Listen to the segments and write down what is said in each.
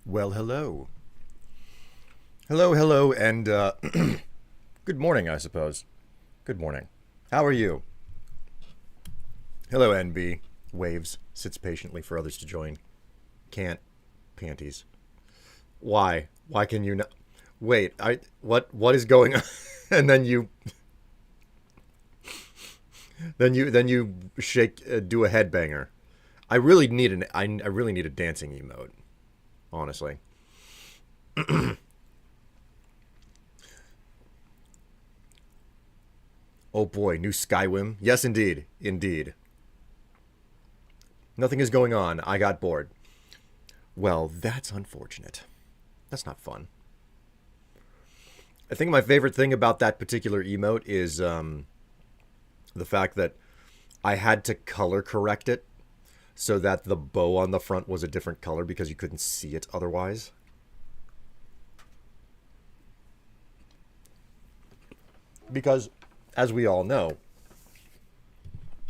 Well, hello. Hello, and good morning, I suppose. Good morning. How are you? Hello, NB. Waves, sits patiently for others to join. Can't. Panties. Why? Why can you not? Wait, what is going on? And then you shake, do a headbanger. I really need a dancing emote, honestly. Oh boy, new Skywim. Yes, indeed. Indeed. Nothing is going on. I got bored. Well, that's unfortunate. That's not fun. I think my favorite thing about that particular emote is the fact that I had to color correct it so that the bow on the front was a different color because you couldn't see it otherwise. Because, as we all know,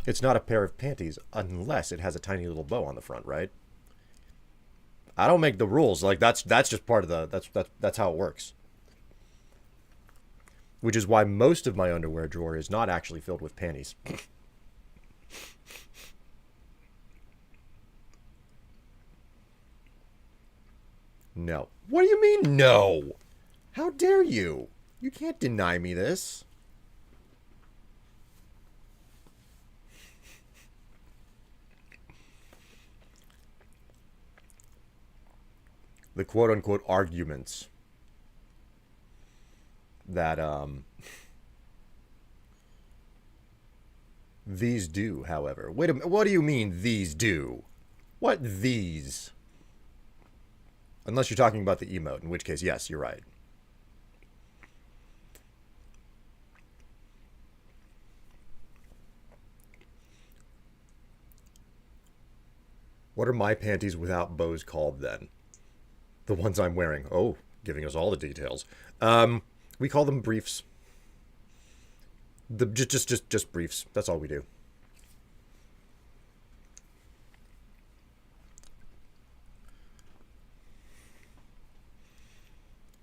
it's not a pair of panties unless it has a tiny little bow on the front, right? I don't make the rules. Like that's just part of the that's how it works. Which is why most of my underwear drawer is not actually filled with panties. No. What do you mean no? How dare you? You can't deny me this. The quote unquote arguments that these do, however. Wait a minute, what do you mean these do? What these? Unless you're talking about the emote, in which case, yes, you're right. What are my panties without bows called then? The ones I'm wearing. Oh, giving us all the details. We call them briefs. Just briefs. That's all we do.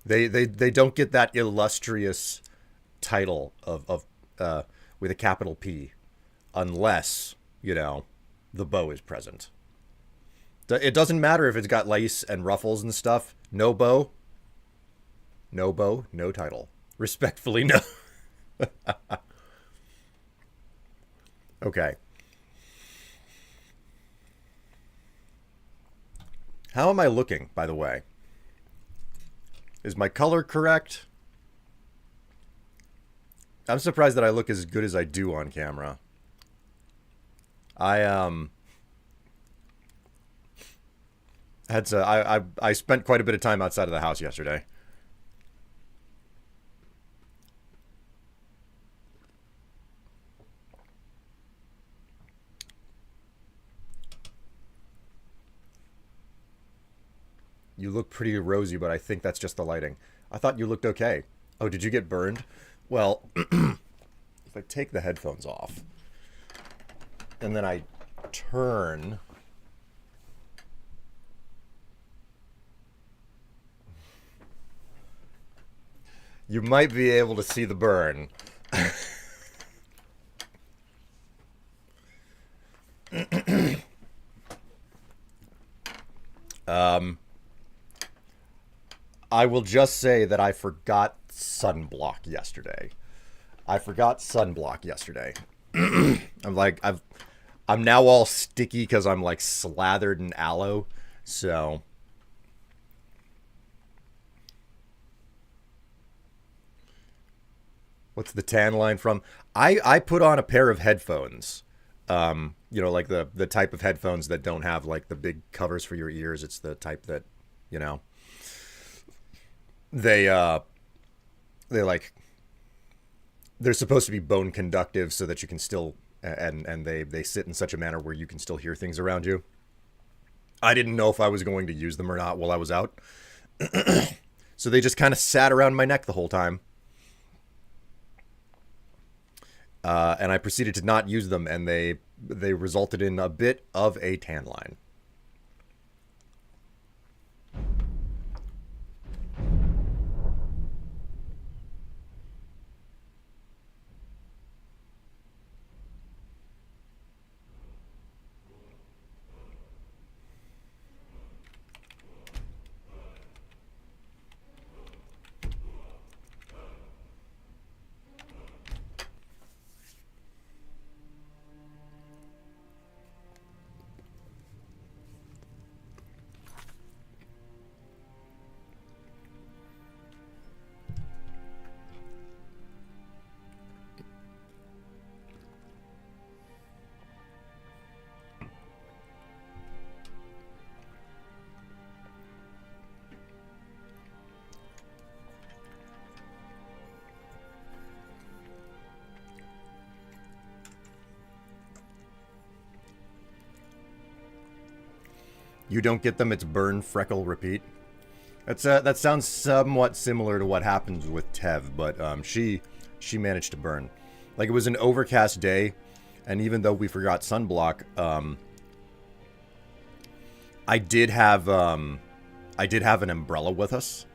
They don't get that illustrious title of with a capital P unless, the bow is present. It doesn't matter if it's got lace and ruffles and stuff. No bow, no title. Respectfully, no. Okay. How am I looking, by the way? Is my color correct? I'm surprised that I look as good as I do on camera. I had to I spent quite a bit of time outside of the house yesterday. You look pretty rosy, but I think that's just the lighting. I thought you looked okay. Oh, did you get burned? Well, if I take the headphones off and then I turn, you might be able to see the burn. um, I will just say that I forgot sunblock yesterday. I forgot sunblock yesterday. I'm now all sticky because I'm like slathered in aloe. So what's the tan line from? I put on a pair of headphones. Like the type of headphones that don't have like the big covers for your ears. It's the type that, you know, they they like they're supposed to be bone conductive so that you can still and they sit in such a manner where you can still hear things around you. I didn't know if I was going to use them or not while I was out. So they just kind of sat around my neck the whole time. And I proceeded to not use them, and they resulted in a bit of a tan line. You don't get them, it's burn, freckle, repeat. That sounds somewhat similar to what happens with Tev, but she managed to burn. Like, it was an overcast day, and even though we forgot sunblock, I did have an umbrella with us.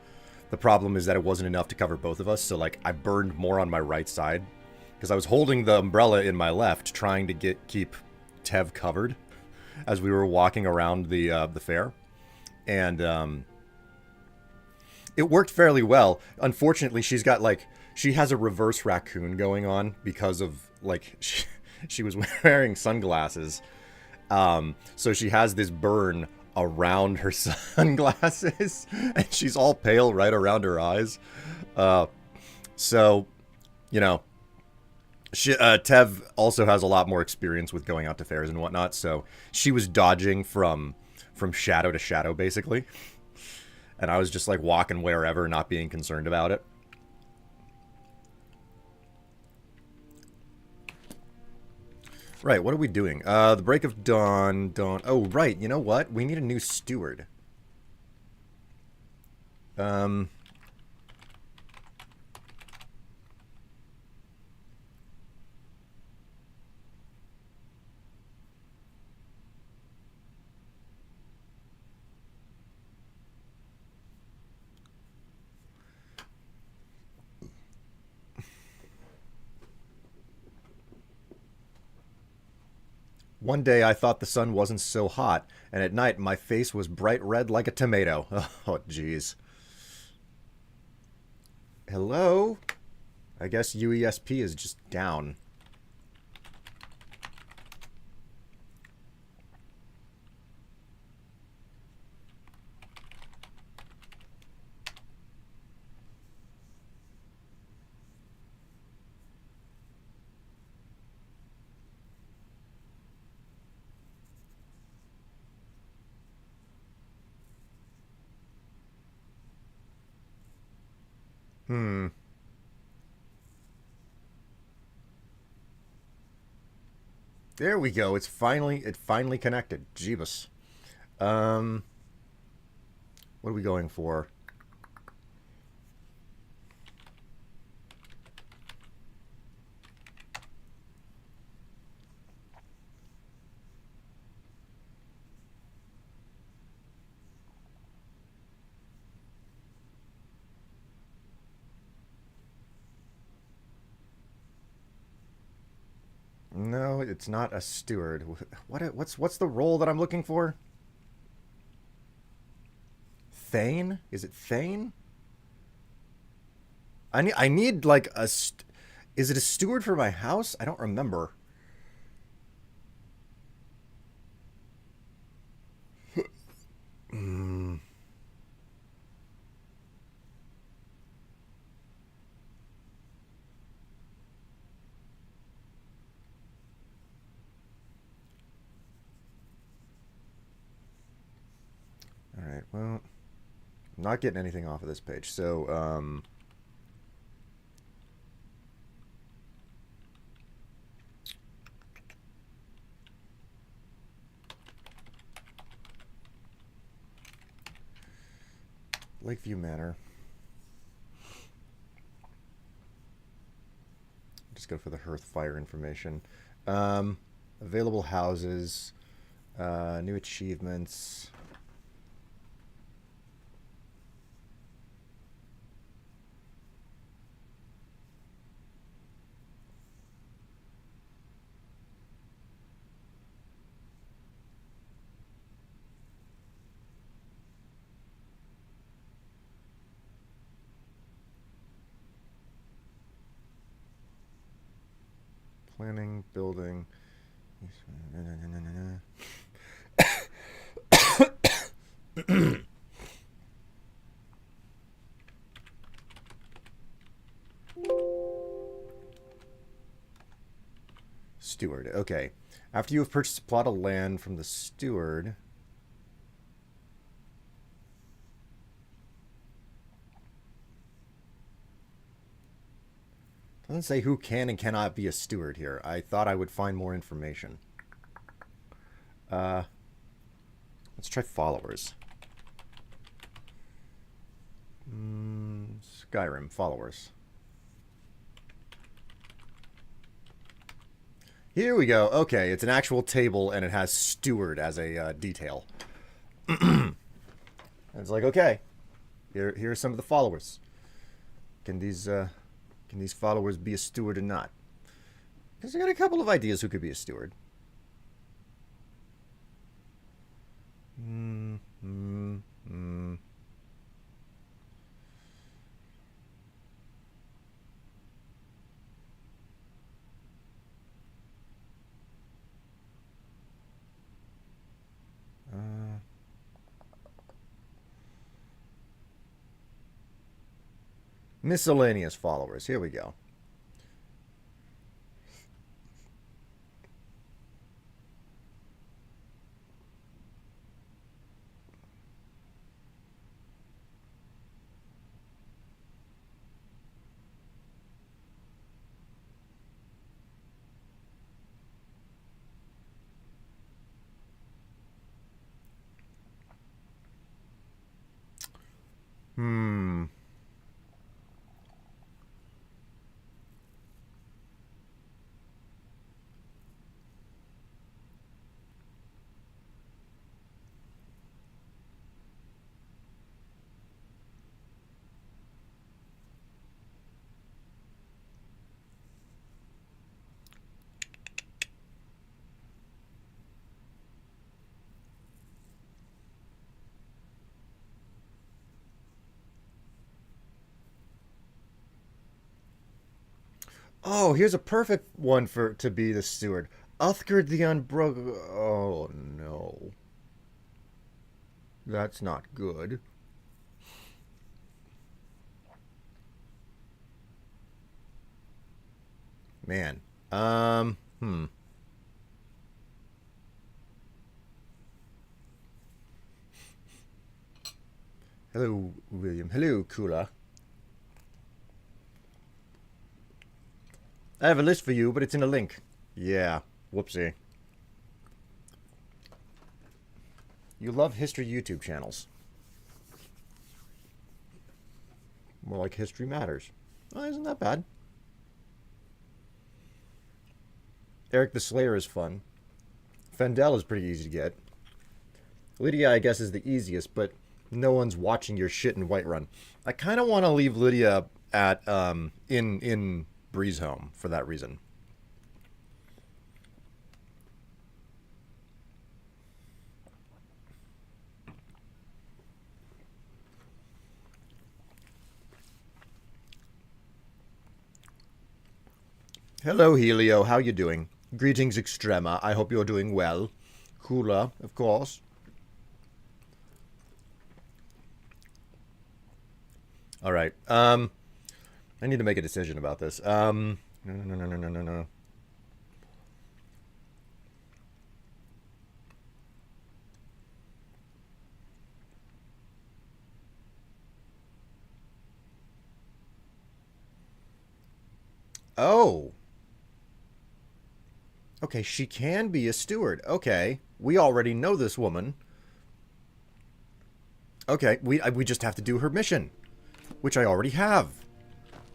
The problem is that it wasn't enough to cover both of us, so like I burned more on my right side because I was holding the umbrella in my left, trying to keep Tev covered as we were walking around the fair, and it worked fairly well. Unfortunately, she has a reverse raccoon going on because of like she was wearing sunglasses, so she has this burn around her sunglasses, and she's all pale right around her eyes. So, you know, Tev also has a lot more experience with going out to fairs and whatnot, so she was dodging from shadow to shadow, basically. And I was just like walking wherever, not being concerned about it. Right, what are we doing? The break of dawn. Oh, right, you know what? We need a new steward. One day I thought the sun wasn't so hot, and at night my face was bright red like a tomato. Oh, jeez. Hello? I guess UESP is just down. Hmm. There we go. It finally connected. Jeebus. Um, what are we going for? No, it's not a steward. What's the role that I'm looking for? Thane? Is it Thane? I need like is it a steward for my house? I don't remember. Mm, all right. Well, I'm not getting anything off of this page. So, Lakeview Manor. Just go for the hearth fire information. Um, Available houses, new achievements. Planning, building. Steward. Okay. After you have purchased a plot of land from the steward. Doesn't say who can and cannot be a steward here. I thought I would find more information. Let's try followers. Skyrim followers. Here we go. Okay, it's an actual table and it has steward as a detail. It's like, okay, here are some of the followers. Can these followers be a steward or not? Because I got a couple of ideas who could be a steward. Miscellaneous followers. Here we go. Oh, here's a perfect one to be the steward. Uthgard the Unbroken. Oh no, that's not good. Man. Hello, William. Hello, Kula. I have a list for you, but it's in a link. Yeah, whoopsie. You love history YouTube channels. More like History Matters. Oh, isn't that bad? Eric the Slayer is fun. Fendel is pretty easy to get. Lydia, I guess, is the easiest, but no one's watching your shit in Whiterun. I kind of want to leave Lydia at in Breeze Home for that reason. Hello, Helio. How you doing? Greetings, Extrema. I hope you're doing well. Kula, of course. All right. I need to make a decision about this. No. Oh. Okay, she can be a steward. Okay, we already know this woman. Okay, we just have to do her mission, which I already have.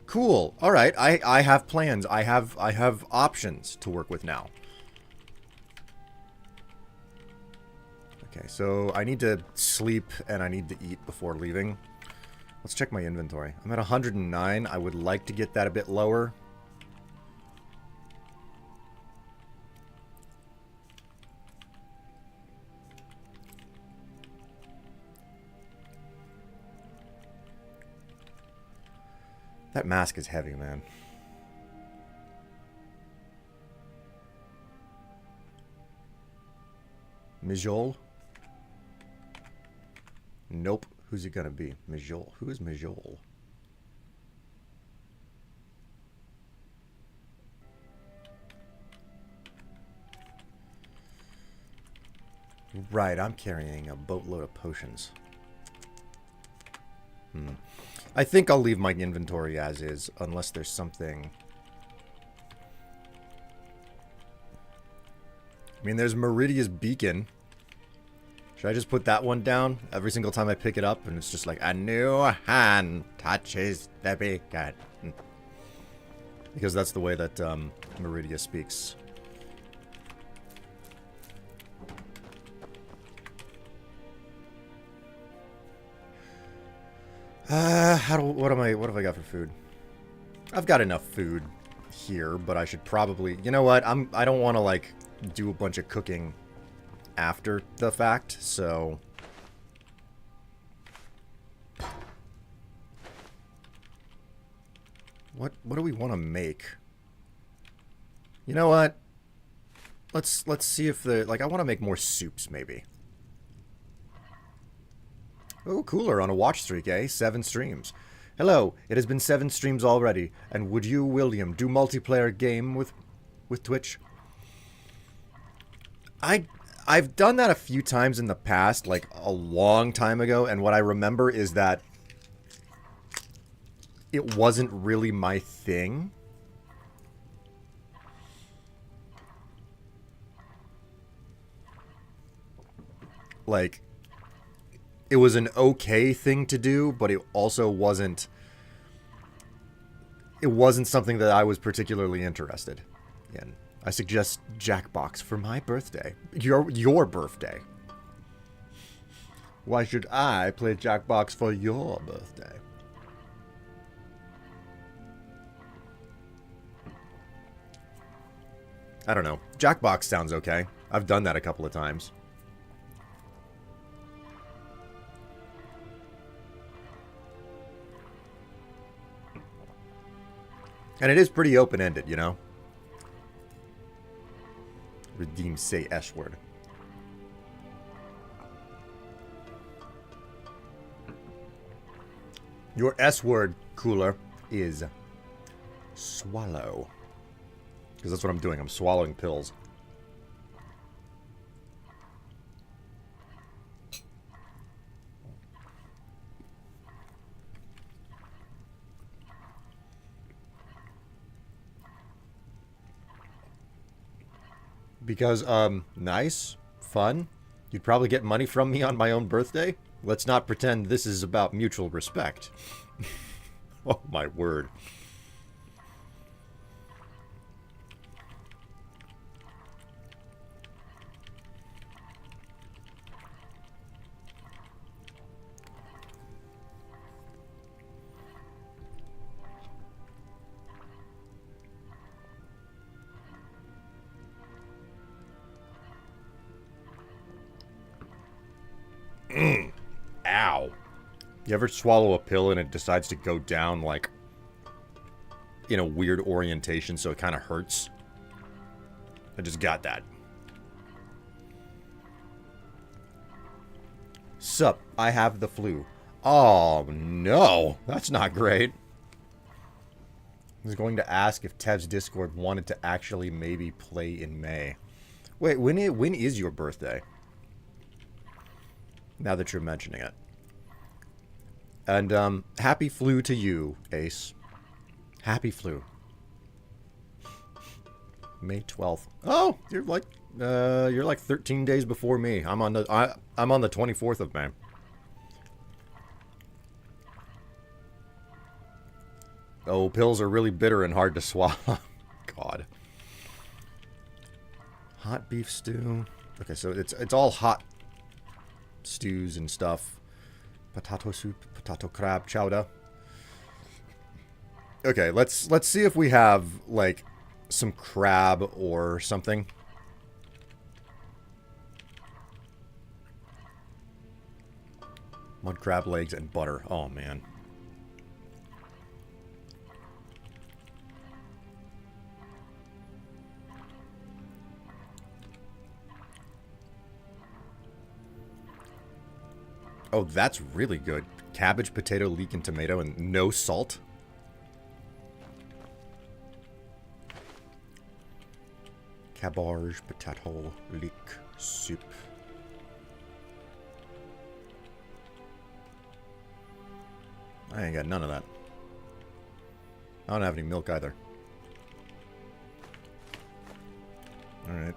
Cool. All right, I have plans. I have options to work with now. Okay, so I need to sleep and I need to eat before leaving. Let's check my inventory. I'm at 109. I would like to get that a bit lower. That mask is heavy, man. Mijol? Nope. Who's it gonna be? Mijol. Who is Mijol? Right, I'm carrying a boatload of potions. I think I'll leave my inventory as is, unless there's something... I mean, there's Meridia's Beacon. Should I just put that one down every single time I pick it up? And it's just like, a new hand touches the beacon. Because that's the way that Meridia speaks. What have I got for food? I've got enough food here, but I should probably, you know what? I don't want to like do a bunch of cooking after the fact, so what do we want to make? You know what? Let's see if the I want to make more soups maybe. Oh, cooler on a watch streak, eh? 7 streams. Hello, it has been 7 streams already, and would you, William, do multiplayer game with Twitch? I've done that a few times in the past, like a long time ago, and what I remember is that it wasn't really my thing. Like, it was an okay thing to do, but it also wasn't... It wasn't something that I was particularly interested in. I suggest Jackbox for my birthday. Your birthday. Why should I play Jackbox for your birthday? I don't know. Jackbox sounds okay. I've done that a couple of times. And it is pretty open-ended, you know? Redeem say S-word. Your S-word, cooler, is swallow. Because that's what I'm doing. I'm swallowing pills. Because, nice, fun. You'd probably get money from me on my own birthday. Let's not pretend this is about mutual respect. Oh, my word. Ow. You ever swallow a pill and it decides to go down, like, in a weird orientation, so it kind of hurts? I just got that. Sup, I have the flu. Oh, no. That's not great. I was going to ask if Tev's Discord wanted to actually maybe play in May. Wait, when is your birthday? Now that you're mentioning it. And, happy flu to you, Ace. Happy flu. May 12th. Oh, you're like 13 days before me. I'm on the 24th of May. Oh, pills are really bitter and hard to swallow. God. Hot beef stew. Okay, so it's all hot stews and stuff. Potato soup, potato crab chowder. Okay, let's see if we have like some crab or something. Mud crab legs and butter. Oh man. Oh, that's really good. Cabbage, potato, leek, and tomato, and no salt. Cabbage, potato, leek, soup. I ain't got none of that. I don't have any milk either. Alright.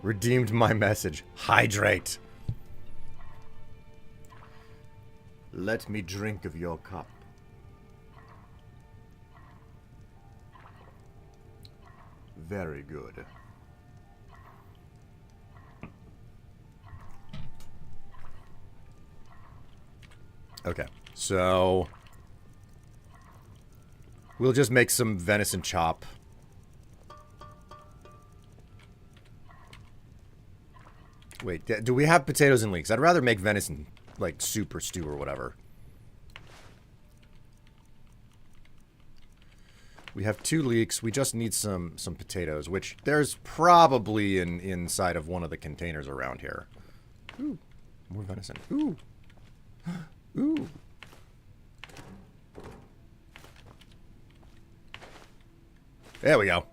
Redeemed my message. Hydrate. Let me drink of your cup. Very good. Okay, so we'll just make some venison chop. Wait, do we have potatoes and leeks? I'd rather make venison, like, soup or stew or whatever. We have 2 leeks. We just need some potatoes, which there's probably inside of one of the containers around here. Ooh, more venison. Ooh. Ooh. There we go.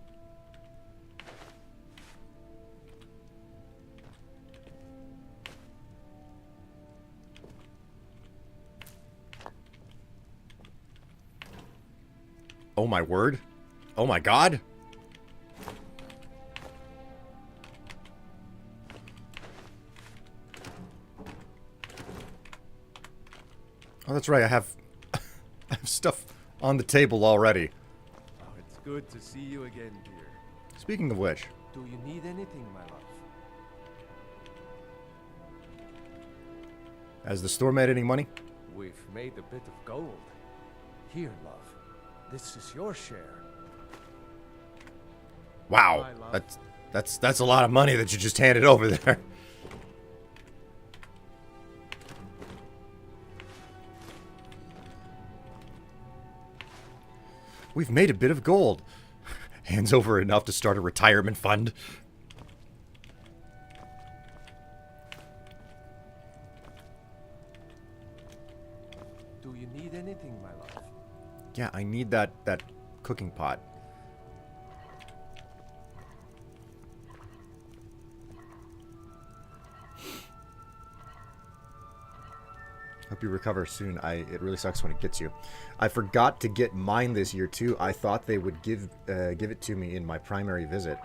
Oh my word. Oh my god. Oh, that's right. I have stuff on the table already. Oh, it's good to see you again, dear. Speaking of which. Do you need anything, my love? Has the store made any money? We've made a bit of gold. Here, love. This is your share. Wow. That's a lot of money that you just handed over there. We've made a bit of gold. Hands over enough to start a retirement fund. Do you need anything, my love? Yeah, I need that cooking pot. Hope you recover soon. It really sucks when it gets you. I forgot to get mine this year too. I thought they would give it to me in my primary visit.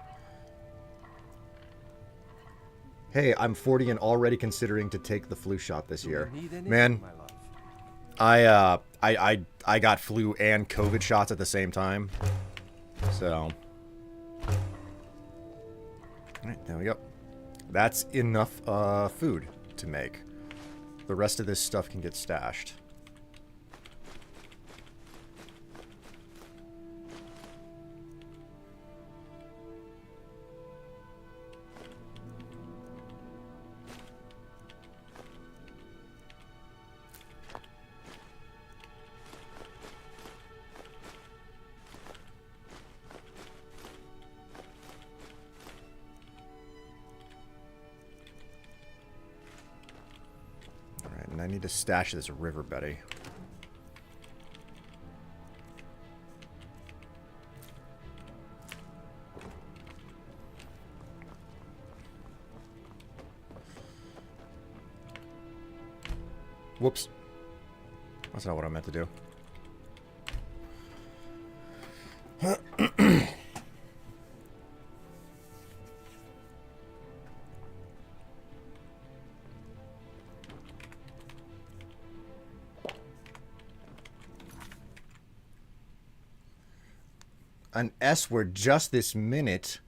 Hey, I'm 40 and already considering to take the flu shot this year. Man, I got flu and COVID shots at the same time. So, alright, there we go. That's enough food to make. The rest of this stuff can get stashed. I need to stash this river, Betty. Whoops. That's not what I meant to do. An S word just this minute.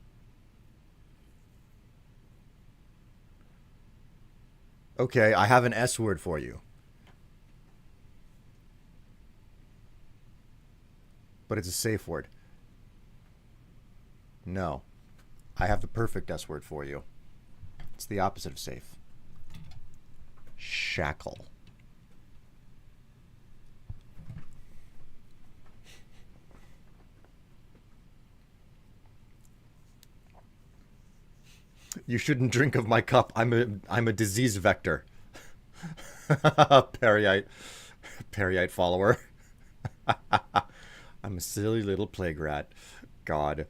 Okay, I have an S word for you. But it's a safe word. No. I have the perfect S word for you. It's the opposite of safe. Shackle. You shouldn't drink of my cup. I'm a disease vector. Periite follower. I'm a silly little plague rat. God.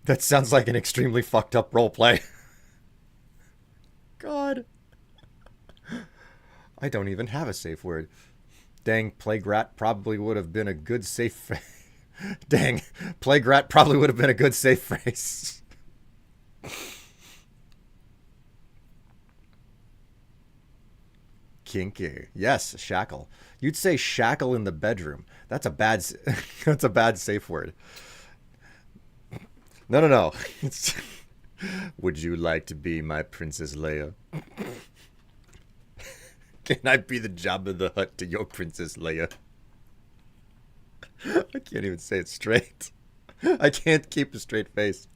That sounds like an extremely fucked up roleplay. God. I don't even have a safe word. Dang, plague rat probably would have been a good safe Dang, plague rat probably would have been a good safe phrase. Kinky. Yes, shackle. You'd say shackle in the bedroom. That's a bad that's a bad safe word. No, no, no. It's, would you like to be my Princess Leia? Can I be the Jabba the Hutt to your Princess Leia? I can't even say it straight. I can't keep a straight face.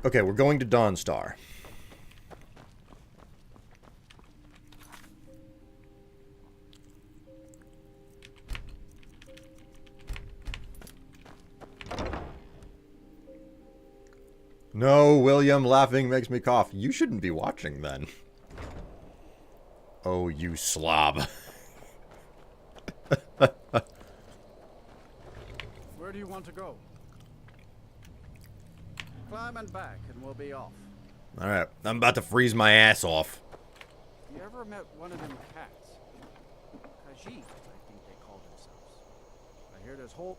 Okay, we're going to Dawnstar. No, William, laughing makes me cough. You shouldn't be watching then. Oh, you slob. Where do you want to go? Climb and back, and we'll be off. Alright, I'm about to freeze my ass off. You ever met one of them cats? Khajiit, I think they call themselves. I hear there's whole...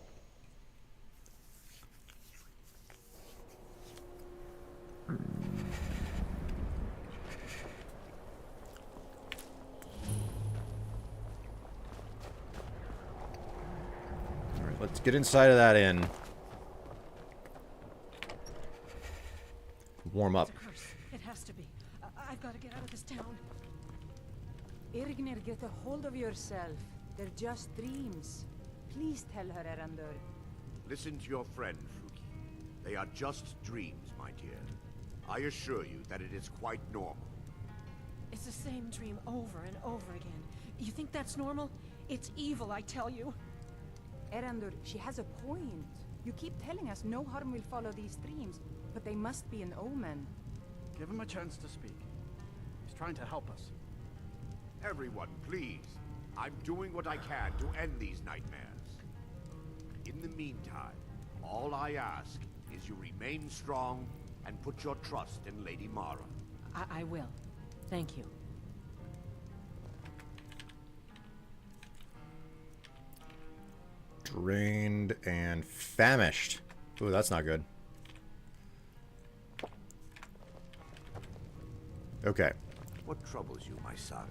Alright, let's get inside of that inn. Warm up. It's a curse. It has to be. I've got to get out of this town. Irgnir, get a hold of yourself. They're just dreams. Please tell her, Erandur. Listen to your friend, Fruki. They are just dreams, my dear. I assure you that it is quite normal. It's the same dream over and over again. You think that's normal? It's evil, I tell you. Erandur, she has a point. You keep telling us no harm will follow these dreams, but they must be an omen. Give him a chance to speak. He's trying to help us. Everyone, please. I'm doing what I can to end these nightmares. In the meantime, all I ask is you remain strong and put your trust in Lady Mara. I will. Thank you. Drained and famished. Ooh, that's not good. Okay. What troubles you, my son?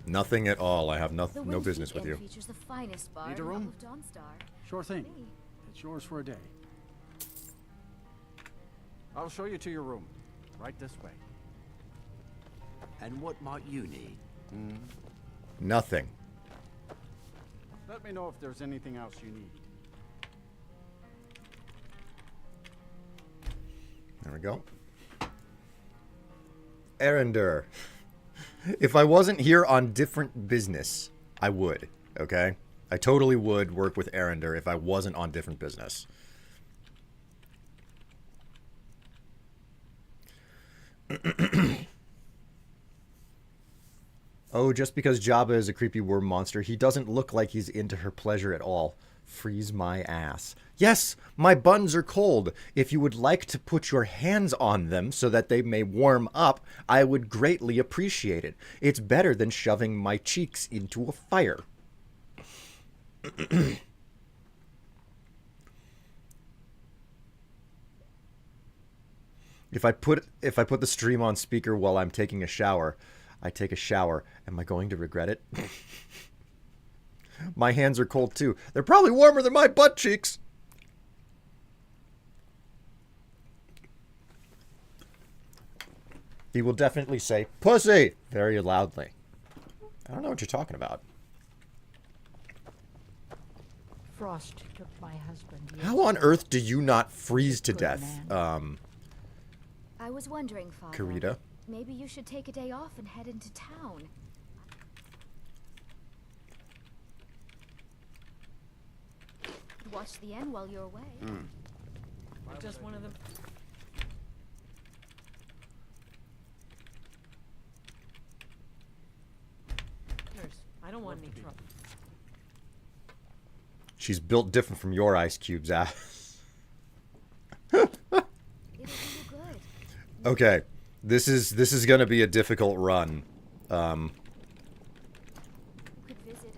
Nothing at all. I have no The business Windspeak with Inn you. features the finest bar Need a in all room? of Dawnstar. Sure thing. Hey. It's yours for a day. I'll show you to your room. Right this way. And what might you need? Nothing. Let me know if there's anything else you need. There we go. Erandur. If I wasn't here on different business, I would, okay? I totally would work with Erandur if I wasn't on different business. Oh, just because Jabba is a creepy worm monster, he doesn't look like he's into her pleasure at all. Freeze my ass. Yes, my buns are cold. If you would like to put your hands on them so that they may warm up, I would greatly appreciate it. It's better than shoving my cheeks into a fire. If I put the stream on speaker while I'm taking a shower, I take a shower. Am I going to regret it? My hands are cold too. They're probably warmer than my butt cheeks. He will definitely say, pussy, very loudly. I don't know what you're talking about. Frost took my husband. How on earth do you not freeze to Good death, I was wondering, Father. Karita? Maybe you should take a day off and head into town. Watch the end while you're away. Just one of them. I don't want any trouble. She's built different from your ice cubes, ass. It'll do you good. Okay, this is gonna be a difficult run. You could visit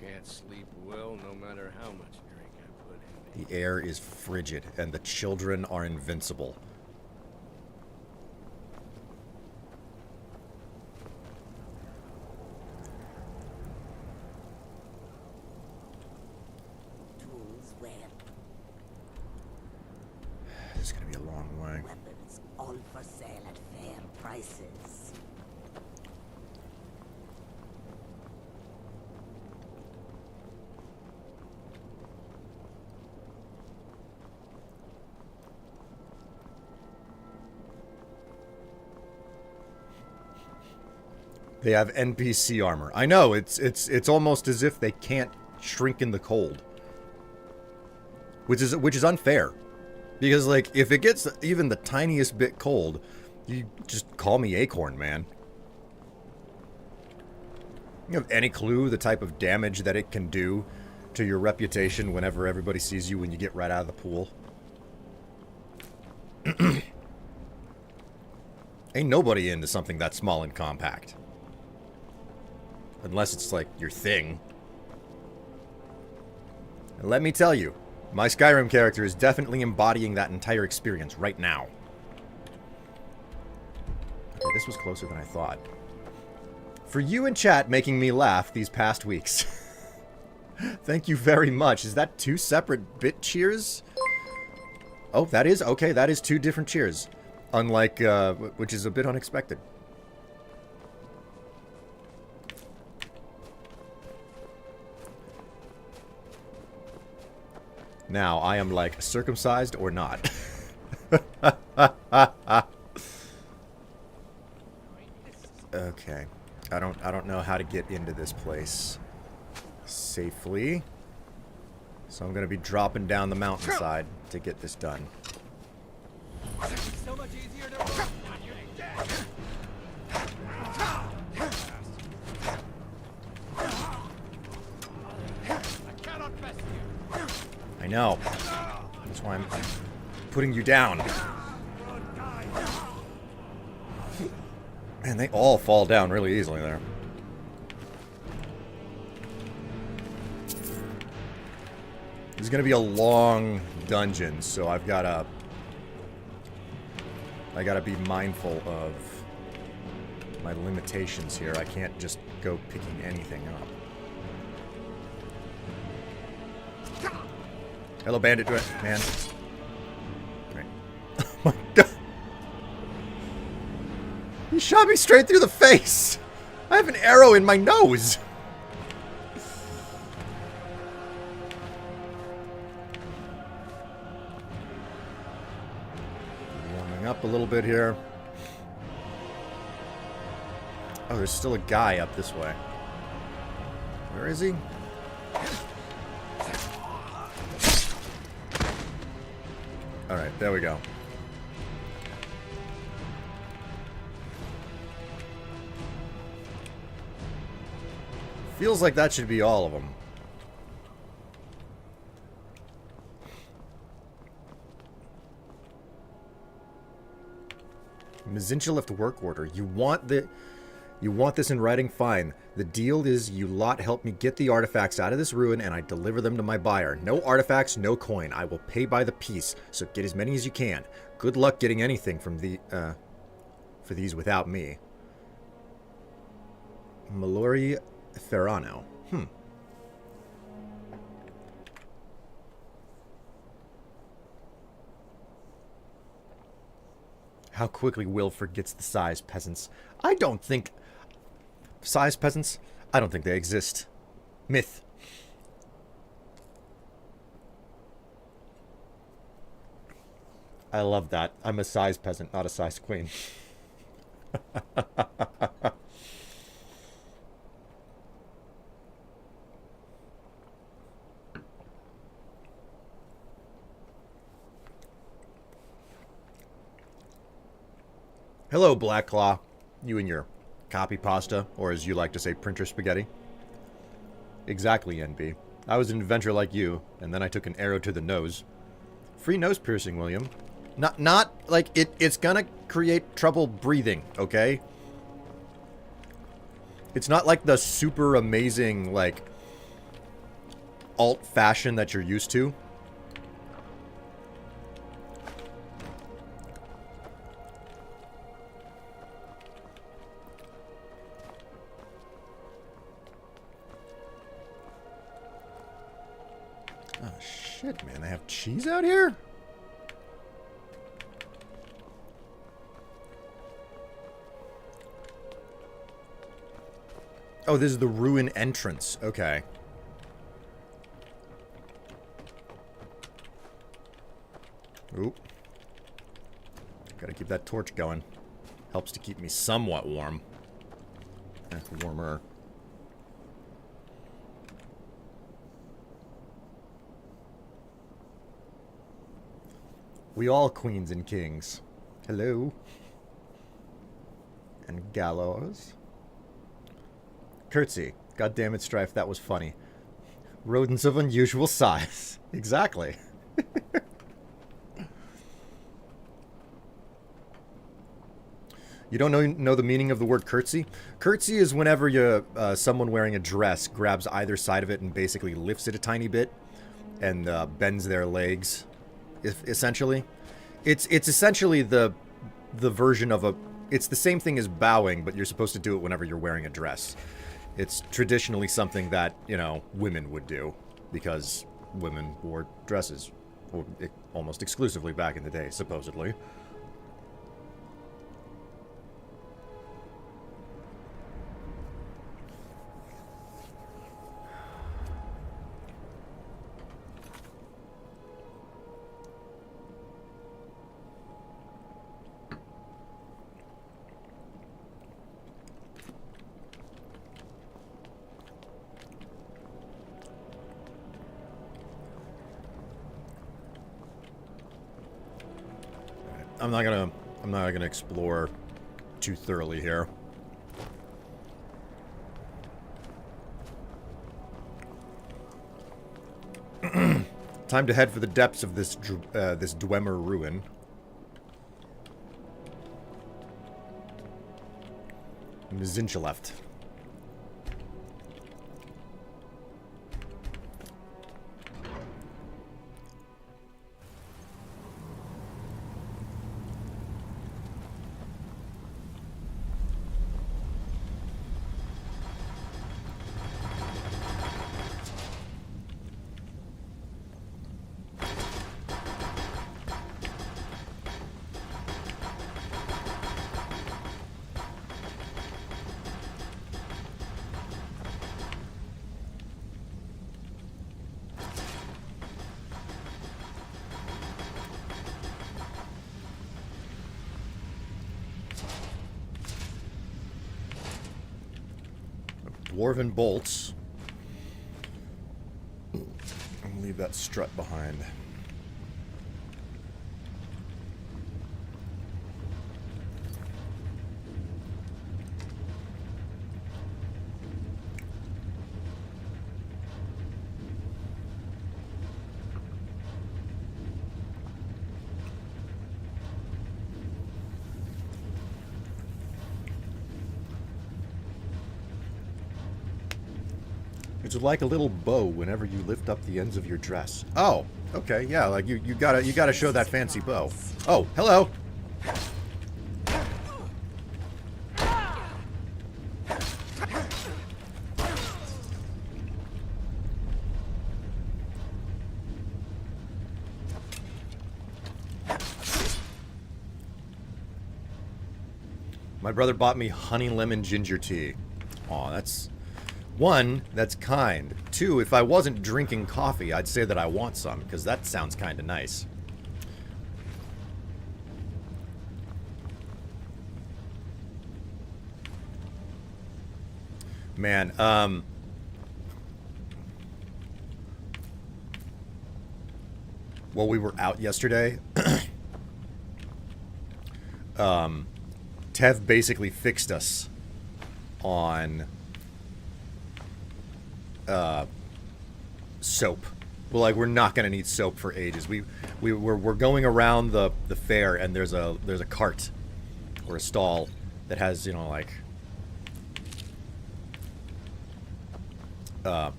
Can't sleep well no matter how much drink I put in me. The air is frigid, and the children are invincible. Tools where This is gonna be a long way. weapons all for sale at fair prices. They have NPC armor. I know, it's almost as if they can't shrink in the cold. Which is unfair. Because like if it gets even the tiniest bit cold, you just call me Acorn, man. You have any clue the type of damage that it can do to your reputation whenever everybody sees you when you get right out of the pool? Ain't nobody into something that small and compact. Unless it's like your thing. And let me tell you, my Skyrim character is definitely embodying that entire experience right now. Okay, this was closer than I thought. For you in chat making me laugh these past weeks. Thank you very much. Is that 2 separate bit cheers? Oh, that is? Okay, that is 2 different cheers. Unlike, which is a bit unexpected. Now, I am like, circumcised or not? Okay. I don't know how to get into this place safely. So I'm gonna be dropping down the mountainside to get this done. So much easier to run when you're dead. I cannot best you. I know. That's why I'm putting you down. Man, they all fall down really easily there. This is gonna be a long dungeon, so I gotta be mindful of my limitations here. I can't just go picking anything up. Hello, bandit, man. Right. Oh my god. He shot me straight through the face. I have an arrow in my nose. Warming up a little bit here. Oh, there's still a guy up this way. Where is he? Alright, there we go. Feels like that should be all of them. Mizinchalift work order. You want this in writing? Fine. The deal is you lot help me get the artifacts out of this ruin and I deliver them to my buyer. No artifacts, no coin. I will pay by the piece, so get as many as you can. Good luck getting anything from for these without me. Mallory Ferrano. How quickly Will forgets the size peasants. I don't think... Size peasants? I don't think they exist. Myth. I love that. I'm a size peasant, not a size queen. Hello, Blackclaw. You and your copy pasta, or as you like to say, printer spaghetti. Exactly, NB. I was an inventor like you, and then I took an arrow to the nose. Free nose piercing, William. Not like it's gonna create trouble breathing, okay? It's not like the super amazing, like, alt fashion that you're used to. Oh, shit, man. They have cheese out here? Oh, this is the ruin entrance. Okay. Oop. Gotta keep that torch going. Helps to keep me somewhat warm. Warmer. We all queens and kings. Hello. And gallows. Curtsy. God damn it, Strife, that was funny. Rodents of unusual size. Exactly. You don't know the meaning of the word curtsy? Curtsy is whenever you someone wearing a dress grabs either side of it and basically lifts it a tiny bit and bends their legs. Essentially, it's essentially the version of a. It's the same thing as bowing, but you're supposed to do it whenever you're wearing a dress. It's traditionally something that, you know, women would do because women wore dresses almost exclusively back in the day, supposedly. I'm not gonna explore too thoroughly here. Time to head for the depths of this Dwemer ruin. Mzincha left. Dwarven bolts. And leave that strut behind. It's like a little bow whenever you lift up the ends of your dress. Oh, okay, yeah, like you gotta show that fancy bow. Oh, hello. My brother bought me honey lemon ginger tea. Aw, that's... One, that's kind. Two, if I wasn't drinking coffee, I'd say that I want some, because that sounds kind of nice. Man, well, we were out yesterday. Tev basically fixed us on soap. Well, like, we're not gonna need soap for ages. We're going around the fair, and there's a cart or a stall that has, you know, like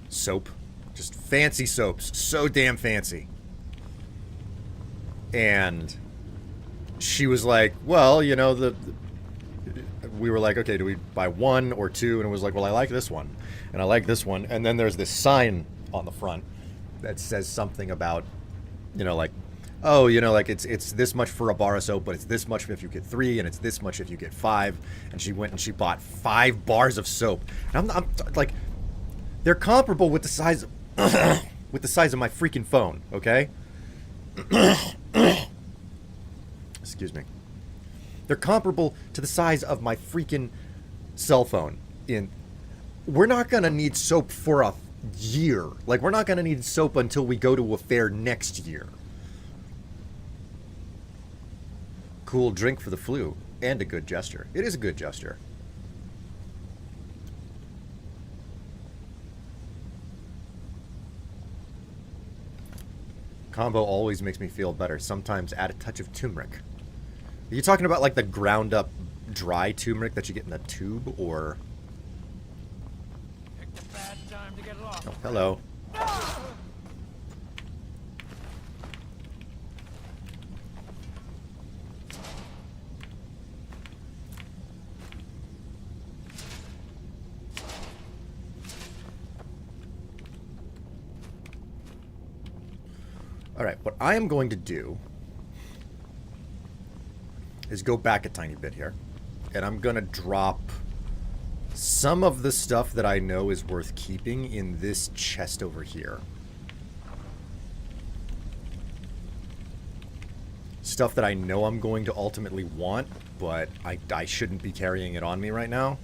soap, just fancy soaps, so damn fancy. And she was like, well, you know, we were like, okay, do we buy one or two? And it was like, well, I like this one, and I like this one. And then there's this sign on the front that says something about, you know, like, oh, you know, like it's this much for a bar of soap, but it's this much if you get 3, and it's this much if you get 5. And she went and she bought 5 bars of soap. And I'm like, they're comparable with the size of, with the size of my freaking phone, okay? Excuse me. They're comparable to the size of my freaking cell phone. We're not gonna need soap for a year. Like, we're not gonna need soap until we go to a fair next year. Cool drink for the flu, and a good gesture. It is a good gesture. Combo always makes me feel better. Sometimes add a touch of turmeric. Are you talking about like the ground up dry turmeric that you get in the tube, or? Picked a bad time to get lost. Oh, hello. Alright, what I am going to do is go back a tiny bit here. And I'm going to drop some of the stuff that I know is worth keeping in this chest over here. Stuff that I know I'm going to ultimately want, but I shouldn't be carrying it on me right now.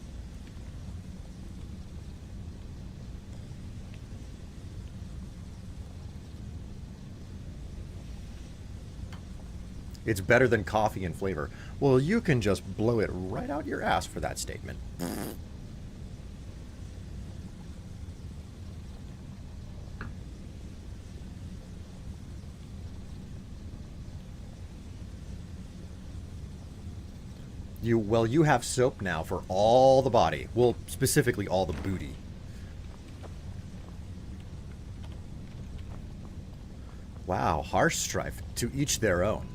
It's better than coffee in flavor. Well, you can just blow it right out your ass for that statement. You have soap now for all the body. Well, specifically all the booty. Wow, harsh Strife. To each their own.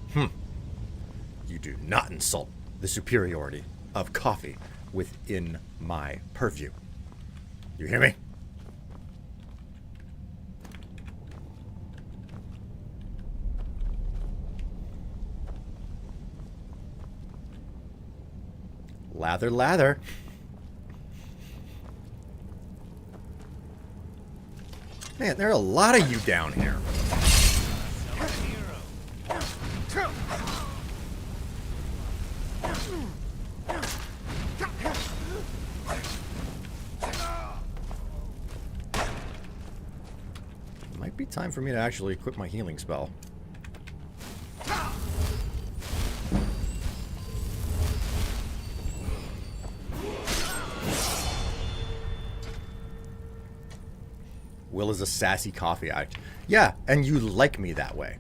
You do not insult the superiority of coffee within my purview. You hear me? Lather, lather. Man, there are a lot of you down here. Might be time for me to actually equip my healing spell. Will is a sassy coffee addict. Yeah, and you like me that way.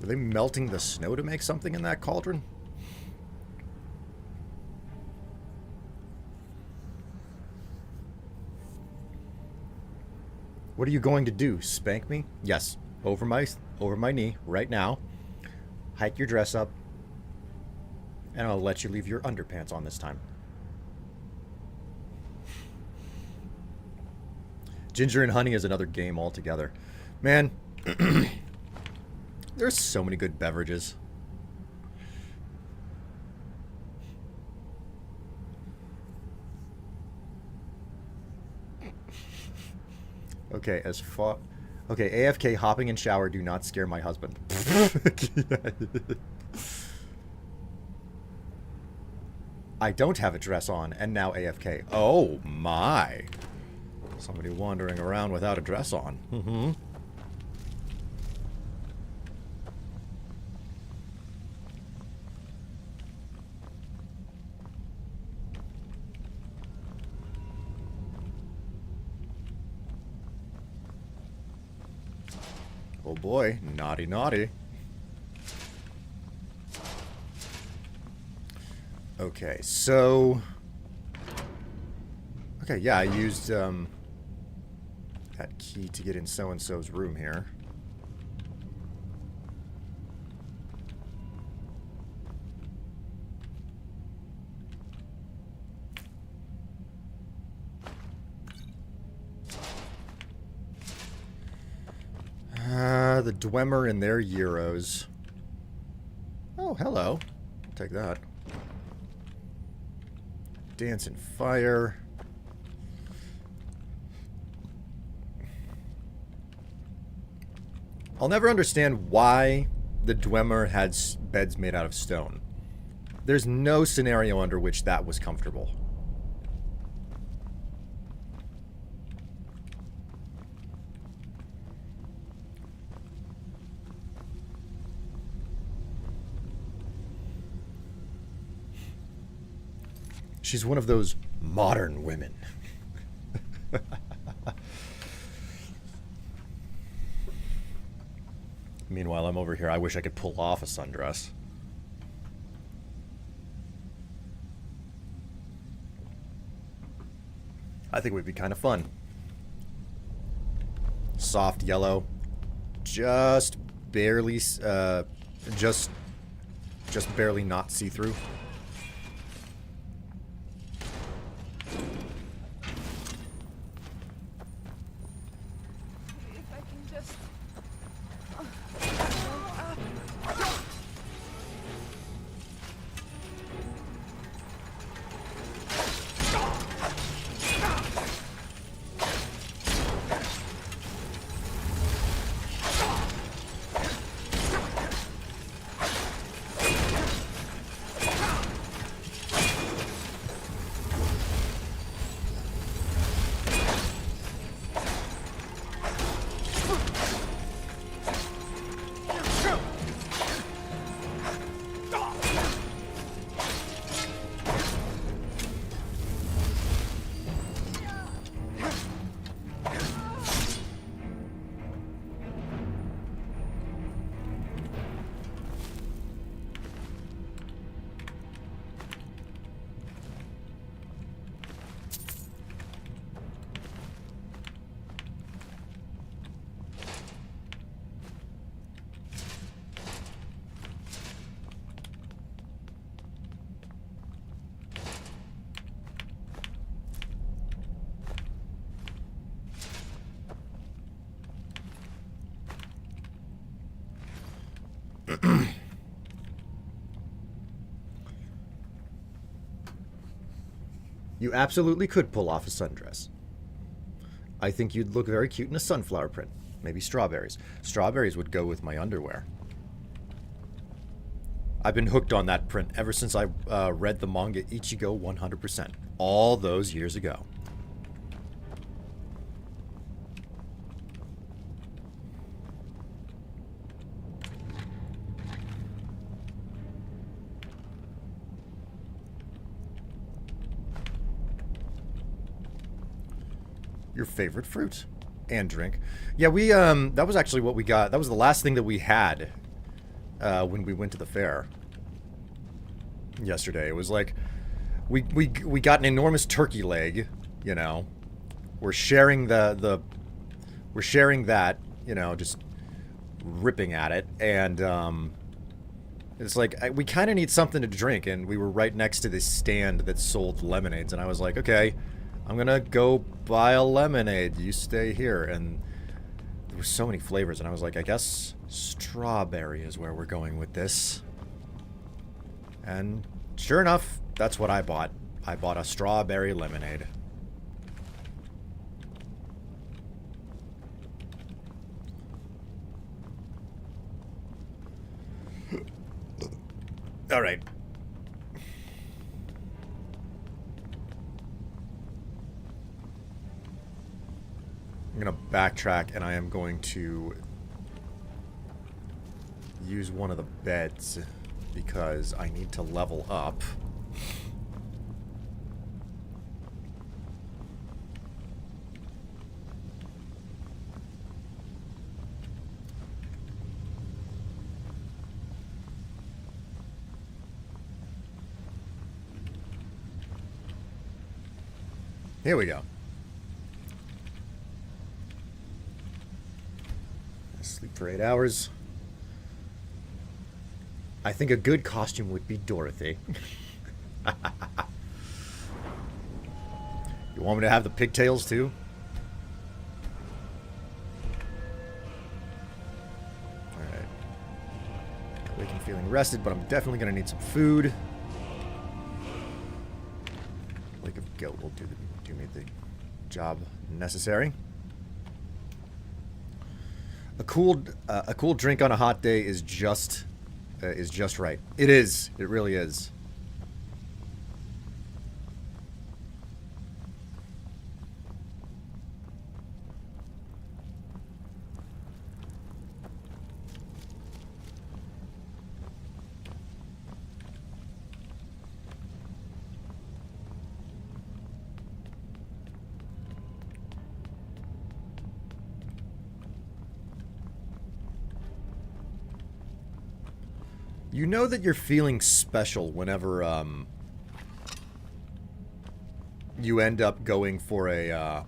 Are they melting the snow to make something in that cauldron? What are you going to do? Spank me? Yes. Over my knee right now. Hike your dress up. And I'll let you leave your underpants on this time. Ginger and honey is another game altogether. Man, there's so many good beverages. Okay, as far... Okay, AFK, hopping in shower, do not scare my husband. I don't have a dress on, and now AFK. Oh, my. Somebody wandering around without a dress on. Mm-hmm. Oh boy, naughty, naughty. Okay, so... Okay, yeah, I used, that key to get in so-and-so's room here. The Dwemer and their Euros. Oh, hello. I'll take that. Dance and Fire. I'll never understand why the Dwemer had beds made out of stone. There's no scenario under which that was comfortable. She's one of those modern women. Meanwhile, I'm over here. I wish I could pull off a sundress. I think it would be kind of fun. Soft yellow. Just barely, just barely not see-through. You absolutely could pull off a sundress. I think you'd look very cute in a sunflower print. Maybe strawberries. Strawberries would go with my underwear. I've been hooked on that print ever since I read the manga Ichigo 100%. All those years ago. Your favorite fruit and drink. Yeah, we that was actually what we got. That was the last thing that we had when we went to the fair yesterday. It was like we got an enormous turkey leg, you know. We're sharing we're sharing that, you know, just ripping at it, and it's like we kind of need something to drink, and we were right next to this stand that sold lemonades, and I was like, okay, I'm gonna go buy a lemonade. You stay here. And there were so many flavors, and I was like, I guess strawberry is where we're going with this. And sure enough, that's what I bought. I bought a strawberry lemonade. All right. I'm going to backtrack, and I am going to use one of the beds because I need to level up. Here we go. Sleep for 8 hours. I think a good costume would be Dorothy. You want me to have the pigtails too? Alright. Waking feeling rested, but I'm definitely going to need some food. Lake of Guilt will do me the job necessary. A cool drink on a hot day is just right. It is. It really is. You know that you're feeling special whenever you end up going for a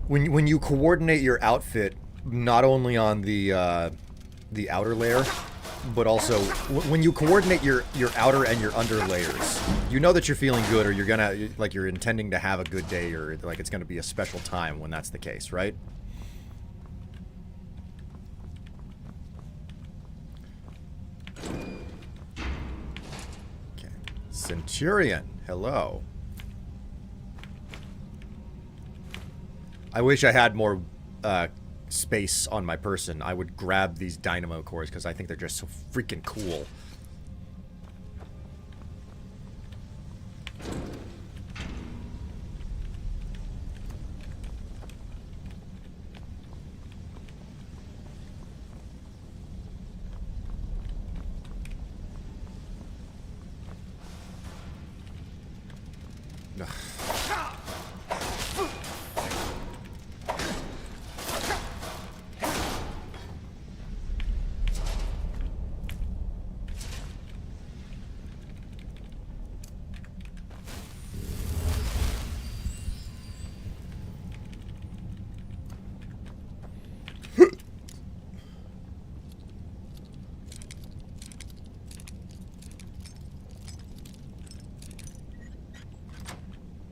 when you coordinate your outfit not only on the outer layer, but also when you coordinate your outer and your under layers. You know that you're feeling good, or you're gonna you're intending to have a good day, or like it's gonna be a special time when that's the case, right? Centurion, hello. I wish I had more space on my person. I would grab these dynamo cores because I think they're just so freaking cool.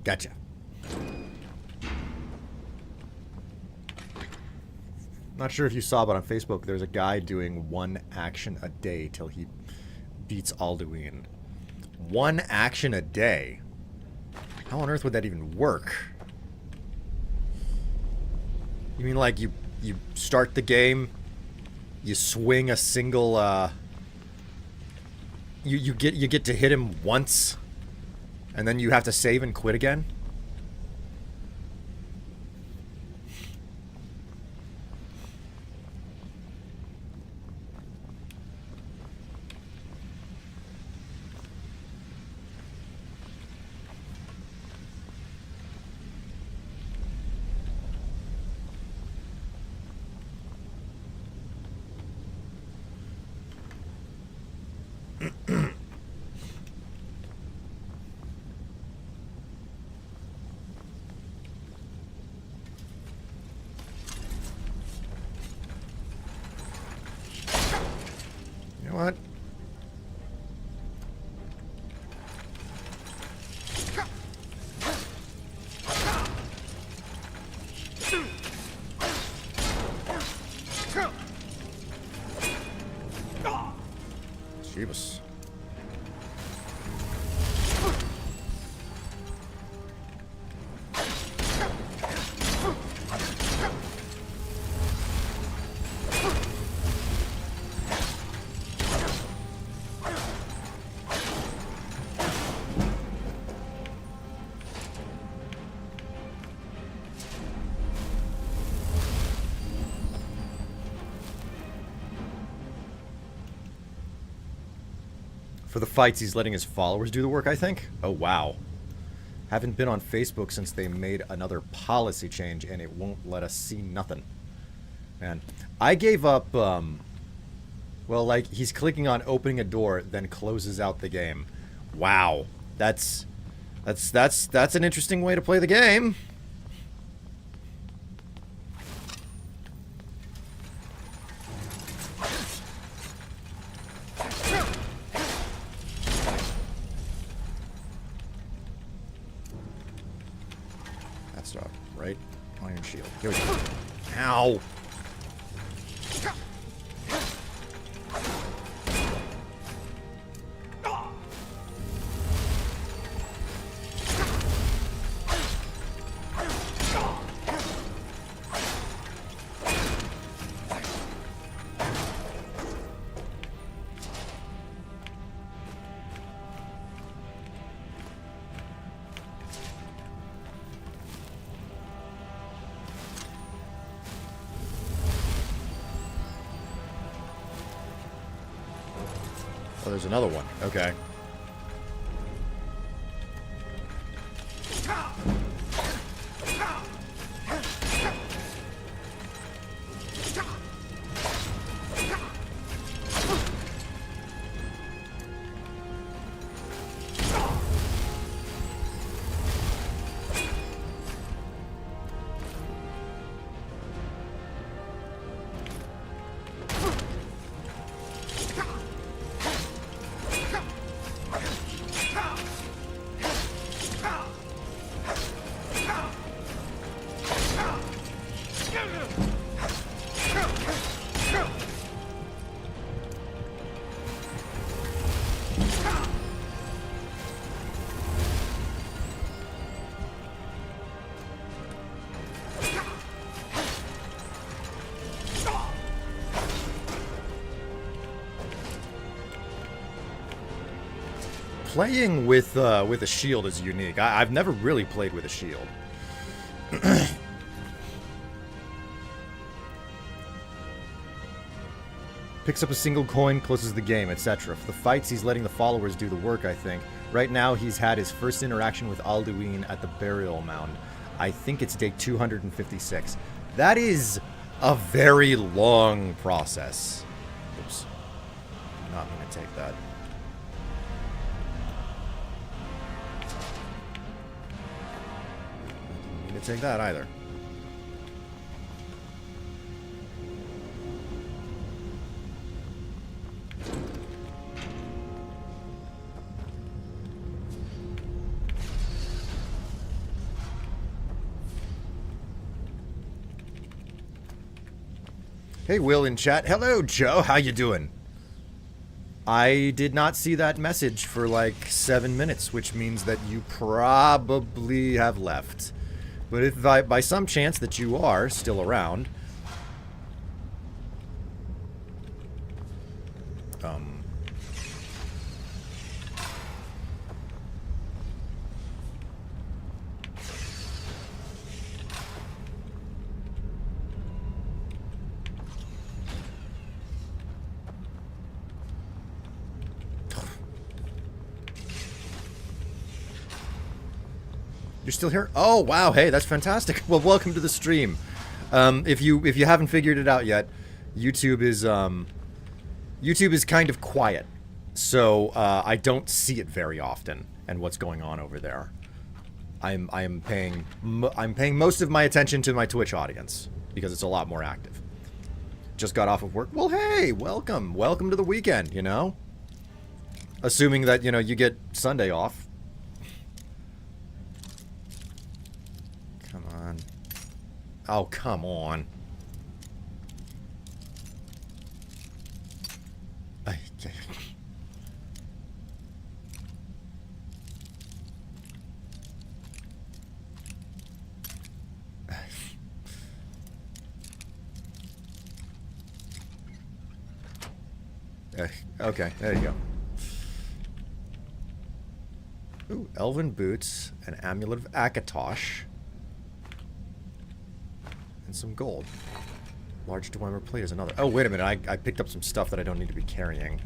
Gotcha. Not sure if you saw, but on Facebook there's a guy doing one action a day till he beats Alduin. One action a day? How on earth would that even work? You mean like you start the game, you swing a single you get to hit him once, and then you have to save and quit again? Jeebus. For the fights, he's letting his followers do the work, I think? Oh, wow. Haven't been on Facebook since they made another policy change, and it won't let us see nothing. Man, I gave up, well, like, he's clicking on opening a door, then closes out the game. Wow. That's an interesting way to play the game. Right? Iron shield. Here we go. Ow! Oh, there's another one. Okay. Playing with a shield is unique. I've never really played with a shield. Picks up a single coin, closes the game, etc. For the fights, he's letting the followers do the work, I think. Right now, he's had his first interaction with Alduin at the burial mound. I think it's day 256. That is a very long process. Oops. Not going to take that. Didn't mean to take that either. Hey, Will in chat. Hello, Joe. How you doing? I did not see that message for like 7 minutes, which means that you probably have left. But if by some chance that you are still around, you're still here? Oh, wow. Hey, that's fantastic. Well, welcome to the stream. If you haven't figured it out yet, YouTube is kind of quiet. So, I don't see it very often and what's going on over there. I'm paying most of my attention to my Twitch audience because it's a lot more active. Just got off of work. Well, hey, welcome. Welcome to the weekend, you know? Assuming that, you know, you get Sunday off. Come on. Oh, come on. Okay, there you go. Ooh, elven boots, an amulet of Akatosh, and some gold. Large Dwemer plate is another. Oh, wait a minute. I picked up some stuff that I don't need to be carrying.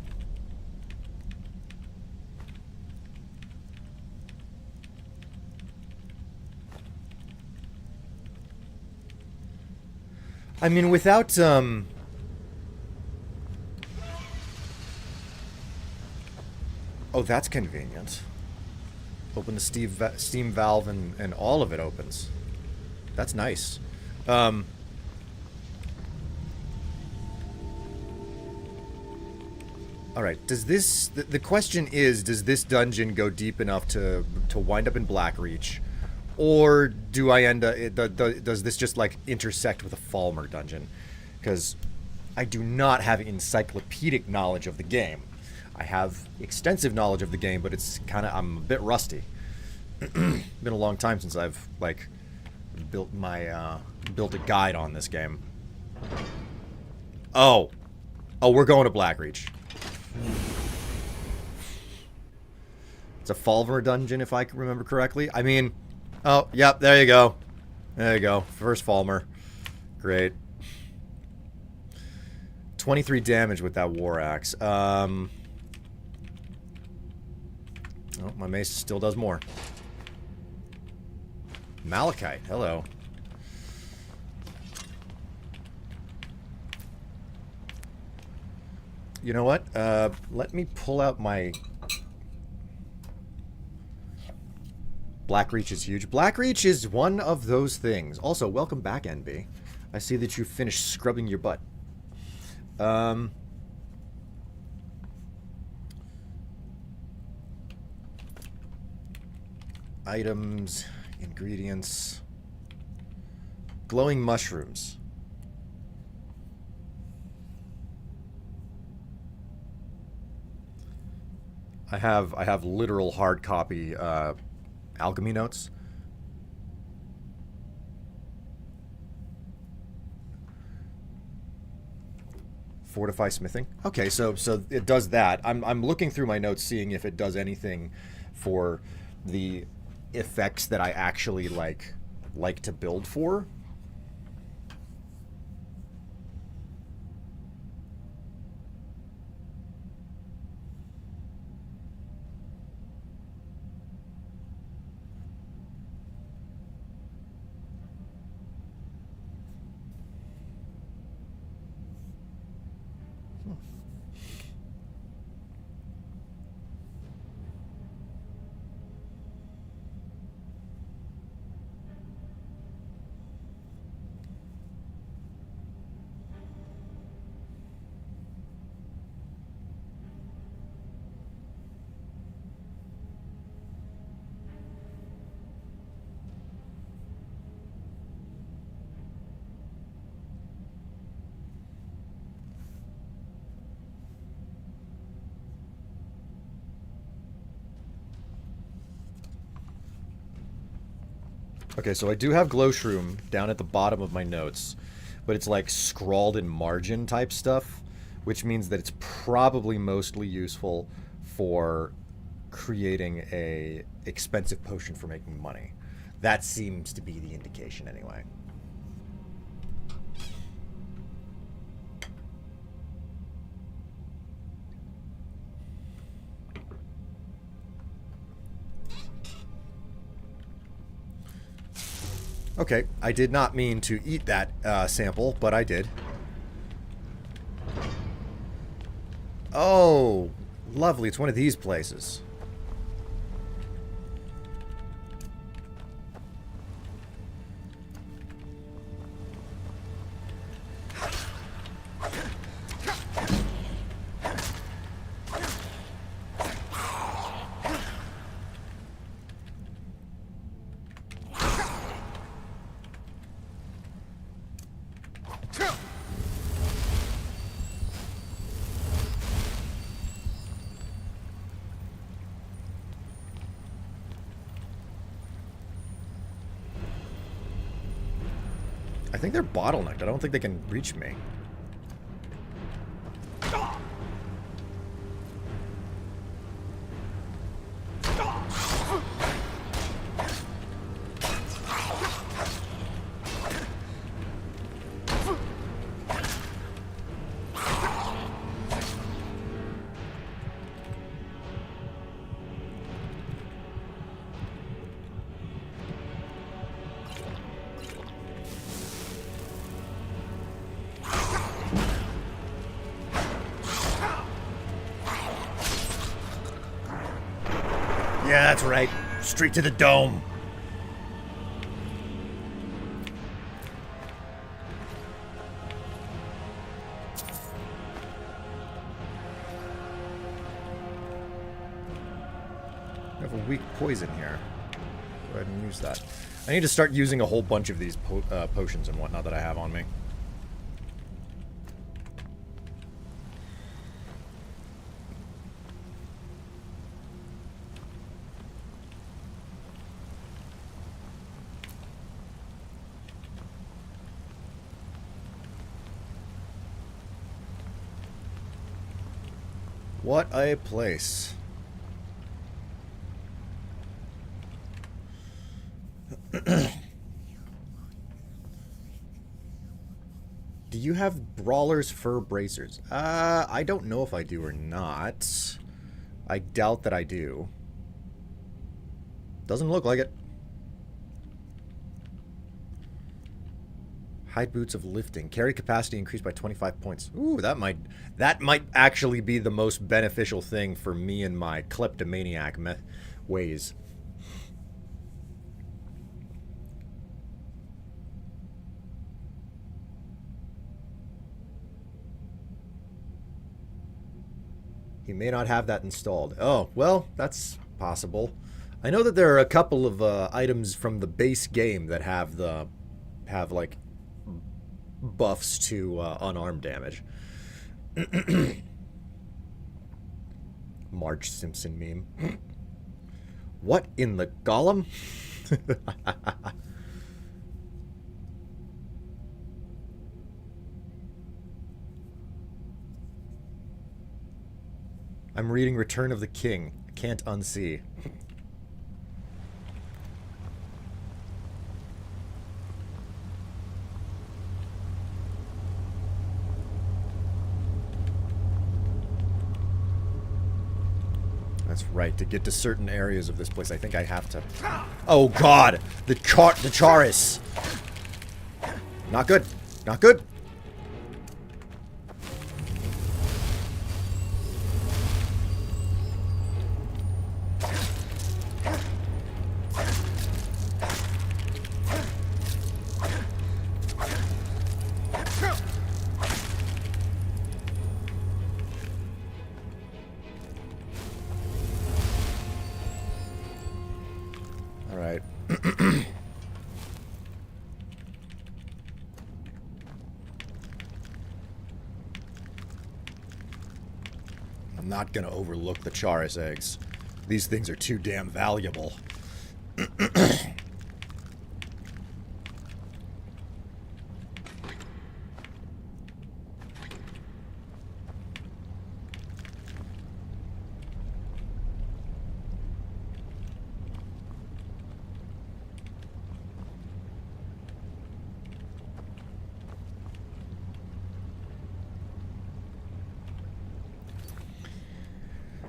I mean, without, Oh, that's convenient. Open the Steam valve and all of it opens. That's nice. Alright, does this... The question is, does this dungeon go deep enough to wind up in Blackreach? Or do I end up... Does this just, like, intersect with a Falmer dungeon? Because I do not have encyclopedic knowledge of the game. I have extensive knowledge of the game, but it's kind of... I'm a bit rusty. Been a long time since I've, like, built my, built a guide on this game. Oh. Oh, we're going to Blackreach. It's a Falmer dungeon, if I remember correctly. I mean... Oh, yep, there you go. There you go. First Falmer. Great. 23 damage with that war axe. Oh, my mace still does more. Malachite, hello. You know what? Let me pull out my... Blackreach is huge. Blackreach is one of those things. Also, welcome back, NB. I see that you finished scrubbing your butt. Items, ingredients, glowing mushrooms. I have literal hard copy alchemy notes. Fortify smithing. Okay, so it does that. I'm looking through my notes, seeing if it does anything for the effects that I actually like to build for. Okay, so I do have glow shroom down at the bottom of my notes, but it's like scrawled in margin type stuff, which means that it's probably mostly useful for creating a expensive potion for making money. That seems to be the indication anyway. Okay, I did not mean to eat that sample, but I did. Oh, lovely. It's one of these places. I think they're bottlenecked. I don't think they can reach me. Yeah, that's right. Straight to the dome. I have a weak poison here. Go ahead and use that. I need to start using a whole bunch of these potions and whatnot that I have on me. What a place. Do you have Brawler's Fur Bracers? I don't know if I do or not. I doubt that I do. Doesn't look like it. Hide boots of lifting. Carry capacity increased by 25 points. Ooh, that might actually be the most beneficial thing for me and my kleptomaniac ways. He may not have that installed. Oh, well, that's possible. I know that there are a couple of items from the base game that have like buffs to unarmed damage. Marge Simpson meme. What in the Golem? I'm reading Return of the King. Can't unsee. That's right. To get to certain areas of this place, I think I have to... Oh, God! The Charis! Not good. Not good. I'm not gonna overlook the Charis eggs. These things are too damn valuable.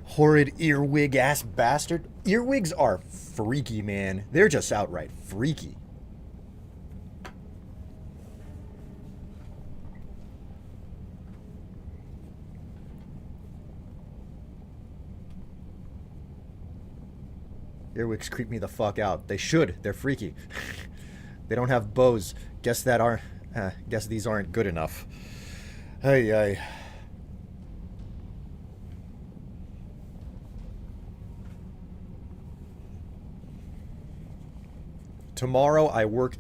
Horrid earwig ass bastard. Earwigs are freaky, man. They're just outright freaky. Earwigs creep me the fuck out. They should. They're freaky. They don't have bows. Guess these aren't good enough. Hey, hey. Tomorrow I work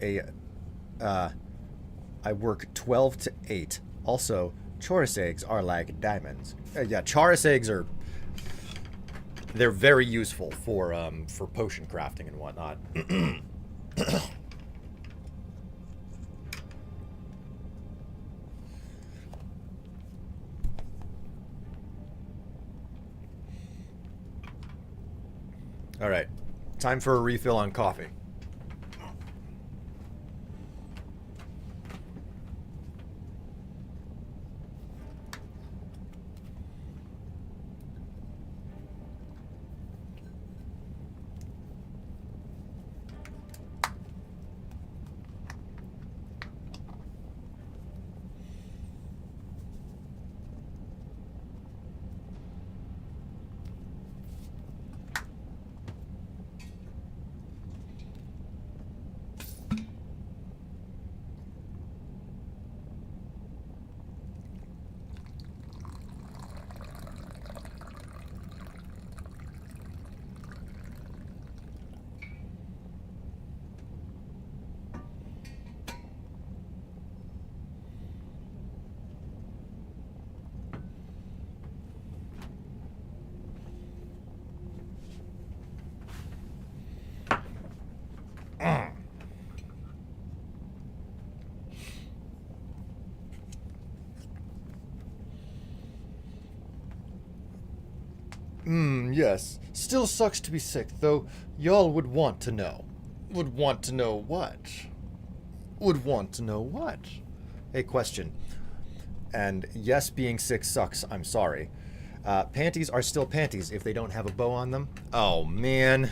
12 to 8. Also, Charis eggs are like diamonds. Yeah, Charis eggs they're very useful for potion crafting and whatnot. All right. Time for a refill on coffee. yes. Still sucks to be sick, though y'all would want to know. Would want to know what? Would want to know what? Hey, question. And yes, being sick sucks. I'm sorry. Panties are still panties if they don't have a bow on them. Oh man,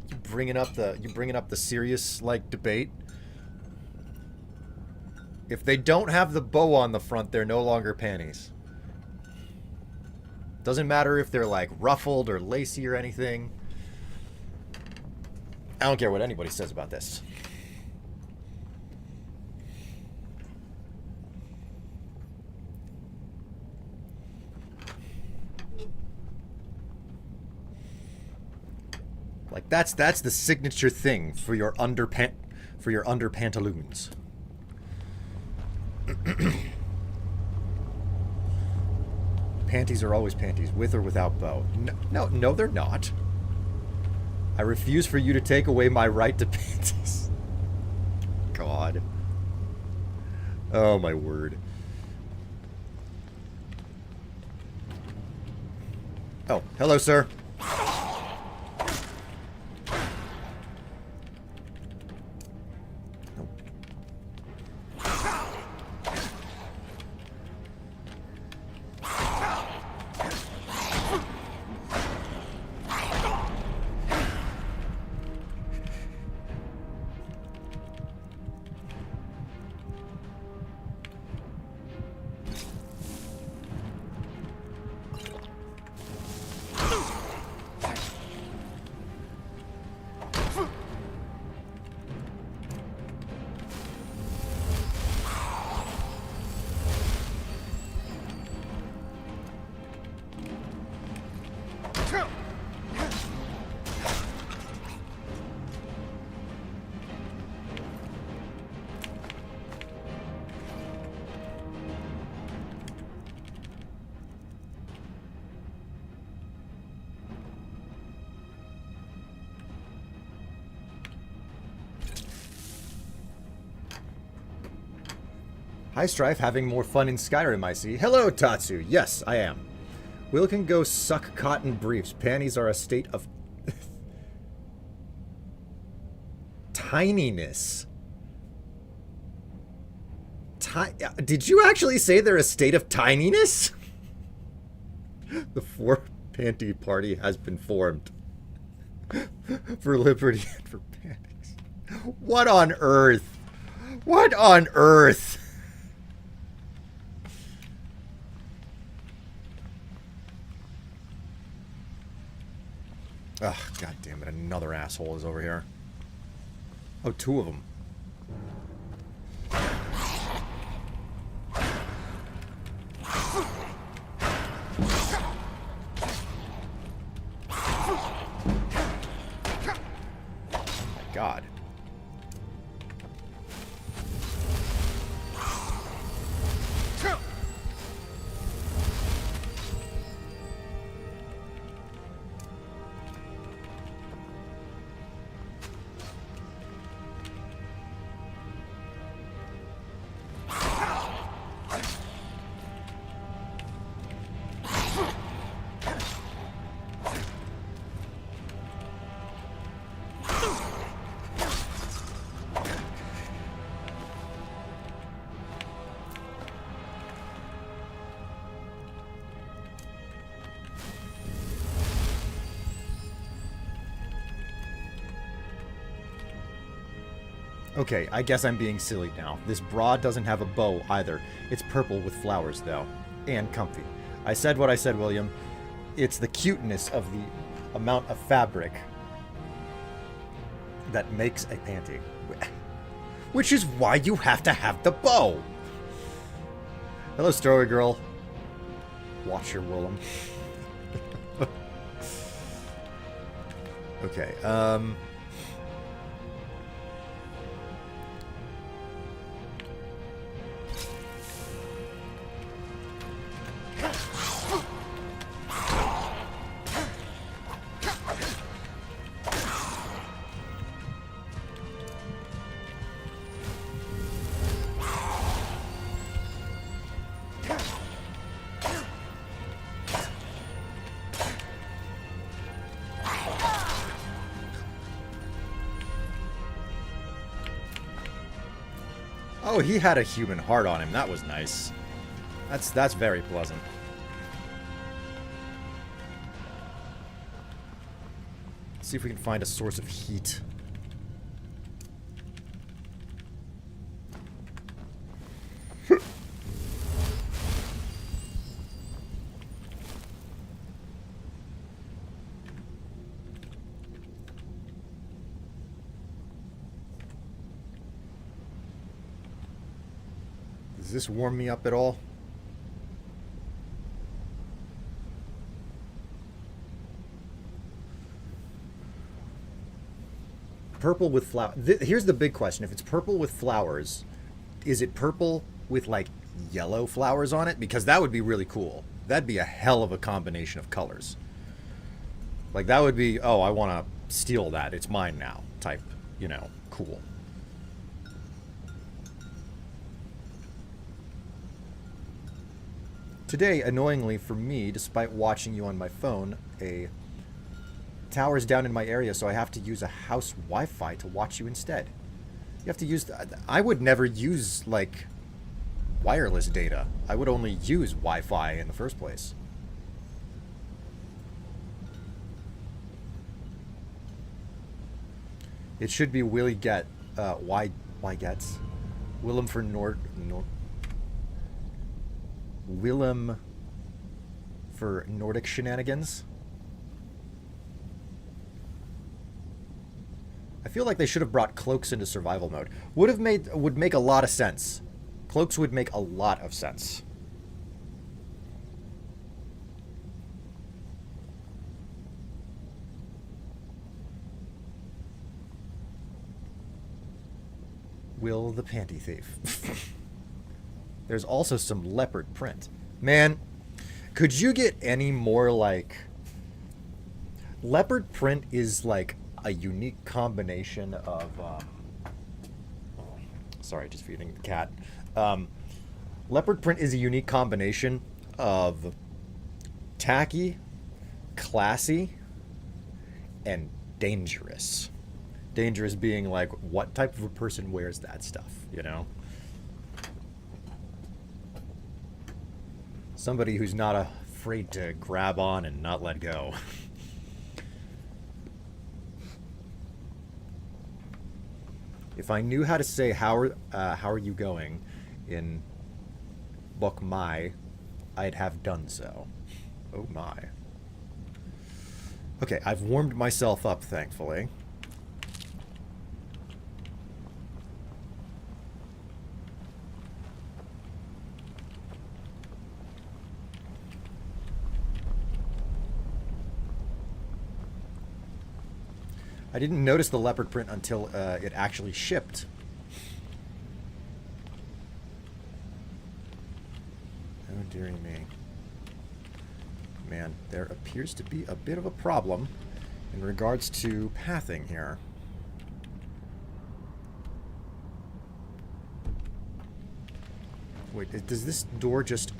you bringing up the serious like debate. If they don't have the bow on the front, they're no longer panties. Doesn't matter if they're like ruffled or lacy or anything. I don't care what anybody says about this. Like that's the signature thing for your under pantaloons. Panties are always panties, with or without bow. No, they're not. I refuse for you to take away my right to panties. God. Oh my word. Oh, hello, sir. Hi, Strife. Having more fun in Skyrim, I see. Hello, Tatsu. Yes, I am. Will can go suck cotton briefs. Panties are a state of... tininess. Did you actually say they're a state of tininess? The four panty party has been formed. For liberty and for panties. What on earth? What on earth? Ugh, god damn it, another asshole is over here. Oh, two of them. My god. Okay, I guess I'm being silly now. This bra doesn't have a bow either. It's purple with flowers, though. And comfy. I said what I said, William. It's the cuteness of the amount of fabric that makes a panty. Which is why you have to have the bow! Hello, Story Girl. Watch your Willem. Okay, Oh, he had a human heart on him. That was nice. That's very pleasant. Let's see if we can find a source of heat. Does this warm me up at all? Purple with flower. Here's the big question. If it's purple with flowers, is it purple with like yellow flowers on it? Because that would be really cool. That'd be a hell of a combination of colors. Like that would be, oh, I want to steal that. It's mine now type, you know, cool. Today, annoyingly for me, despite watching you on my phone, a tower's down in my area, so I have to use a house Wi-Fi to watch you instead. You have to use... I would never use, like, wireless data. I would only use Wi-Fi in the first place. It should be Willie Get... why Gets? Willem for Willem for Nordic shenanigans. I feel like they should have brought cloaks into survival mode. Would make a lot of sense. Cloaks would make a lot of sense. Will the panty thief. There's also some leopard print. Man, could you get any more like... Leopard print is like a unique combination of... Sorry, just feeding the cat. Leopard print is a unique combination of tacky, classy, and dangerous. Dangerous being like, what type of a person wears that stuff, you know? Somebody who's not afraid to grab on and not let go. If I knew how to say how are you going in Bok Mai, I'd have done so. Oh my. Okay, I've warmed myself up, thankfully. I didn't notice the leopard print until it actually shipped. Oh, dearie me. Man, there appears to be a bit of a problem in regards to pathing here. Wait, does this door just...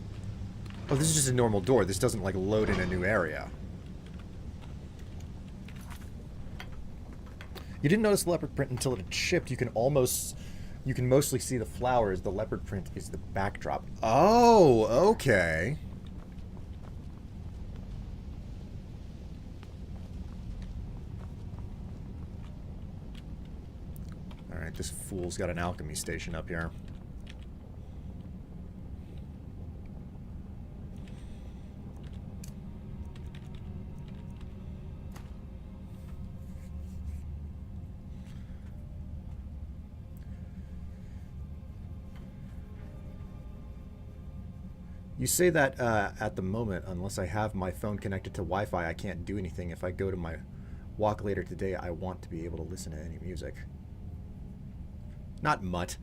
Oh, this is just a normal door. This doesn't, like, load in a new area. You didn't notice the leopard print until it shipped. You can mostly see the flowers. The leopard print is the backdrop. Oh, okay. All right, this fool's got an alchemy station up here. You say that at the moment, unless I have my phone connected to Wi-Fi, I can't do anything. If I go to my walk later today, I want to be able to listen to any music. Not mutt.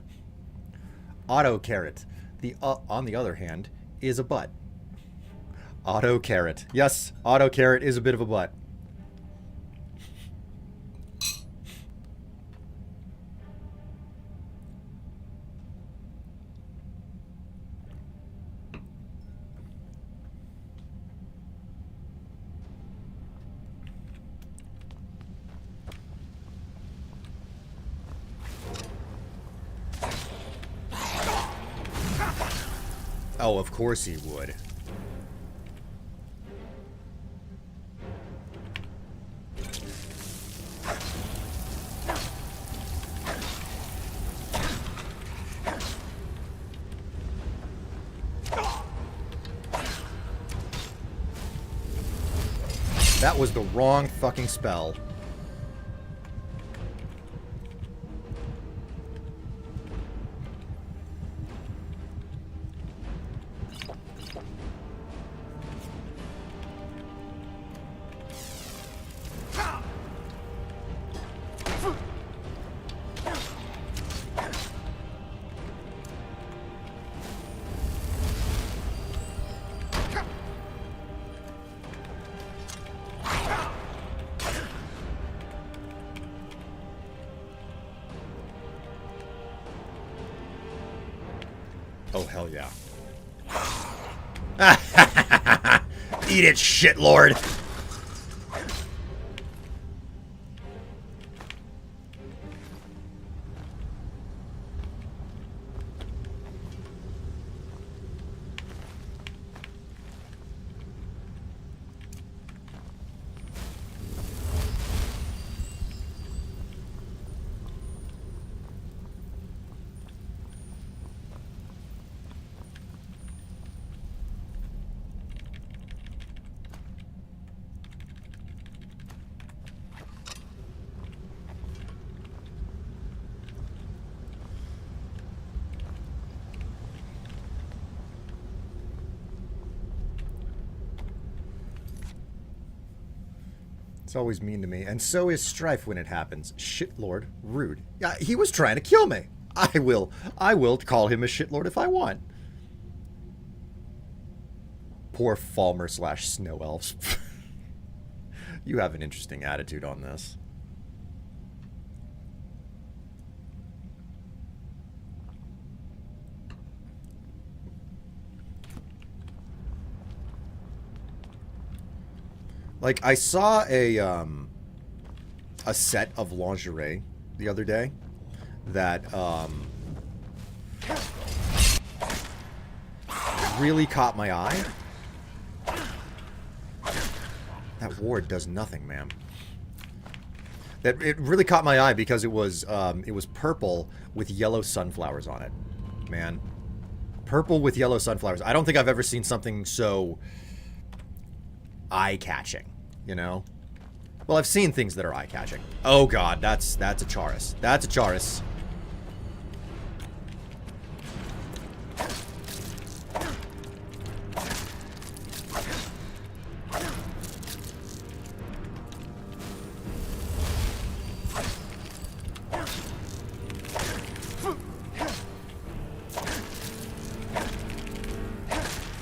Auto carrot. The on the other hand, is a butt. Auto carrot. Yes, auto carrot is a bit of a butt. Oh, of course he would. That was the wrong fucking spell. Oh, hell yeah. Eat it, shitlord! It's always mean to me. And so is Strife when it happens. Shitlord, rude. Yeah, he was trying to kill me. I will call him a shitlord if I want. Poor Falmer / Snow Elves. You have an interesting attitude on this. Like, I saw a set of lingerie the other day that really caught my eye. That ward does nothing, ma'am. That it really caught my eye because it was purple with yellow sunflowers on it. Man. Purple with yellow sunflowers. I don't think I've ever seen something so eye-catching, you know? Well, I've seen things that are eye-catching. Oh god, that's a Charis. That's a Charis.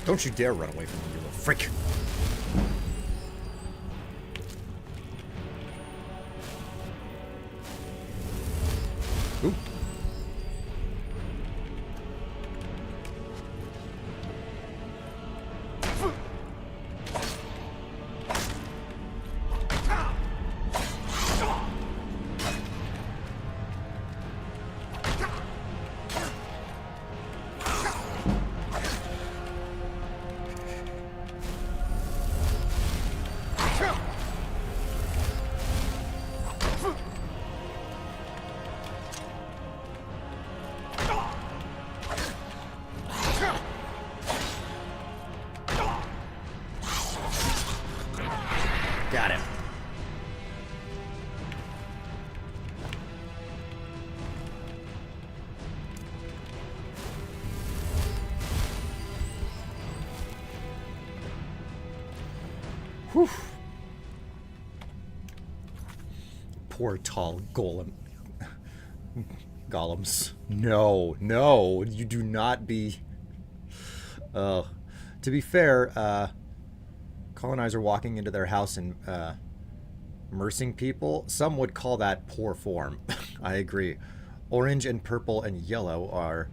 Don't you dare run away from me, you little freak. Ooh. Got him. Whew. Poor tall golem. Golems. No, no, you do not be... to be fair, colonizer walking into their house and immersing people, some would call that poor form. I agree. Orange and purple and yellow are...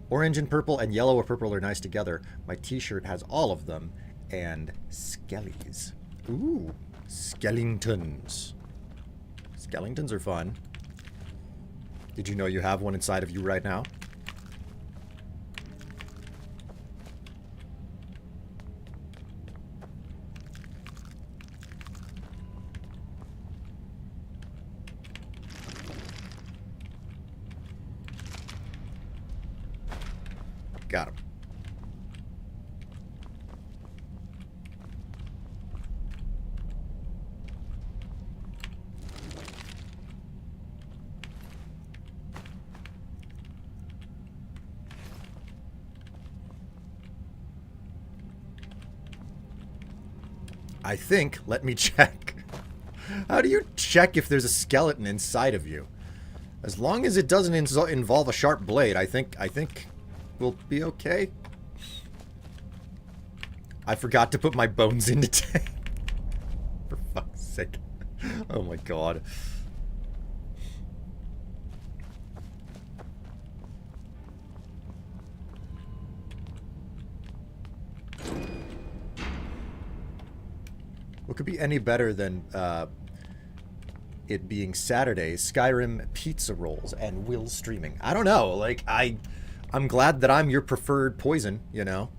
orange and purple and yellow or purple are nice together. My t-shirt has all of them. And skellies. Ooh, skellingtons. Skellingtons are fun. Did you know you have one inside of you right now? Got him. I think, let me check. How do you check if there's a skeleton inside of you? As long as it doesn't involve a sharp blade, I think we'll be okay. I forgot to put my bones into tank. For fuck's sake. Oh my god. What could be any better than it being Saturday, Skyrim pizza rolls, and Will streaming? I don't know. Like, I'm glad that I'm your preferred poison, you know?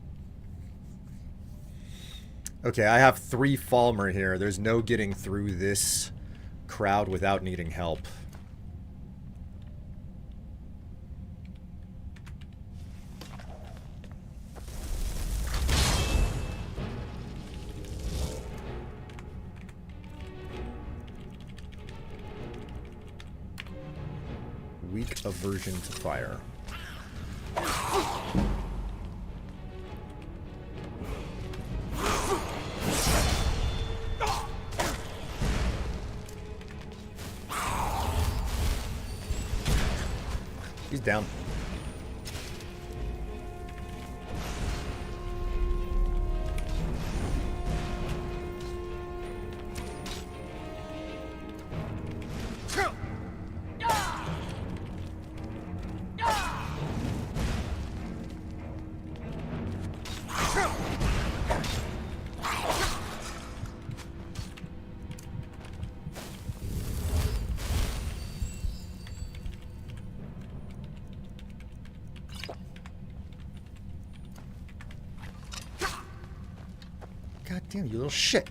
Okay, I have 3 Falmer here. There's no getting through this crowd without needing help. Weak aversion to fire. He's down. God damn, you little shit.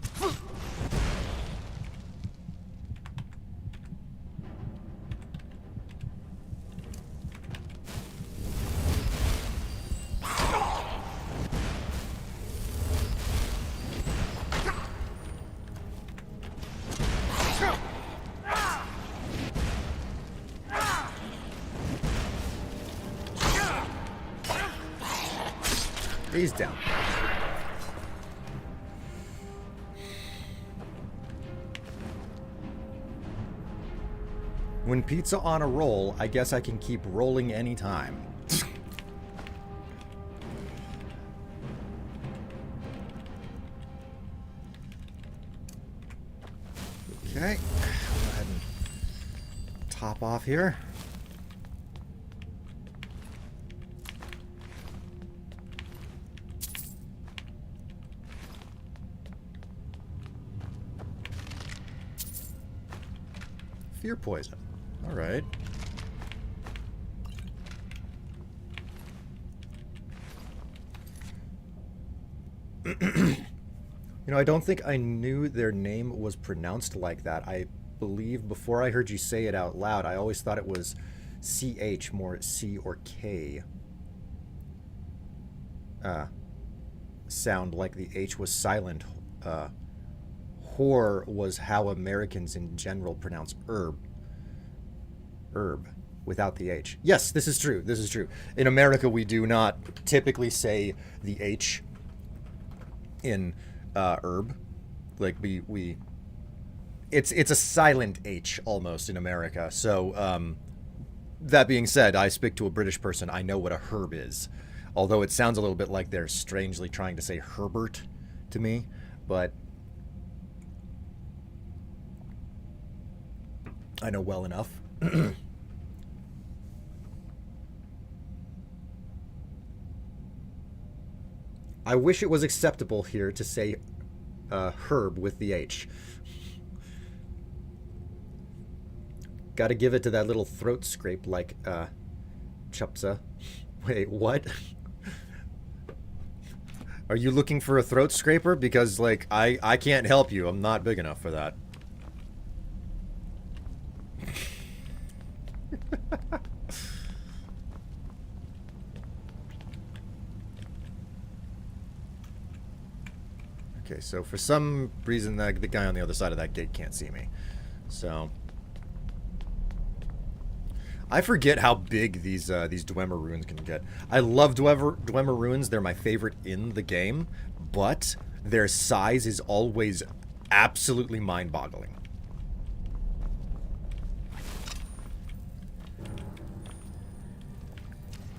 He's down. When pizza on a roll, I guess I can keep rolling anytime. Okay. Go ahead and top off here. Fear poison. All right. You know, I don't think I knew their name was pronounced like that. I believe before I heard you say it out loud, I always thought it was CH, more C or K. Sound like the H was silent. Whore was how Americans in general pronounce herb. Herb without the H. Yes, this is true. This is true. In America, we do not typically say the H in herb. Like it's a silent H almost in America. So that being said, I speak to a British person. I know what a herb is. Although it sounds a little bit like they're strangely trying to say Herbert to me, but I know well enough. I wish it was acceptable here to say herb with the H. Gotta give it to that little throat scrape like Chupsa. Wait, what? Are you looking for a throat scraper? Because, like, I can't help you. I'm not big enough for that. Okay, so for some reason, the guy on the other side of that gate can't see me. So I forget how big these Dwemer runes can get. I love Dwemer runes. They're my favorite in the game, but their size is always absolutely mind-boggling.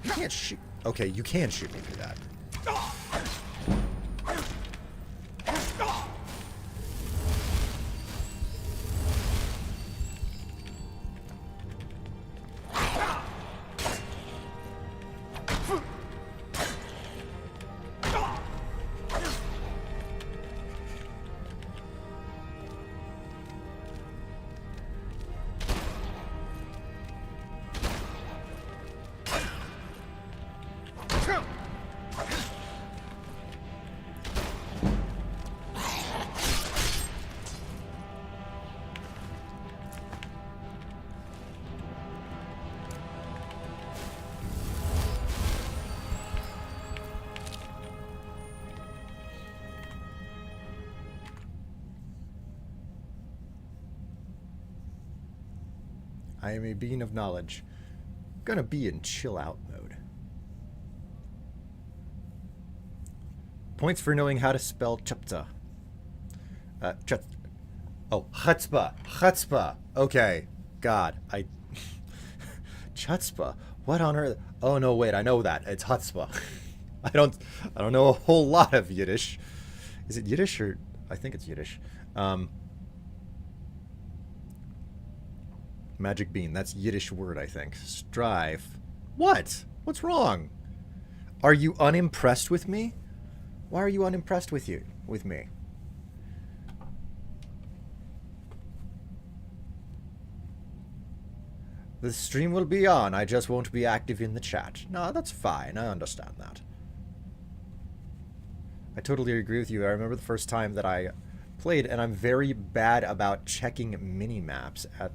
You can't shoot. Okay, you can shoot me through that. I am a being of knowledge. Gonna be in chill out mode. Points for knowing how to spell chupta. Oh, chutzpah. Chutzpah. Okay. God, chutzpah. What on earth? Oh no, wait, I know that. It's chutzpah. I don't know a whole lot of Yiddish. Is it Yiddish or I think it's Yiddish. Magic bean. That's Yiddish word, I think. Strife. What? What's wrong? Are you unimpressed with me? Why are you unimpressed with me? The stream will be on. I just won't be active in the chat. No, that's fine. I understand that. I totally agree with you. I remember the first time that I played, and I'm very bad about checking mini-maps at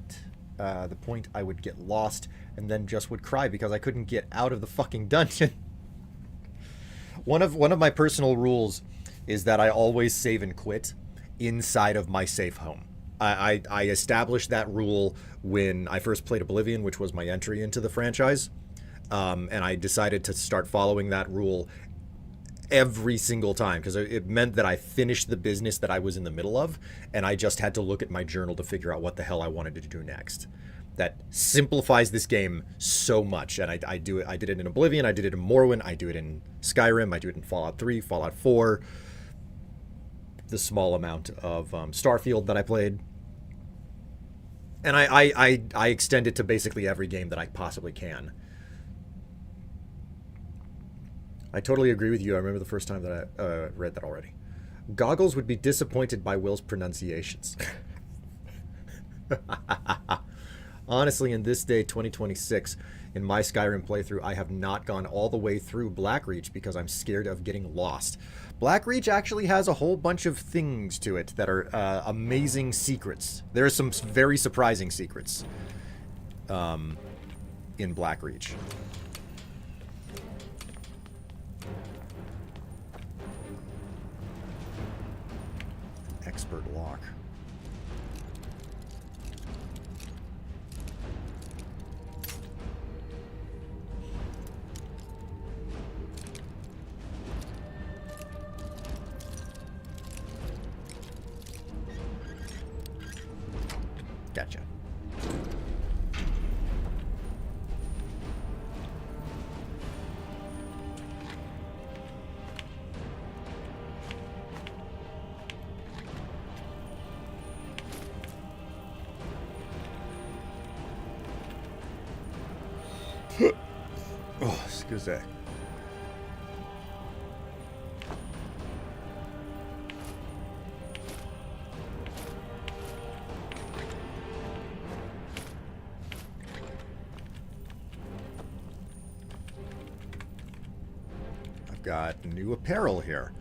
the point I would get lost and then just would cry because I couldn't get out of the fucking dungeon. One of my personal rules is that I always save and quit inside of my safe home. I established that rule when I first played Oblivion, which was my entry into the franchise, and I decided to start following that rule every single time because it meant that I finished the business that I was in the middle of, and I just had to look at my journal to figure out what the hell I wanted to do next. That simplifies this game so much, and I do it. I did it in Oblivion, I did it in Morrowind, I do it in Skyrim, I do it in Fallout 3, Fallout 4, the small amount of Starfield that I played, and I extend it to basically every game that I possibly can. I totally agree with you. I remember the first time that I read that already. Goggles would be disappointed by Will's pronunciations. Honestly, in this day, 2026, in my Skyrim playthrough, I have not gone all the way through Blackreach because I'm scared of getting lost. Blackreach actually has a whole bunch of things to it that are amazing secrets. There are some very surprising secrets in Blackreach. Expert lock. Gotcha. Oh, excuse me. I've got new apparel here.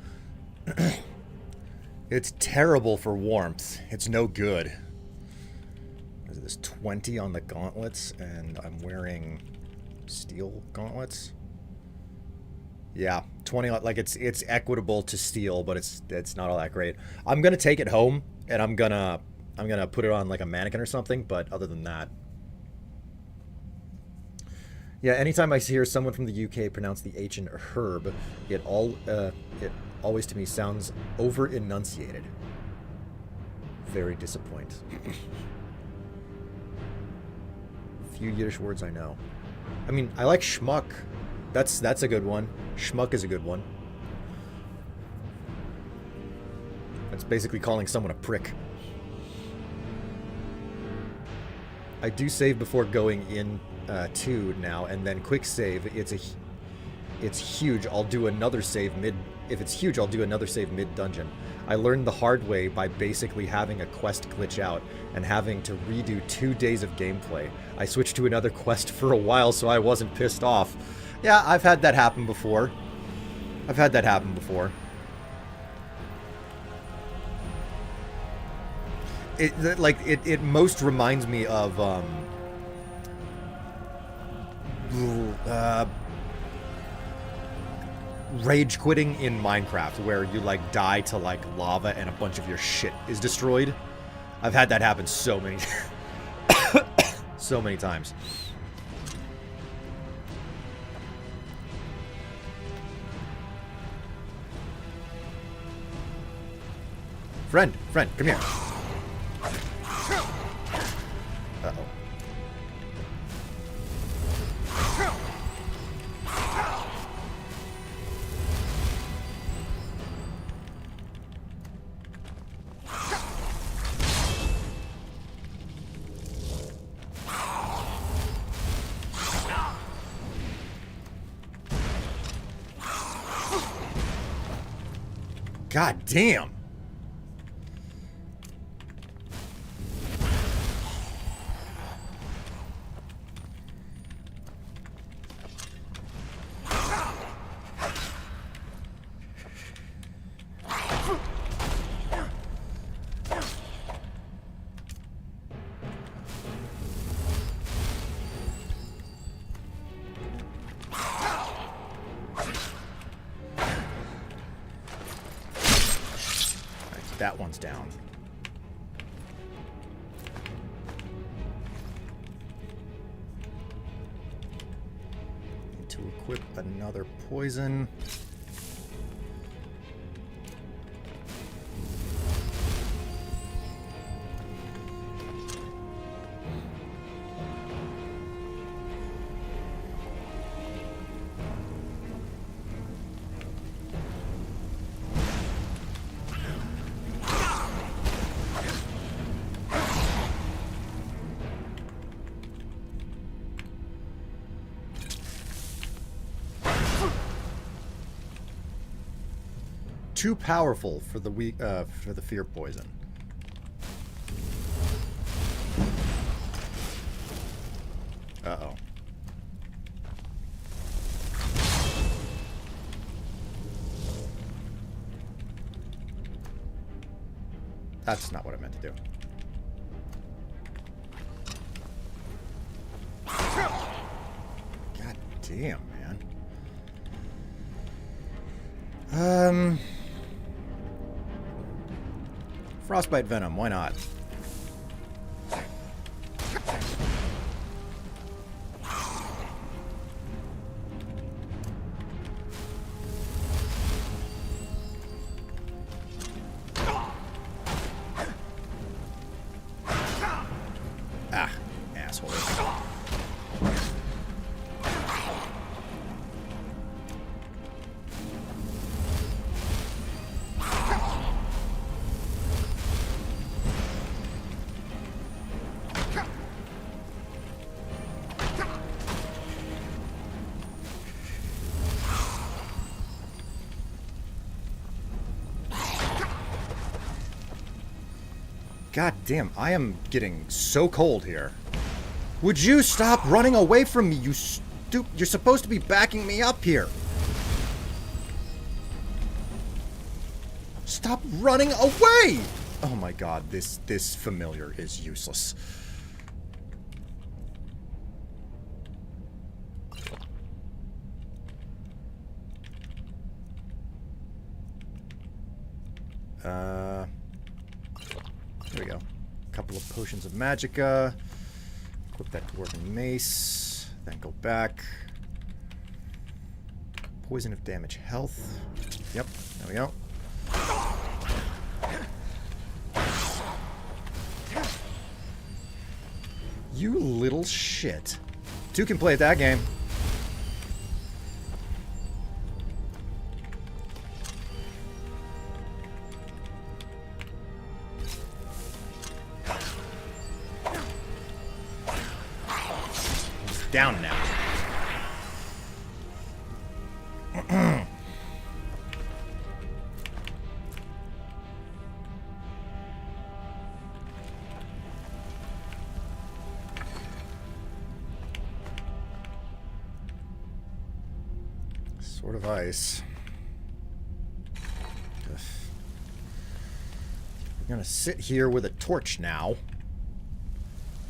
It's terrible for warmth. It's no good. There's 20 on the gauntlets, and I'm wearing steel gauntlets. Yeah, 20. Like it's equitable to steal, but it's not all that great. I'm gonna take it home and I'm gonna put it on like a mannequin or something. But other than that, yeah. Anytime I hear someone from the UK pronounce the H in herb, it always to me sounds over enunciated. Very disappointed. Few Yiddish words I know. I mean, I like schmuck. That's a good one. Schmuck is a good one. That's basically calling someone a prick. I do save before going in to now, and then quick save. It's huge. I'll do another save mid. If it's huge, I'll do another save mid dungeon. I learned the hard way by basically having a quest glitch out and having to redo 2 days of gameplay. I switched to another quest for a while so I wasn't pissed off. Yeah, I've had that happen before. It most reminds me of rage quitting in Minecraft, where you like die to like lava and a bunch of your shit is destroyed. I've had that happen so many so many times. Friend, come here. Uh-oh. God damn. That one's down. Need to equip another poison. Too powerful for the for the fear poison. Uh-oh. That's not what I meant to do. God damn, man. Frostbite Venom, why not? Ah, asshole. God damn, I am getting so cold here. Would you stop running away from me, you You're supposed to be backing me up here. Stop running away! Oh my god, this familiar is useless. There we go. A couple of potions of magicka. Equip that dwarven mace. Then go back. Poison of damage health. Yep, there we go. You little shit. Two can play at that game. He's down now. Sword of ice. Ugh. We're gonna sit here with a torch now.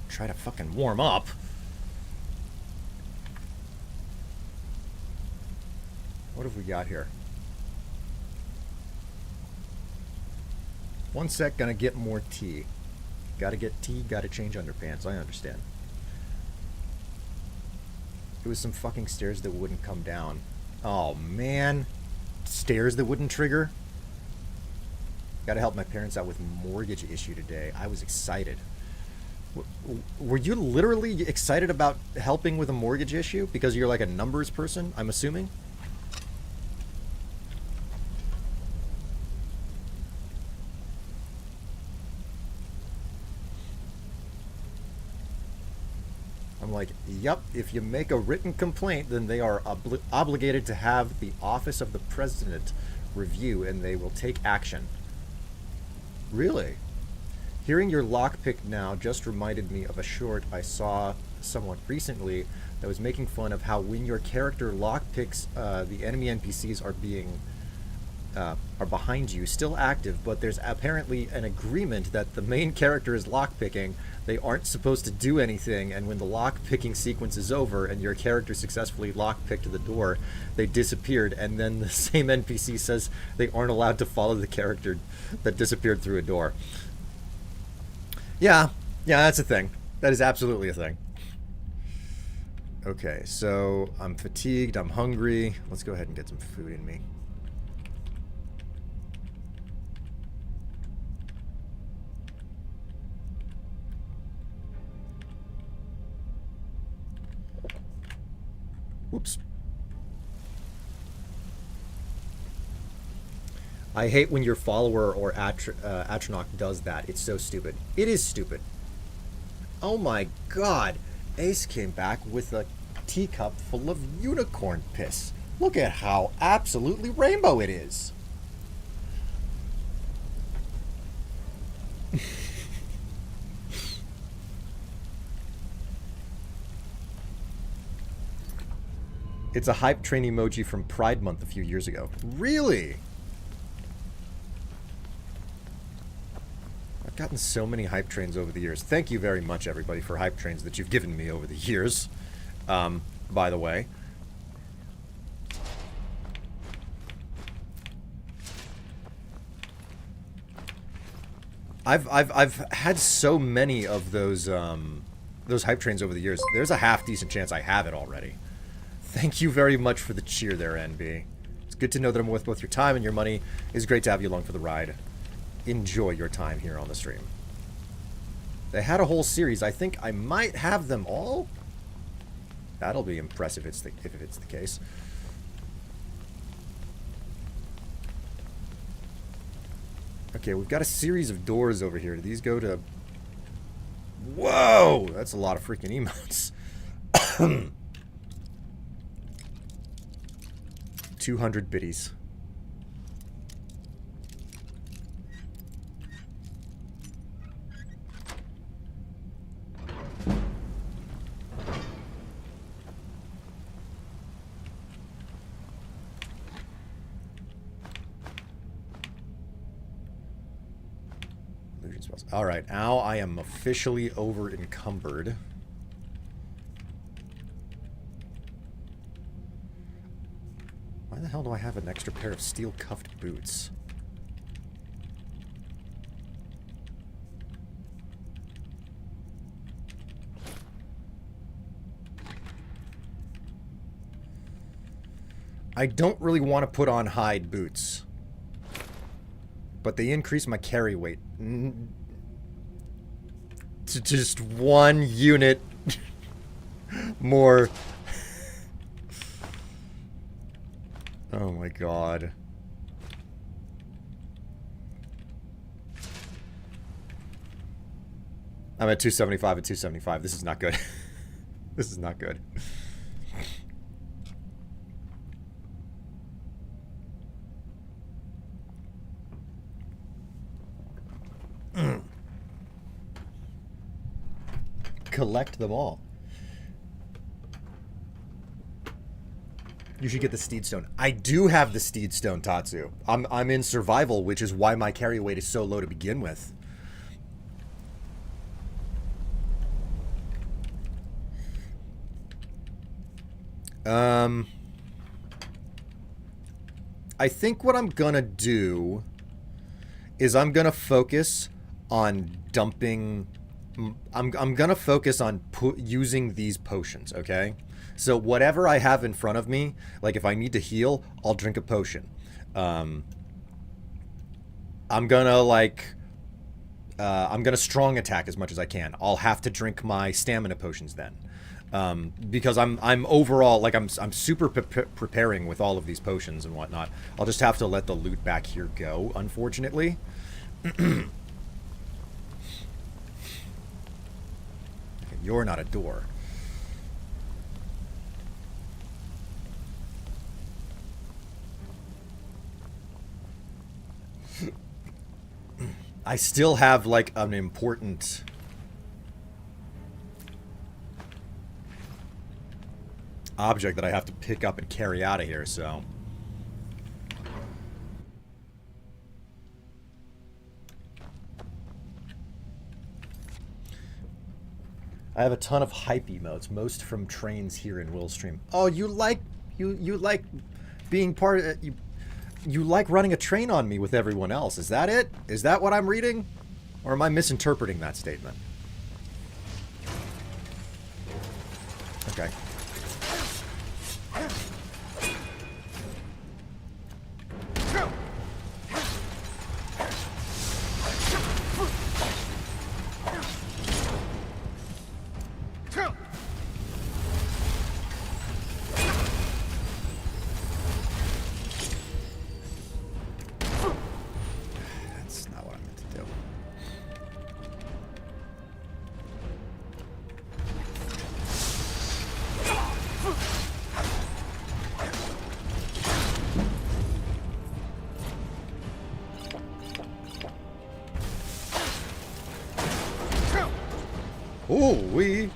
Try to fucking warm up. What have we got here? One sec, gonna get more tea. Gotta get tea, gotta change underpants. I understand. It was some fucking stairs that wouldn't come down. Oh, man. Stairs that wouldn't trigger? Gotta help my parents out with mortgage issue today. I was excited. Were you literally excited about helping with a mortgage issue? Because you're like a numbers person, I'm assuming? I'm like, yep, if you make a written complaint, then they are obligated to have the Office of the President review, and they will take action. Really? Hearing your lockpick now just reminded me of a short I saw somewhat recently that was making fun of how when your character lockpicks, the enemy NPCs are behind you, still active, but there's apparently an agreement that the main character is lockpicking. They aren't supposed to do anything, and when the lockpicking sequence is over and your character successfully lockpicked the door, they disappeared, and then the same NPC says they aren't allowed to follow the character that disappeared through a door. Yeah, that's a thing. That is absolutely a thing. Okay, so I'm fatigued, I'm hungry. Let's go ahead and get some food in me. Whoops. I hate when your follower or Atronach does that. It's so stupid. It is stupid. Oh my god. Ace came back with a teacup full of unicorn piss. Look at how absolutely rainbow it is. It's a hype train emoji from Pride Month a few years ago. Really? I've gotten so many hype trains over the years. Thank you very much, everybody, for hype trains that you've given me over the years. By the way. I've had so many of those hype trains over the years. There's a half decent chance I have it already. Thank you very much for the cheer there, NB. It's good to know that I'm worth both your time and your money. It's great to have you along for the ride. Enjoy your time here on the stream. They had a whole series. I think I might have them all. That'll be impressive if it's the case. Okay, we've got a series of doors over here. Do these go to... Whoa! That's a lot of freaking emotes. 200 biddies. Illusion spells. Alright, now I am officially over encumbered. Why the hell do I have an extra pair of steel cuffed boots? I don't really want to put on hide boots. But they increase my carry weight. To just 1 unit more. Oh my god. I'm at 275 and 275. This is not good. This is not good. Collect them all. You should get the Steed Stone. I do have the Steed Stone, Tatsu. I'm in survival, which is why my carry weight is so low to begin with. I think what I'm gonna do is I'm gonna focus on dumping. I'm gonna focus on using these potions, okay? So whatever I have in front of me, like if I need to heal, I'll drink a potion. I'm gonna I'm gonna strong attack as much as I can. I'll have to drink my stamina potions then. Because I'm overall, like I'm super preparing with all of these potions and whatnot. I'll just have to let the loot back here go, unfortunately. Okay, you're not a door. I still have like an important object that I have to pick up and carry out of here, so. I have a ton of hype emotes, most from trains here in Willstream. Oh, you like being part of you like running a train on me with everyone else. Is that it? Is that what I'm reading? Or am I misinterpreting that statement? Okay. Ooh-wee.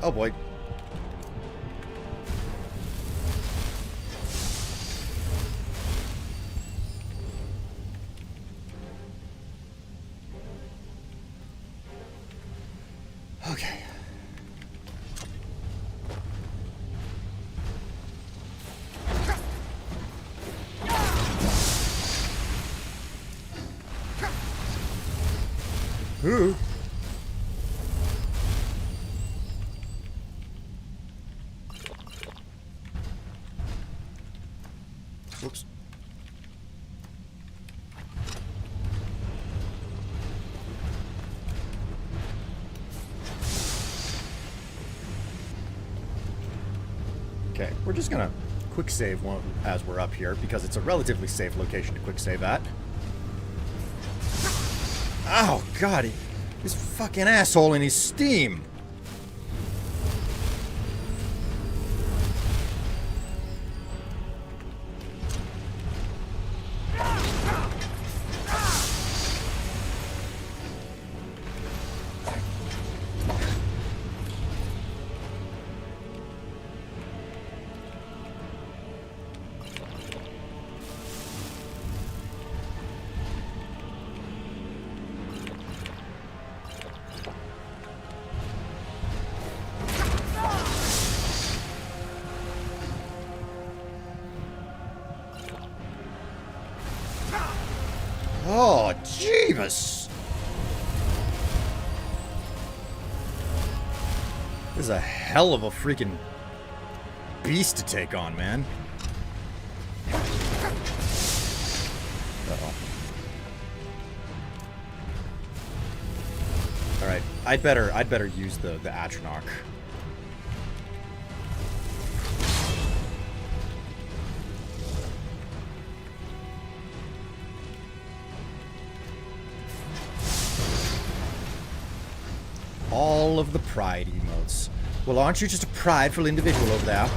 Oh boy. Okay. Ooh. Whoops. Okay, we're just gonna quick save as we're up here because it's a relatively safe location to quick save at. Oh god, this fucking asshole in his steam. Oh, Jeebus! This is a hell of a freaking beast to take on, man. Uh-oh. Alright, I'd better use the Atronach. All of the pride emotes. Well, aren't you just a prideful individual over there?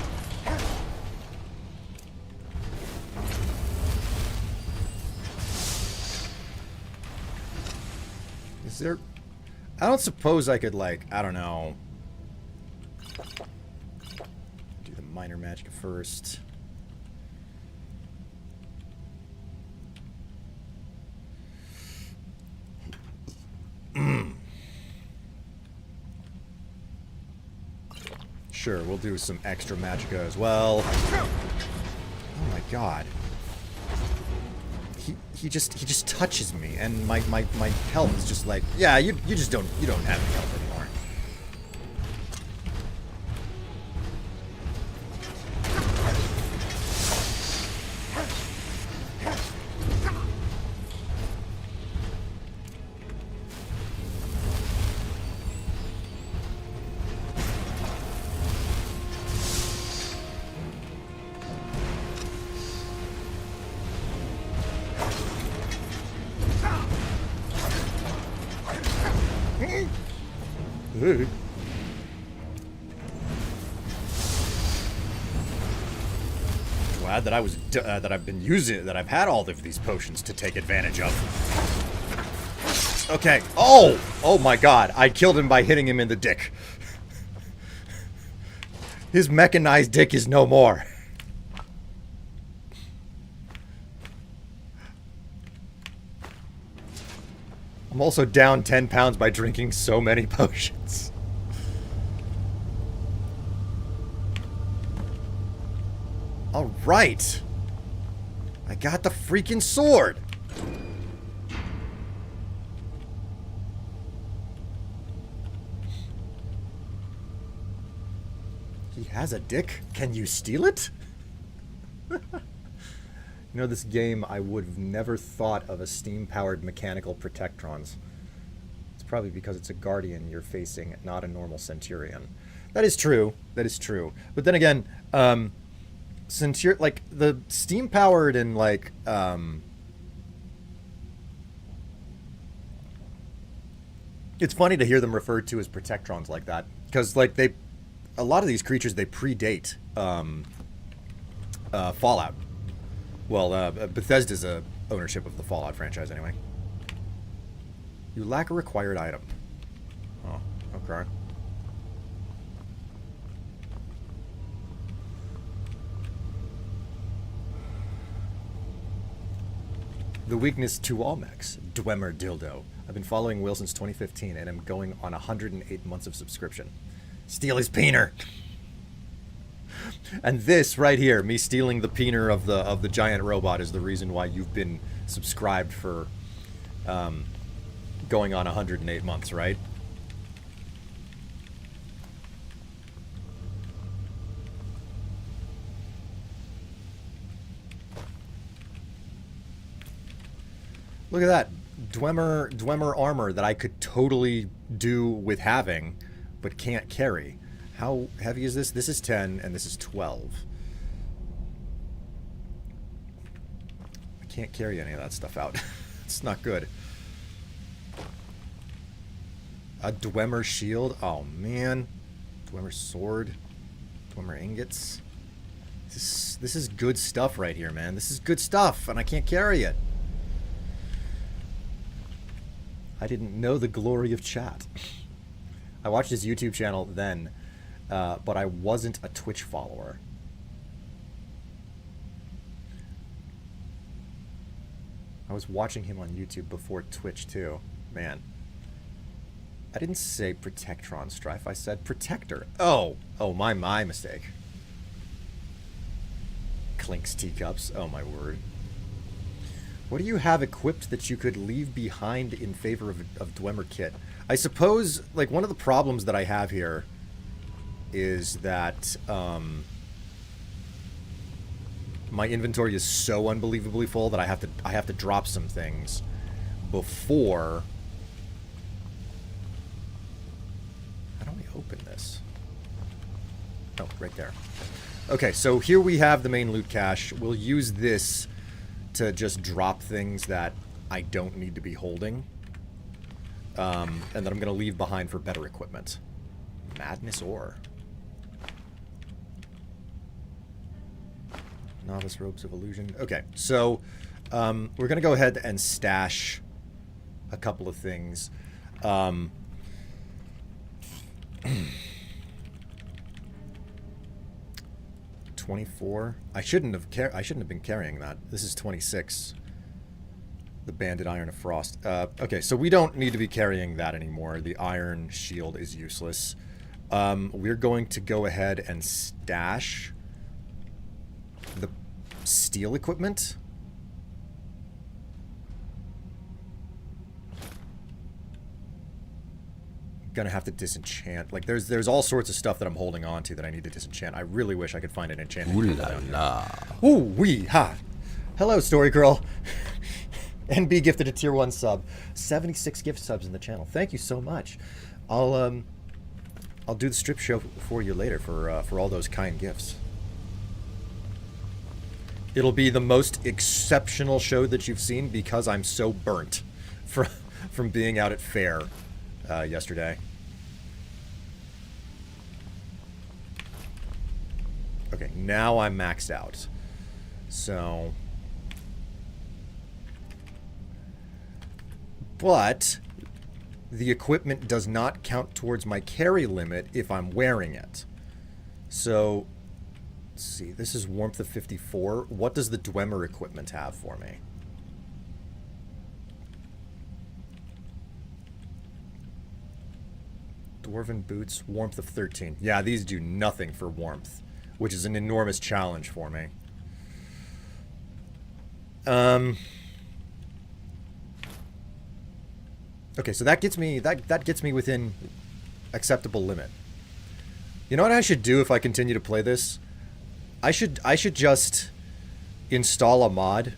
Is there... I don't suppose I could, like, I don't know. Do the minor magic first. Sure, we'll do some extra magicka as well. Oh my god. He just touches me, and my health is just like, yeah, you don't have any health anymore. Glad that I've had all of these potions to take advantage of. Okay. Oh my god. I killed him by hitting him in the dick. His mechanized dick is no more. I'm also down 10 pounds by drinking so many potions. Alright. I got the freaking sword. He has a dick? Can you steal it? You know, this game, I would have never thought of a steam-powered mechanical protectrons. It's probably because it's a guardian you're facing, not a normal centurion. That is true. That is true. But then again, like, the steam-powered and, like, it's funny to hear them referred to as protectrons like that. Because, like, a lot of these creatures, they predate Fallout. Well, Bethesda's ownership of the Fallout franchise, anyway. You lack a required item. Oh, okay. The weakness to all mechs. Dwemer Dildo. I've been following Will since 2015, and I'm going on 108 months of subscription. Steal his peener! And this right here, me stealing the peener of the giant robot, is the reason why you've been subscribed for going on 108 months, right? Look at that. Dwemer armor that I could totally do with having, but can't carry. How heavy is this? This is 10, and this is 12. I can't carry any of that stuff out. It's not good. A Dwemer shield? Oh, man. Dwemer sword. Dwemer ingots. This is good stuff right here, man. This is good stuff, and I can't carry it. I didn't know the glory of chat. I watched his YouTube channel then, but I wasn't a Twitch follower. I was watching him on YouTube before Twitch, too. Man. I didn't say Protectron Strife. I said Protector. Oh, my mistake. Clinks teacups. Oh, my word. What do you have equipped that you could leave behind in favor of Dwemer kit? I suppose, like, one of the problems that I have here is that my inventory is so unbelievably full that I have to drop some things before. How do we open this? Oh, right there. Okay, so here we have the main loot cache. We'll use this to just drop things that I don't need to be holding. And that I'm going to leave behind for better equipment. Madness ore. Novice Robes of Illusion. Okay, so we're going to go ahead and stash a couple of things. 24. I shouldn't have been carrying that. This is 26. The Banded Iron of Frost. Okay, so we don't need to be carrying that anymore. The Iron Shield is useless. We're going to go ahead and stash the steel equipment. Gonna have to disenchant. Like, there's all sorts of stuff that I'm holding on to that I need to disenchant. I really wish I could find an enchanted. Ooh la la. Ooh wee ha. Hello, Story Girl. NB gifted a tier 1 sub. 76 gift subs in the channel. Thank you so much. I'll do the strip show for you later for all those kind gifts. It'll be the most exceptional show that you've seen because I'm so burnt from being out at fair yesterday. Okay, now I'm maxed out. So, but the equipment does not count towards my carry limit if I'm wearing it. So, let's see. This is Warmth of 54. What does the Dwemer equipment have for me? Dwarven boots, warmth of 13. Yeah, these do nothing for warmth, which is an enormous challenge for me. Okay, so that gets me within acceptable limit. You know what I should do if I continue to play this? I should just install a mod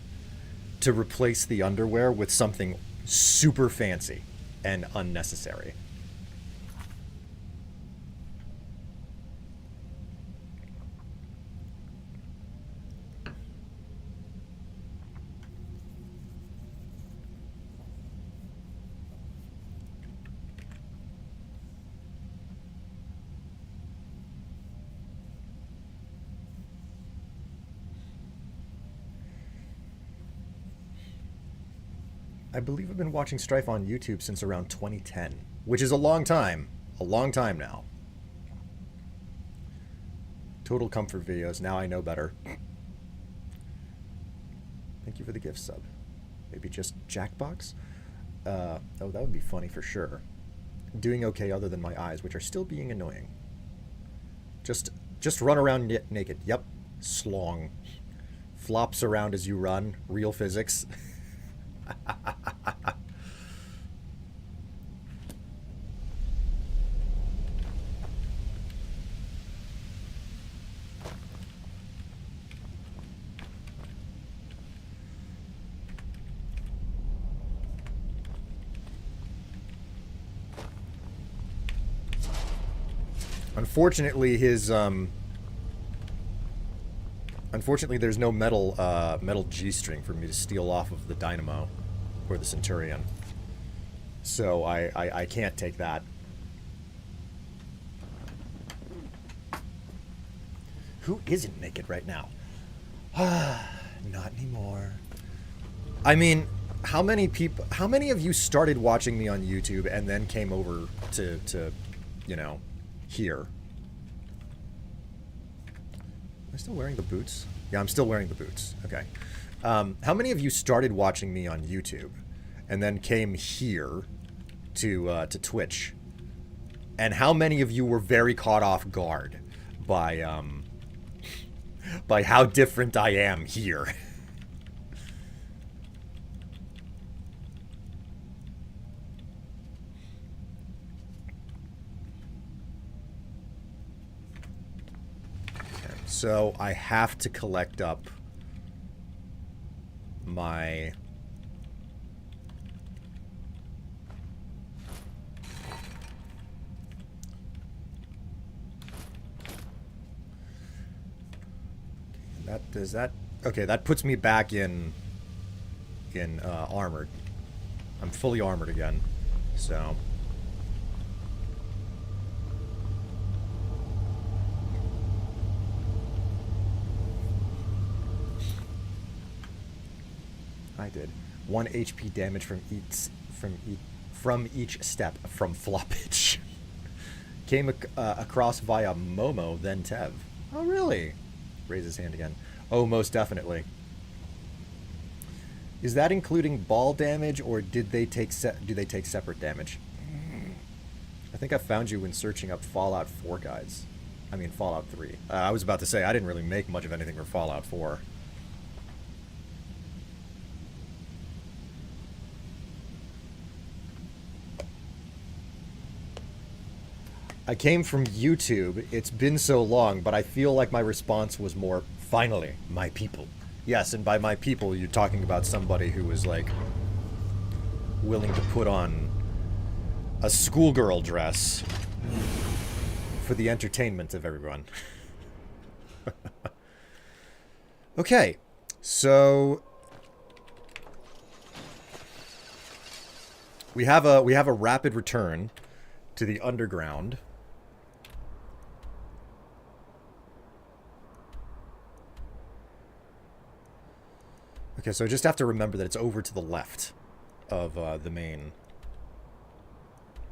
to replace the underwear with something super fancy and unnecessary. I believe I've been watching Strife on YouTube since around 2010, which is a long time now. Total comfort videos, now I know better. Thank you for the gift sub. Maybe just Jackbox? Oh, that would be funny for sure. Doing okay other than my eyes, which are still being annoying. Just run around naked. Yep. Slong. Flops around as you run. Real physics. Unfortunately, unfortunately, there's no metal G-string for me to steal off of the Dynamo or the Centurion. So I can't take that. Who isn't naked right now? Not anymore. I mean, how many of you started watching me on YouTube and then came over to you know, here? Am I still wearing the boots? Yeah, I'm still wearing the boots. Okay. How many of you started watching me on YouTube and then came here to Twitch? And how many of you were very caught off guard by how different I am here? So I have to collect up my... Okay, that puts me back in armored. I'm fully armored again, so... I did 1 HP damage from each step from floppage. Came across via Momo, then Tev. Oh really? Raise his hand again. Oh, most definitely. Is that including ball damage, or do they take separate damage? I think I found you when searching up Fallout 4 guides. I mean Fallout 3. I was about to say I didn't really make much of anything for Fallout 4. I came from YouTube. It's been so long, but I feel like my response was more, finally, my people. Yes, and by my people, you're talking about somebody who was, like, willing to put on a schoolgirl dress for the entertainment of everyone. Okay, so... We have a rapid return to the underground. Okay, so I just have to remember that it's over to the left of the main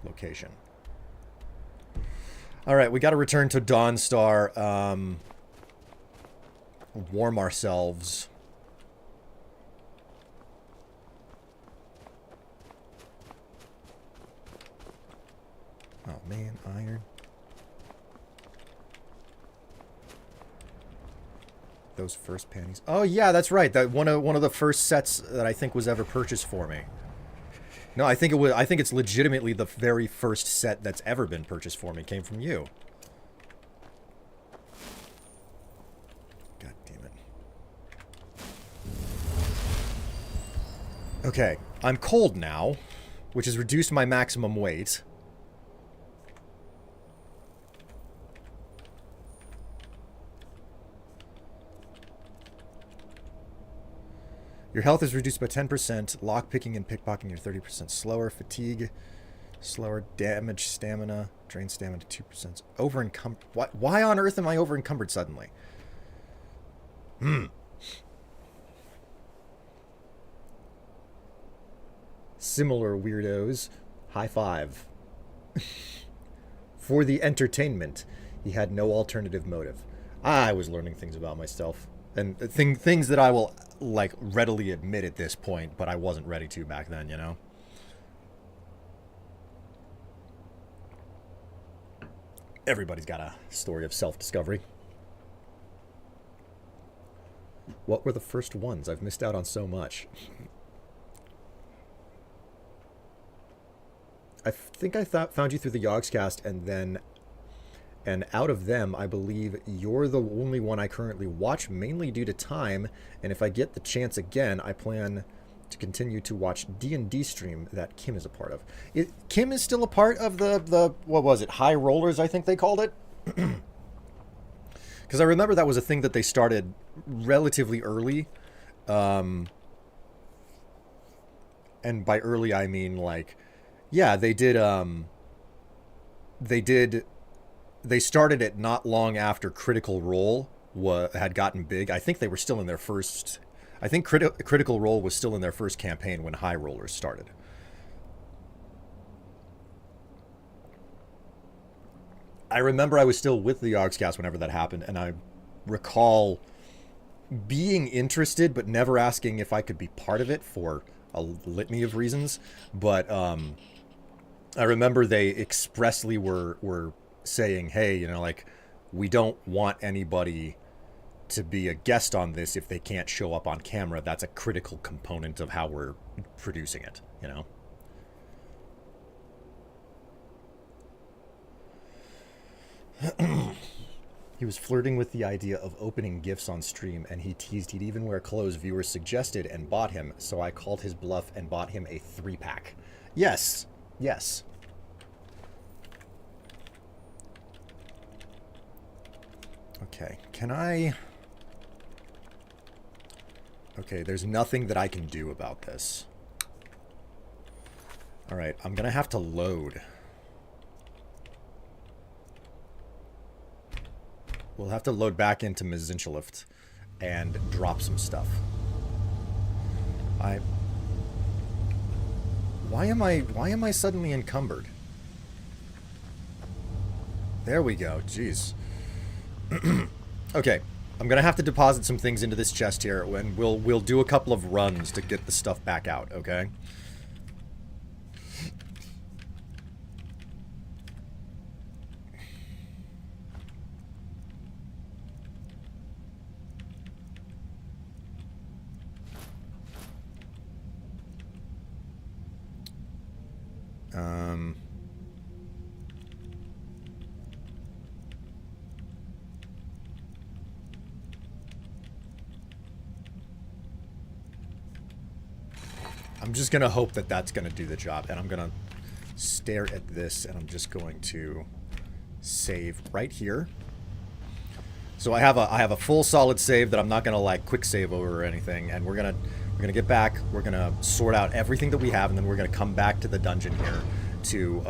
location. Alright, we gotta return to Dawnstar, warm ourselves. Oh man, iron. Those first panties. Oh yeah, that's right. That one of the first sets that I think was ever purchased for me. No, I think it's legitimately the very first set that's ever been purchased for me came from you. God damn it. Okay, I'm cold now, which has reduced my maximum weight. Your health is reduced by 10%. Lockpicking and pickpocketing are 30% slower. Fatigue, slower. Damage, stamina. Drain stamina to 2%. Over-encumbered. Why on earth am I over-encumbered suddenly? Similar weirdos. High five. For the entertainment, he had no alternative motive. I was learning things about myself. And things that I will, like, readily admit at this point, but I wasn't ready to back then, you know? Everybody's got a story of self-discovery. What were the first ones? I've missed out on so much. I think I found you through the Yogscast, and out of them, I believe you're the only one I currently watch, mainly due to time, and if I get the chance again, I plan to continue to watch D&D stream that Kim is a part of. Kim is still a part of the what was it, High Rollers, I think they called it? Because I remember that was a thing that they started relatively early, and by early I mean, like, yeah, they started it not long after Critical Role had gotten big. I think they were still in their first... I think Critical Role was still in their first campaign when High Rollers started. I remember I was still with the Yogscast whenever that happened, and I recall being interested but never asking if I could be part of it for a litany of reasons. But I remember they expressly were saying, hey, you know, like, we don't want anybody to be a guest on this if they can't show up on camera. That's a critical component of how we're producing it, you know? He was flirting with the idea of opening gifts on stream, and he teased he'd even wear clothes viewers suggested and bought him, so I called his bluff and bought him a 3-pack. Yes. Yes. Okay, can I... Okay, there's nothing that I can do about this. Alright, I'm gonna have to load. We'll have to load back into Mizinchalift and drop some stuff. Why am I suddenly encumbered? There we go. Jeez. Okay, I'm gonna have to deposit some things into this chest here, and we'll do a couple of runs to get the stuff back out. Okay. I'm just gonna hope that that's gonna do the job, and I'm gonna stare at this, and I'm just going to save right here. So I have a full solid save that I'm not gonna like quick save over or anything, and we're gonna get back. We're gonna sort out everything that we have, and then we're gonna come back to the dungeon here to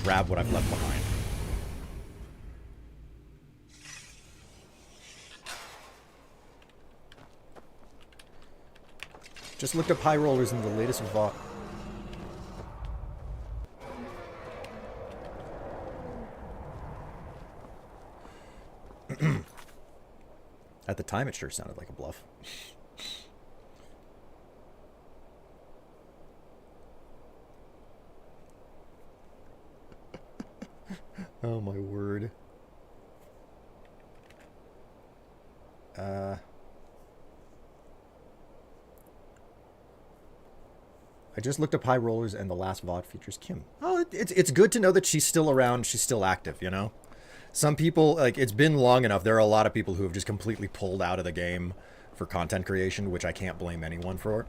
grab what I've left behind. Just looked up high rollers in the latest VOD. At the time, it sure sounded like a bluff. Oh my word. I just looked up high rollers, and the last VOD features Kim. Oh, it's good to know that she's still around. She's still active, you know? Some people, like, it's been long enough. There are a lot of people who have just completely pulled out of the game for content creation, which I can't blame anyone for.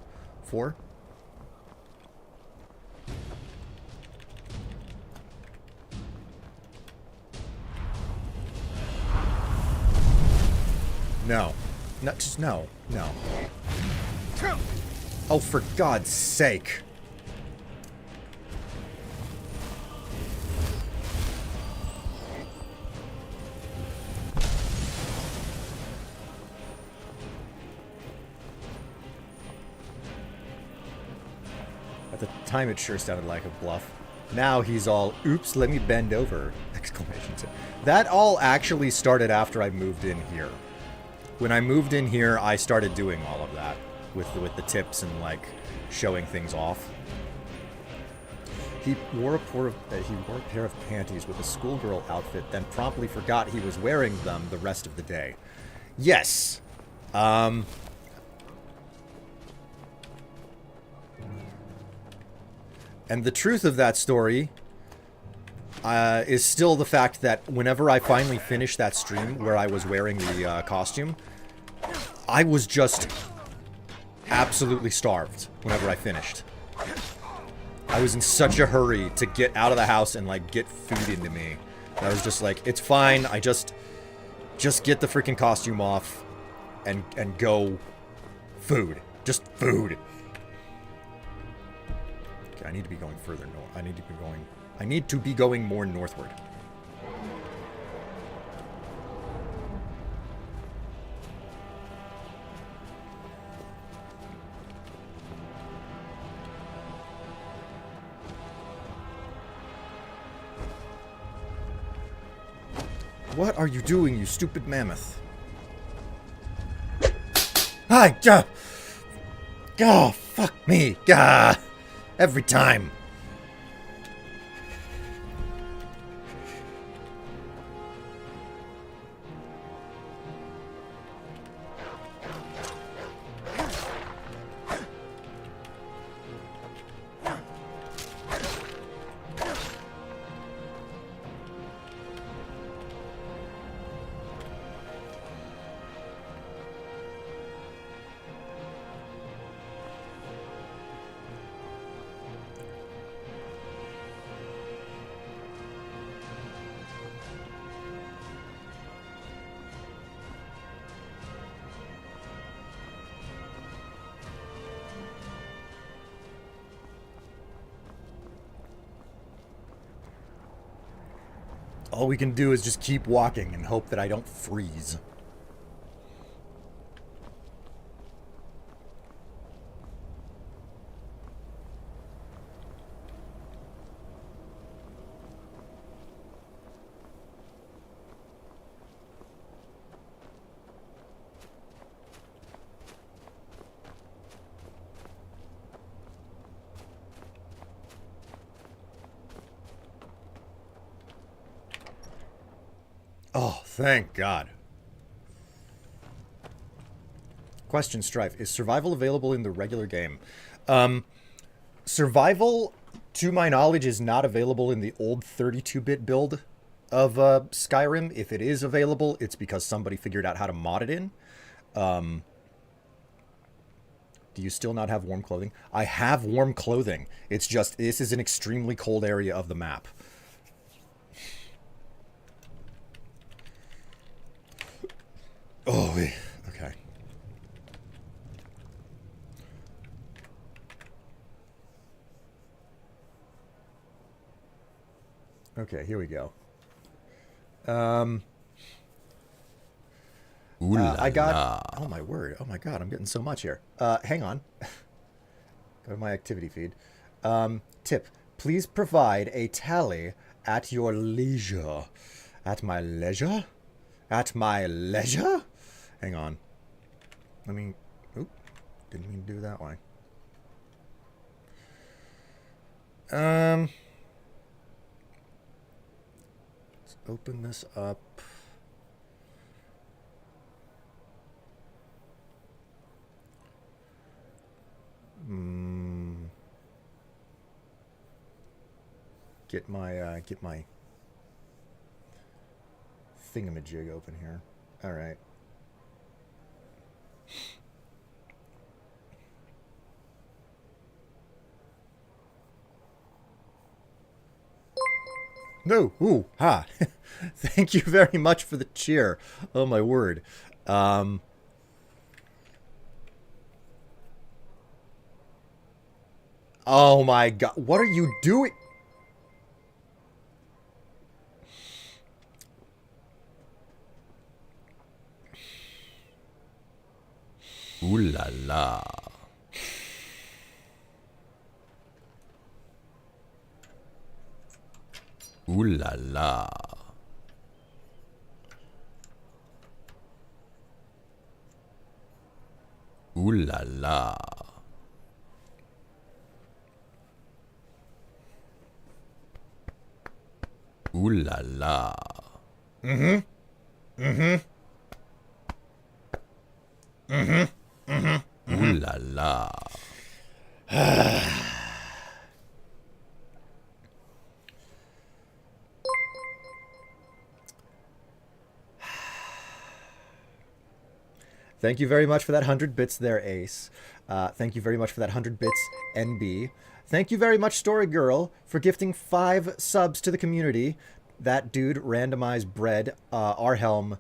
No. No, just no. No. Oh, for God's sake. At the time, it sure sounded like a bluff. Now he's all, oops, let me bend over! Exclamation. That all actually started after I moved in here. When I moved in here, I started doing all of that. With the tips and, like, showing things off. He wore a pair of panties with a schoolgirl outfit, then promptly forgot he was wearing them the rest of the day. Yes. And the truth of that story is still the fact that whenever I finally finished that stream where I was wearing the costume, I was just absolutely starved whenever I finished. I was in such a hurry to get out of the house and, like, get food into me. I was just like, it's fine, I just get the freaking costume off and go food. Just food. Okay, I need to be going further north. I need to be going more northward. What are you doing, you stupid mammoth? Hi, oh, fuck me. Every time. All we can do is just keep walking and hope that I don't freeze. Oh, thank God. Question, Strife. Is survival available in the regular game? Survival, to my knowledge, is not available in the old 32-bit build of Skyrim. If it is available, it's because somebody figured out how to mod it in. Do you still not have warm clothing? I have warm clothing. It's just, this is an extremely cold area of the map. Oh, okay. Okay, here we go. I got... Oh, my word. Oh, my God, I'm getting so much here. Hang on. Go to my activity feed. Tip. Please provide a tally at your leisure. At my leisure? At my leisure? Hang on. Let me... Oop. Didn't mean to do it that way. Let's open this up. Get my thingamajig open here. All right. No. Ooh. Ha. Thank you very much for the cheer. Oh, my word. Oh, my God. What are you doing? Ooh la la. Ooh la la. Ooh la la. Ooh la la. Mm-hmm. Mm-hmm. Mm-hmm. Mm-hmm. Ooh la la. Thank you very much for that 100 bits there, Ace. Thank you very much for that 100 bits, NB. Thank you very much, Story Girl, for gifting 5 subs to the community. That dude, Randomized Bread, Arhelm,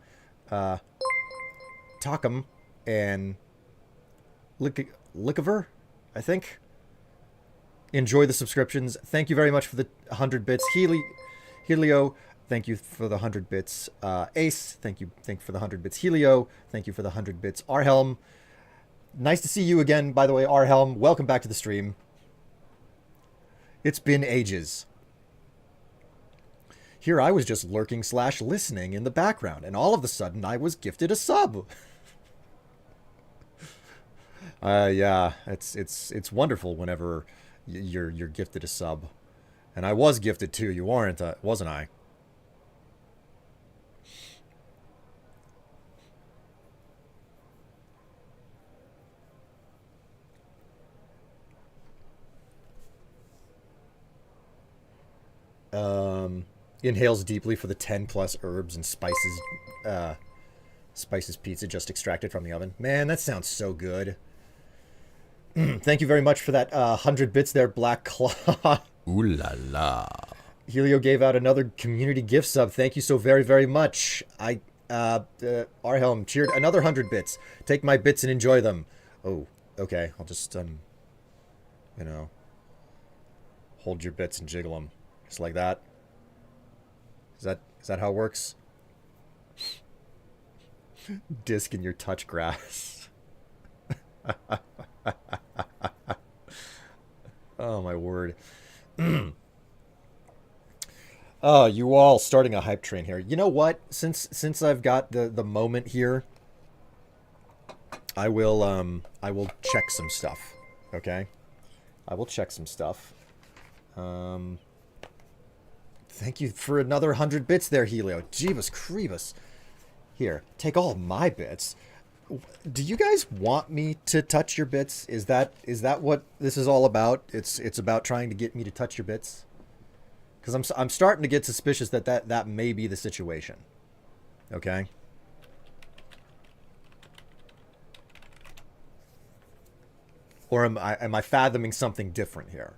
Talkum, and Lickiver, I think. Enjoy the subscriptions. Thank you very much for the 100 bits. Helio, thank you for the 100 bits. Ace, thank you for the 100 bits. Helio, thank you for the 100 bits. Arhelm, nice to see you again, by the way, Arhelm. Welcome back to the stream. It's been ages. Here I was just lurking / listening in the background, and all of a sudden I was gifted a sub. Yeah, it's wonderful whenever you're gifted a sub. And I was gifted too, you weren't, wasn't I? Inhales deeply for the 10 plus herbs and spices. Spices pizza just extracted from the oven. Man, that sounds so good. Thank you very much for that 100 bits there, Black Claw. Ooh la la. Helio gave out another community gift sub. Thank you so very, very much. Arhelm cheered another 100 bits. Take my bits and enjoy them. Oh, okay. I'll just, you know, hold your bits and jiggle them. Just like that. Is that how it works? Disc in your touch grass. Oh my word. Oh, you all starting a hype train here. You know what? Since I've got the moment here, I will check some stuff. Okay? I will check some stuff. Thank you for another 100 bits there, Helio. Jeebus Creebus. Here, take all my bits. Do you guys want me to touch your bits? Is that what this is all about? It's about trying to get me to touch your bits? Because I'm starting to get suspicious that may be the situation. Okay? Or am I fathoming something different here?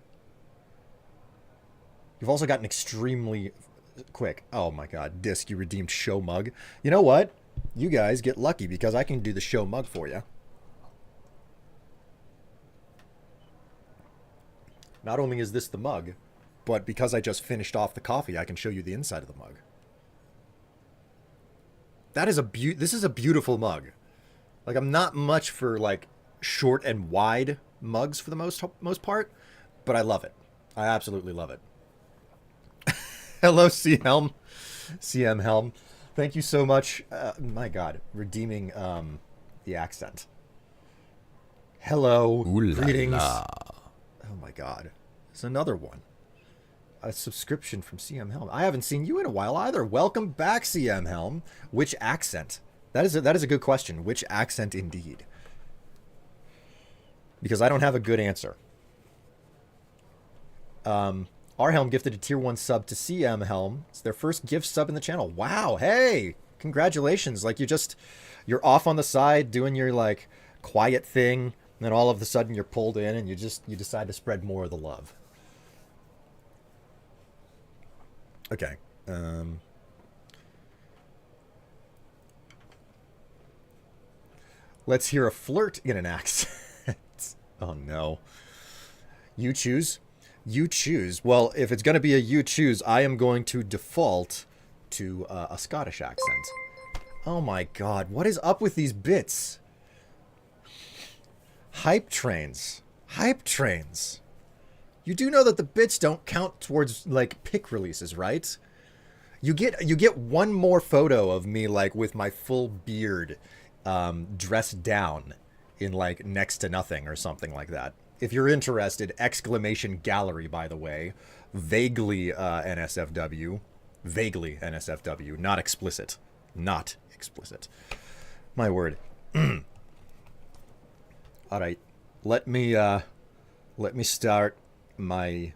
You've also gotten extremely quick. Oh my god, Disc, you redeemed show mug. You know what? You guys get lucky because I can do the show mug for you. Not only is this the mug, but because I just finished off the coffee, I can show you the inside of the mug. That is this is a beautiful mug. Like, I'm not much for like short and wide mugs for the most part, but I love it. I absolutely love it. Hello, C-Helm. CM Helm. Thank you so much. My God, redeeming the accent. Hello. Ooh la Greetings. la. Oh my God. There's another one. A subscription from CM Helm. I haven't seen you in a while either. Welcome back, CM Helm. Which accent? That is a good question. Which accent indeed? Because I don't have a good answer. R Helm gifted a tier 1 sub to CM Helm. It's their first gift sub in the channel. Wow, hey, congratulations. Like, you're off on the side doing your like quiet thing, and then all of a sudden you're pulled in and you decide to spread more of the love. Okay. Let's hear a flirt in an accent. Oh no. You choose. You choose. Well, if it's going to be a you choose, I am going to default to a Scottish accent. Oh my god, what is up with these bits? Hype trains. Hype trains. You do know that the bits don't count towards like pick releases, right? You get one more photo of me like with my full beard dressed down in like next to nothing or something like that. If you're interested, exclamation gallery, by the way. Vaguely NSFW. Vaguely NSFW. Not explicit. Not explicit. My word. Alright. Let me start my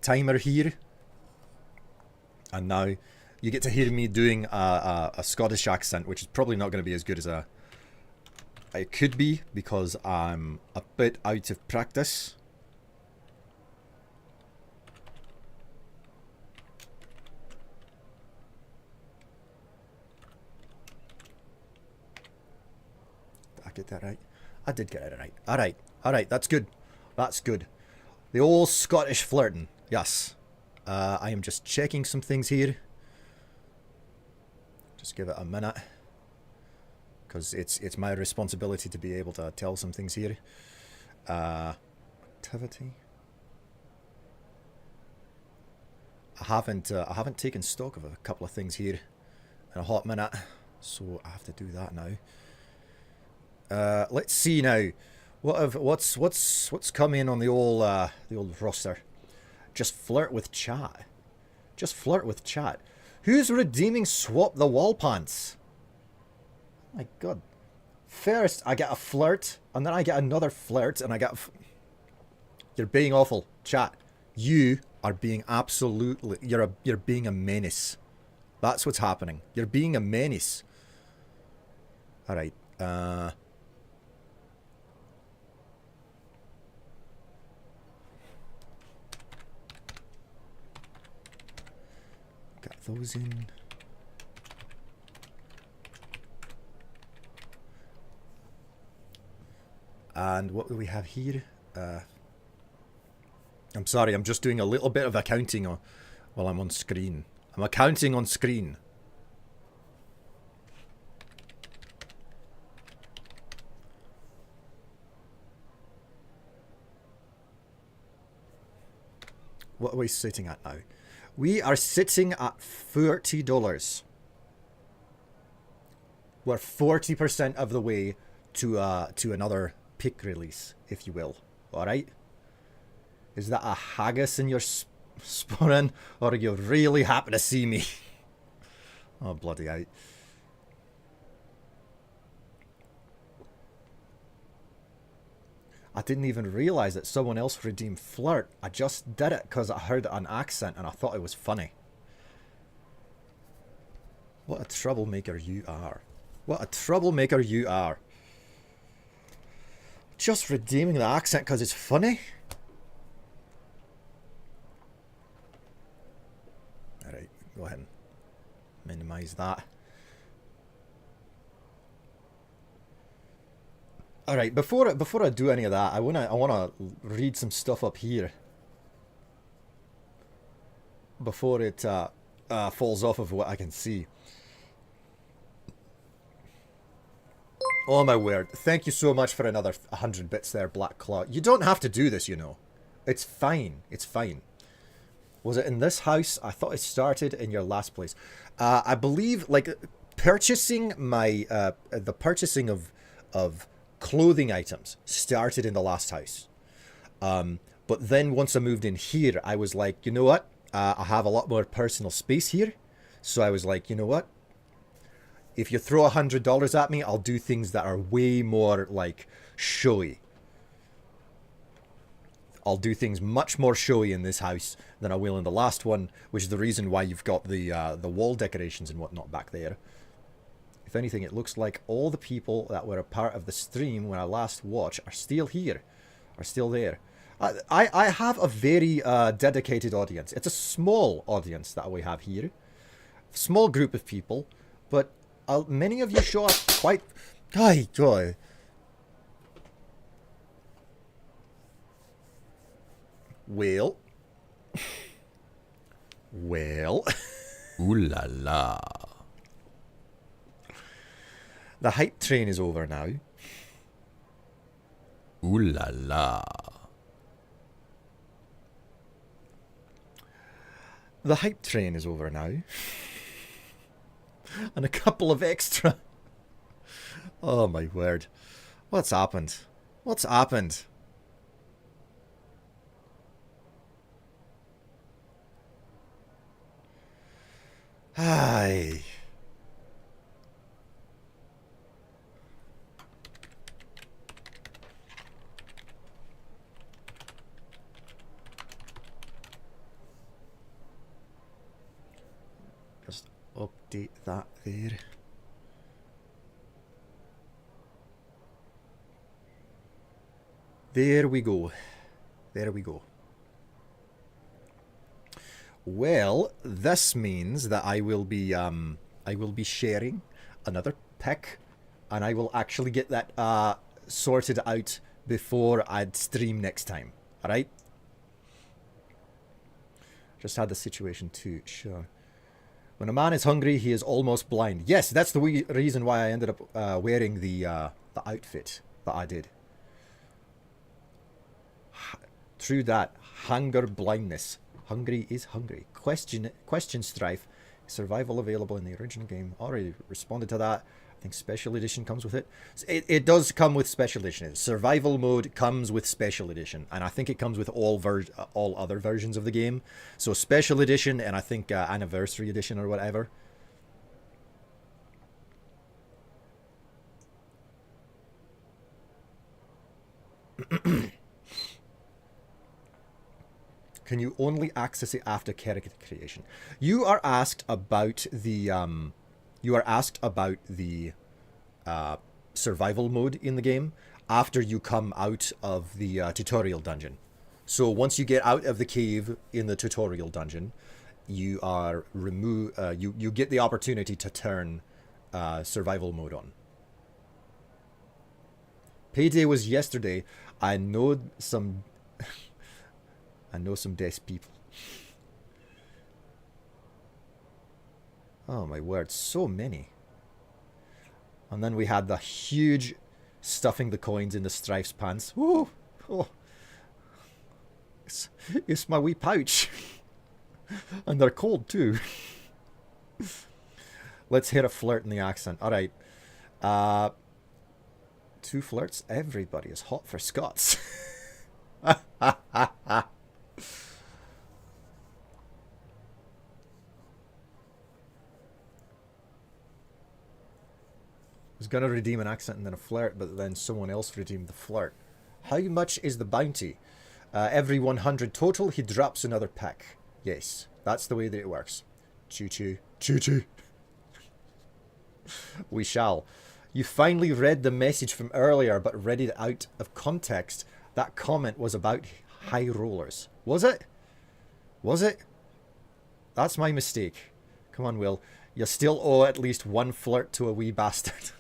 timer here. And now you get to hear me doing a Scottish accent, which is probably not going to be as good as it could be, because I'm a bit out of practice. Did I get that right? I did get it right. Alright, alright, that's good. That's good. The old Scottish flirting. Yes. I am just checking some things here. Just give it a minute. Because it's my responsibility to be able to tell some things here. Activity. I haven't taken stock of a couple of things here in a hot minute, so I have to do that now. Let's see now. What's come in on the old roster? Just flirt with chat. Just flirt with chat. Who's redeeming swap the wall pants? My god. First, I get a flirt, and then I get another flirt, and I get... You're being awful. Chat. You are being absolutely... You're being a menace. That's what's happening. You're being a menace. Alright. Got those in... And what do we have here? I'm sorry, I'm just doing a little bit of accounting while I'm on screen. I'm accounting on screen. What are we sitting at now? We are sitting at $40. We're 40% of the way to another pick release, if you will. All right. Is that a haggis in your sporran, or are you really happy to see me? Oh bloody hell! I didn't even realize that someone else redeemed flirt. I just did it because I heard an accent and I thought it was funny. What a troublemaker you are. What a troublemaker you are. Just redeeming the accent because it's funny? Alright, go ahead and minimize that. Alright, before I do any of that, I wanna read some stuff up here. Before it falls off of what I can see. Oh my word. Thank you so much for another 100 bits there, Black Claw. You don't have to do this, you know. It's fine. It's fine. Was it in this house? I thought it started in your last place. I believe, like, purchasing my... the purchasing of clothing items started in the last house. But then once I moved in here, I was like, you know what? I have a lot more personal space here. So I was like, you know what? If you throw $100 at me, I'll do things that are way more, like, showy. I'll do things much more showy in this house than I will in the last one, which is the reason why you've got the wall decorations and whatnot back there. If anything, it looks like all the people that were a part of the stream when I last watched are still here, are still there. I have a very dedicated audience. It's a small audience that we have here. Small group of people, but many of you show up quite... Ay, God. Well. Well. Ooh la la. The hype train is over now. Ooh la la. The hype train is over now. And a couple of extra. Oh my word. What's happened? What's happened? Aye. Just update that there. There we go. There we go. Well, this means that I will be sharing another pick, and I will actually get that sorted out before I'd stream next time. All right. Just had the situation too. Sure. When a man is hungry, he is almost blind. Yes, that's the reason why I ended up wearing the outfit that I did. True that. Hunger blindness. Hungry is hungry. Question Strife. Survival available in the original game. Already responded to that. I think special edition comes with it. It does come with special edition. Survival mode comes with special edition, and I think it comes with all other versions of the game. So special edition, and I think anniversary edition or whatever. Can you only access it after character creation? You are asked about the survival mode in the game after you come out of the tutorial dungeon. So once you get out of the cave in the tutorial dungeon, you are you get the opportunity to turn survival mode on. Payday was yesterday. I know some I know some desk people. Oh my word, so many. And then we had the huge stuffing the coins into Strife's pants. Woo! Oh. It's my wee pouch. And they're cold too. Let's hit a flirt in the accent. Alright. 2 flirts? Everybody is hot for Scots. Was gonna redeem an accent and then a flirt, but then someone else redeemed the flirt. How much is the bounty? Every 100 total, he drops another pack. Yes, that's the way that it works. Choo-choo. Choo-choo. We shall. You finally read the message from earlier, but read it out of context. That comment was about high rollers. Was it? Was it? That's my mistake. Come on, Will. You still owe at least 1 flirt to a wee bastard.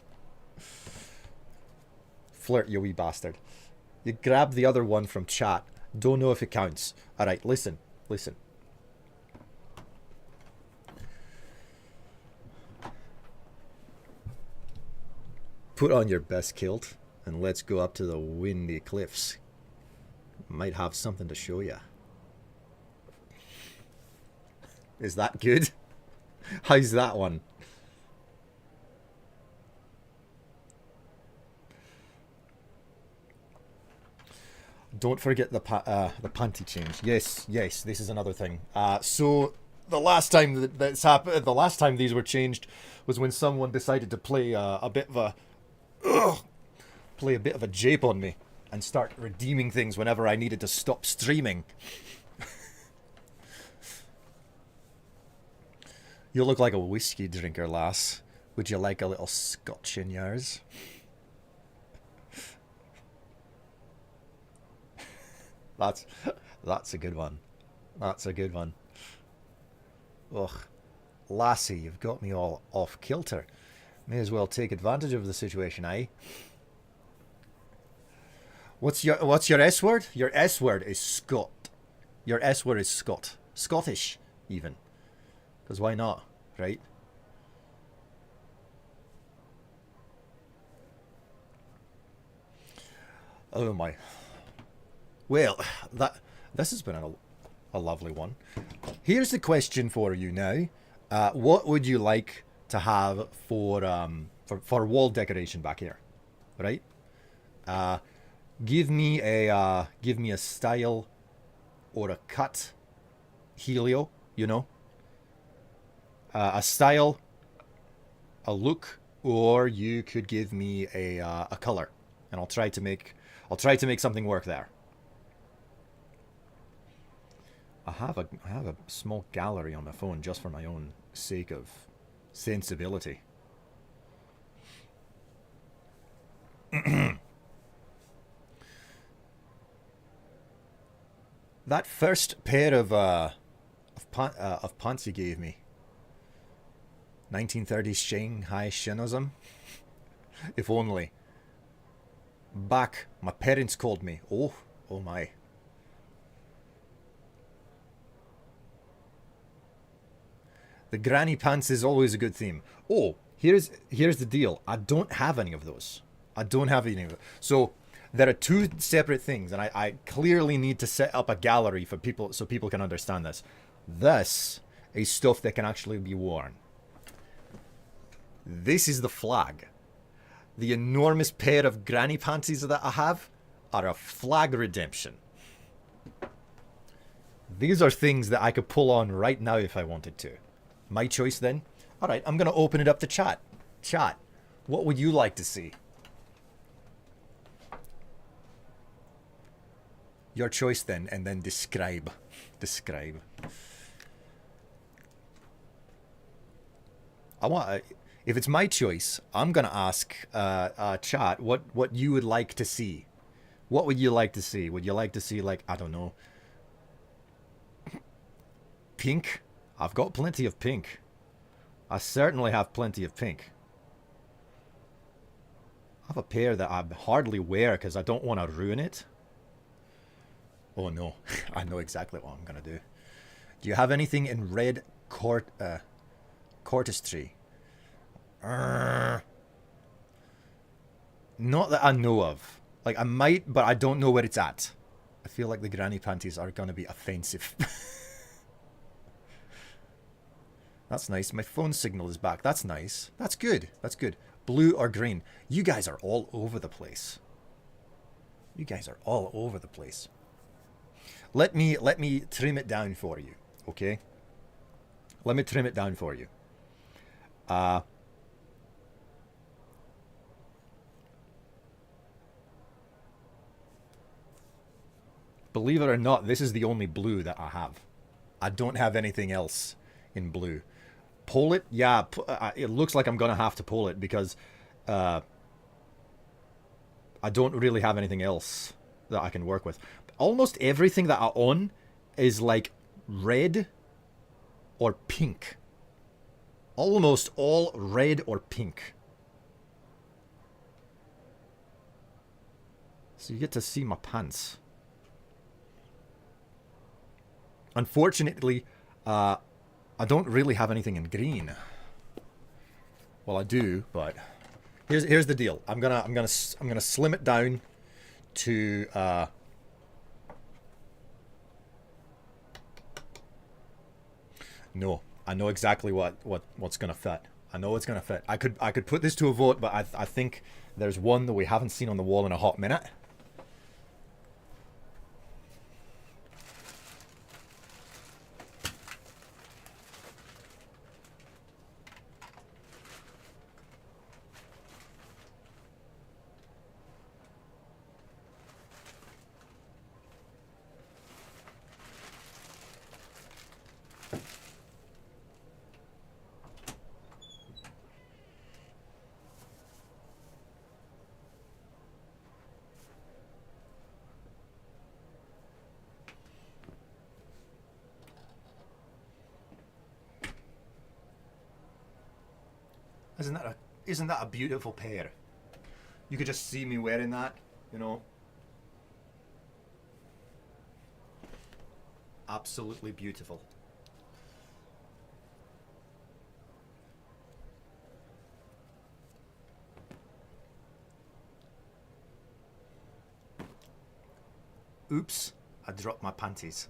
Flirt, you wee bastard. You grab the other one from chat. Don't know if it counts. Alright, listen. Listen. Put on your best kilt and let's go up to the windy cliffs. Might have something to show you. Is that good? How's that one? Don't forget the panty change. Yes, yes, this is another thing. So the last time that's happened, the last time these were changed was when someone decided to play a bit of a jape on me and start redeeming things whenever I needed to stop streaming. You look like a whiskey drinker, lass. Would you like a little scotch in yours? That's a good one. That's a good one. Ugh. Lassie, you've got me all off kilter. May as well take advantage of the situation, eh? What's your S word? Your S word is Scot. Your S word is Scot. Scottish, even. Because why not, right? Oh my. Well, this has been a lovely one. Here's the question for you now. What would you like to have for wall decoration back here? Right? Give me a style or a cut, Helio, you know? A style, a look, or you could give me a color, and I'll try to make something work there. I have a small gallery on my phone just for my own sake of sensibility. That first pair of pants you gave me, 1930s Shanghai Shinism. If only. Back, my parents called me. Oh my. The granny pants is always a good theme. Oh, here's the deal. I don't have any of those. I don't have any of them. So there are 2 separate things, and I clearly need to set up a gallery for people so people can understand this. This is stuff that can actually be worn. This is the flag. The enormous pair of granny panties that I have are a flag redemption. These are things that I could pull on right now if I wanted to. My choice then. Alright, I'm going to open it up to chat. Chat, what would you like to see? Your choice then, and then describe. Describe. If it's my choice, I'm going to ask chat what you would like to see. What would you like to see? Would you like to see, like, I don't know, pink? I've got plenty of pink. I certainly have plenty of pink. I have a pair that I hardly wear because I don't want to ruin it. Oh no, I know exactly what I'm going to do. Do you have anything in red Cortis tree. Not that I know of. Like, I might, but I don't know where it's at. I feel like the granny panties are gonna be offensive. That's nice. My phone signal is back. That's nice. That's good. That's good. Blue or green. You guys are all over the place. You guys are all over the place. Let me trim it down for you, okay? Let me trim it down for you. Believe it or not, this is the only blue that I have. I don't have anything else in blue. Pull it? Yeah, it looks like I'm going to have to pull it because I don't really have anything else that I can work with. Almost everything that I own is like red or pink. Almost all red or pink. So you get to see my pants. Unfortunately, I don't really have anything in green. Well, I do, but here's the deal. I'm gonna slim it down to no. I know exactly what's gonna fit. I know it's gonna fit. I could put this to a vote, but I think there's one that we haven't seen on the wall in a hot minute. Isn't that a beautiful pair? You could just see me wearing that, you know. Absolutely beautiful. Oops, I dropped my panties.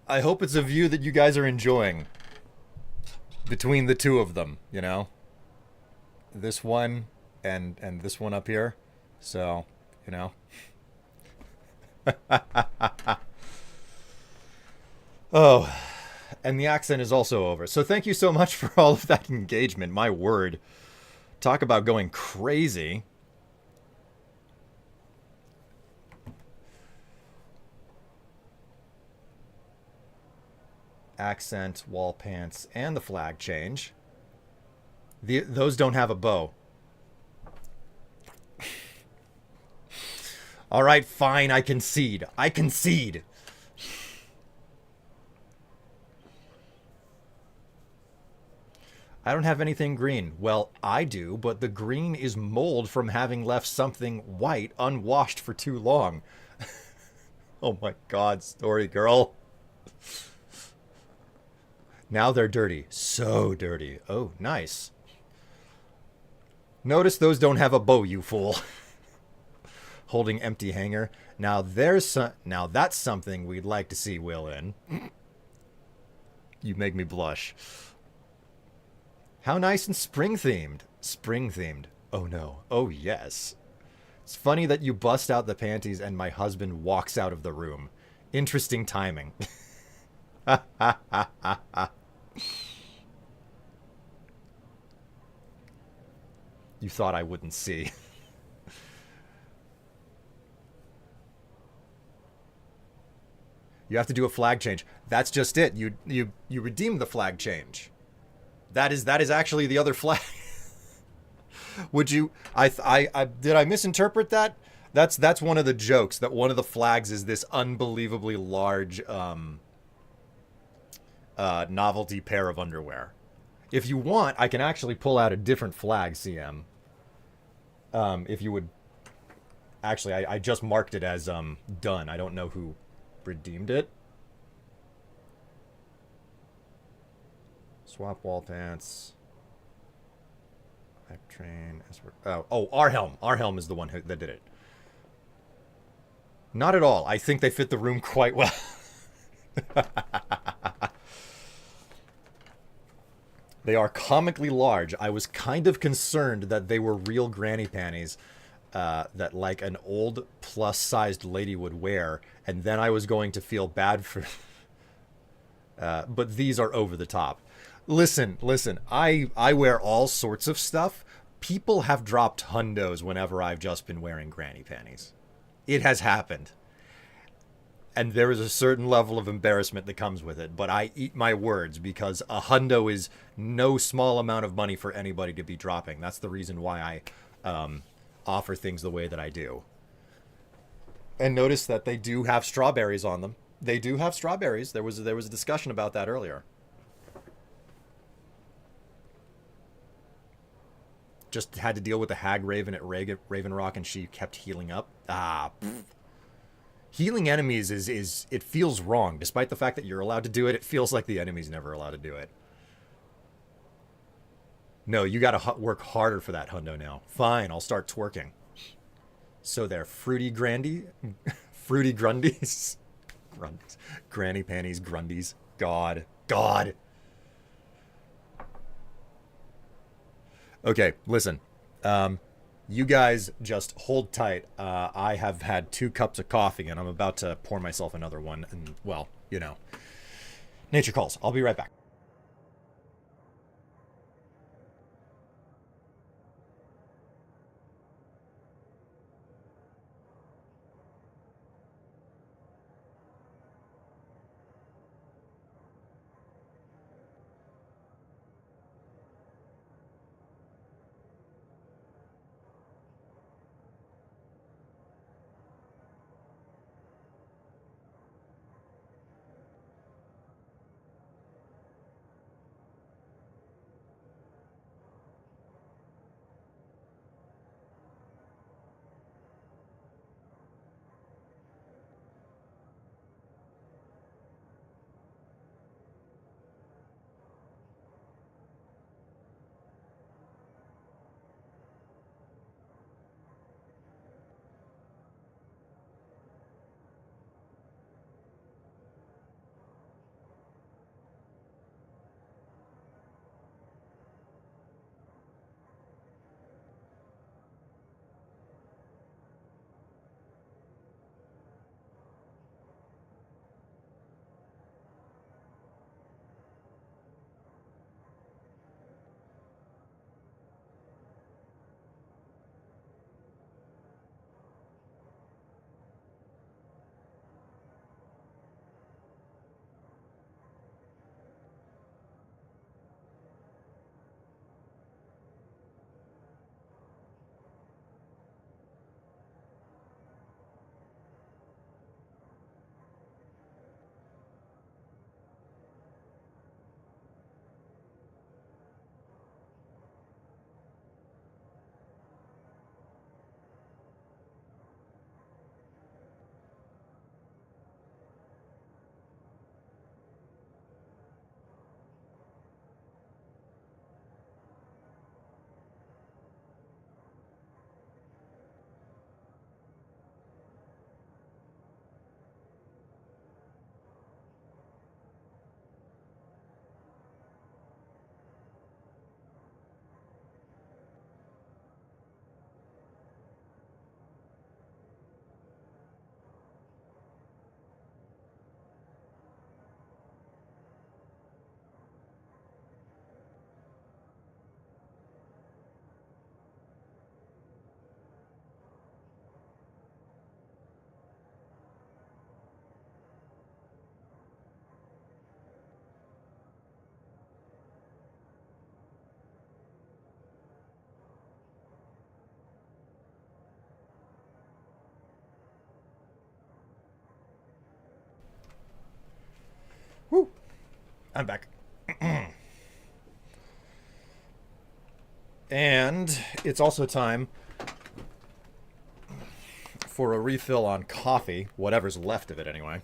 I hope it's a view that you guys are enjoying between the two of them, you know? This one and this one up here. So, you know. Oh, and the accent is also over. So thank you so much for all of that engagement. My word. Talk about going crazy. Accent, wall pants, and the flag change. Those don't have a bow. All right, fine, I concede. I concede. I don't have anything green. Well, I do, but the green is mold from having left something white unwashed for too long. Oh my god, story girl. Now they're dirty. So dirty. Oh, nice. Notice those don't have a bow, you fool. Holding empty hanger. Now that's something we'd like to see Will in. You make me blush. How nice and spring themed. Spring themed. Oh no. Oh yes. It's funny that you bust out the panties and my husband walks out of the room. Interesting timing. You thought I wouldn't see. You have to do a flag change. That's just it. You redeem the flag change. That is actually the other flag. Would you? I did I misinterpret that? That's one of the jokes. That one of the flags is this unbelievably large novelty pair of underwear. If you want, I can actually pull out a different flag, CM. If you would. Actually, I just marked it as done. I don't know who redeemed it. Swap wall pants. Hype train. Oh, Arhelm. Arhelm is the one that did it. Not at all. I think they fit the room quite well. They are comically large. I was kind of concerned that they were real granny panties that like an old plus-sized lady would wear, and then I was going to feel bad for... but these are over the top. Listen. I wear all sorts of stuff. People have dropped hundos whenever I've just been wearing granny panties. It has happened. And there is a certain level of embarrassment that comes with it. But I eat my words because a hundo is no small amount of money for anybody to be dropping. That's the reason why I offer things the way that I do. And notice that they do have strawberries on them. They do have strawberries. There was a discussion about that earlier. Just had to deal with the hag raven at Raven Rock, and she kept healing up. Healing enemies is it feels wrong. Despite the fact that you're allowed to do it, it feels like the enemy's never allowed to do it. No, you gotta work harder for that hundo now. Fine, I'll start twerking. So they're fruity grundies. Grundies. Granny panties, grundies. God. Okay, listen. You guys just hold tight. I have had 2 cups of coffee, and I'm about to pour myself another one. And, well, you know. Nature calls. I'll be right back. I'm back. And it's also time for a refill on coffee, whatever's left of it anyway.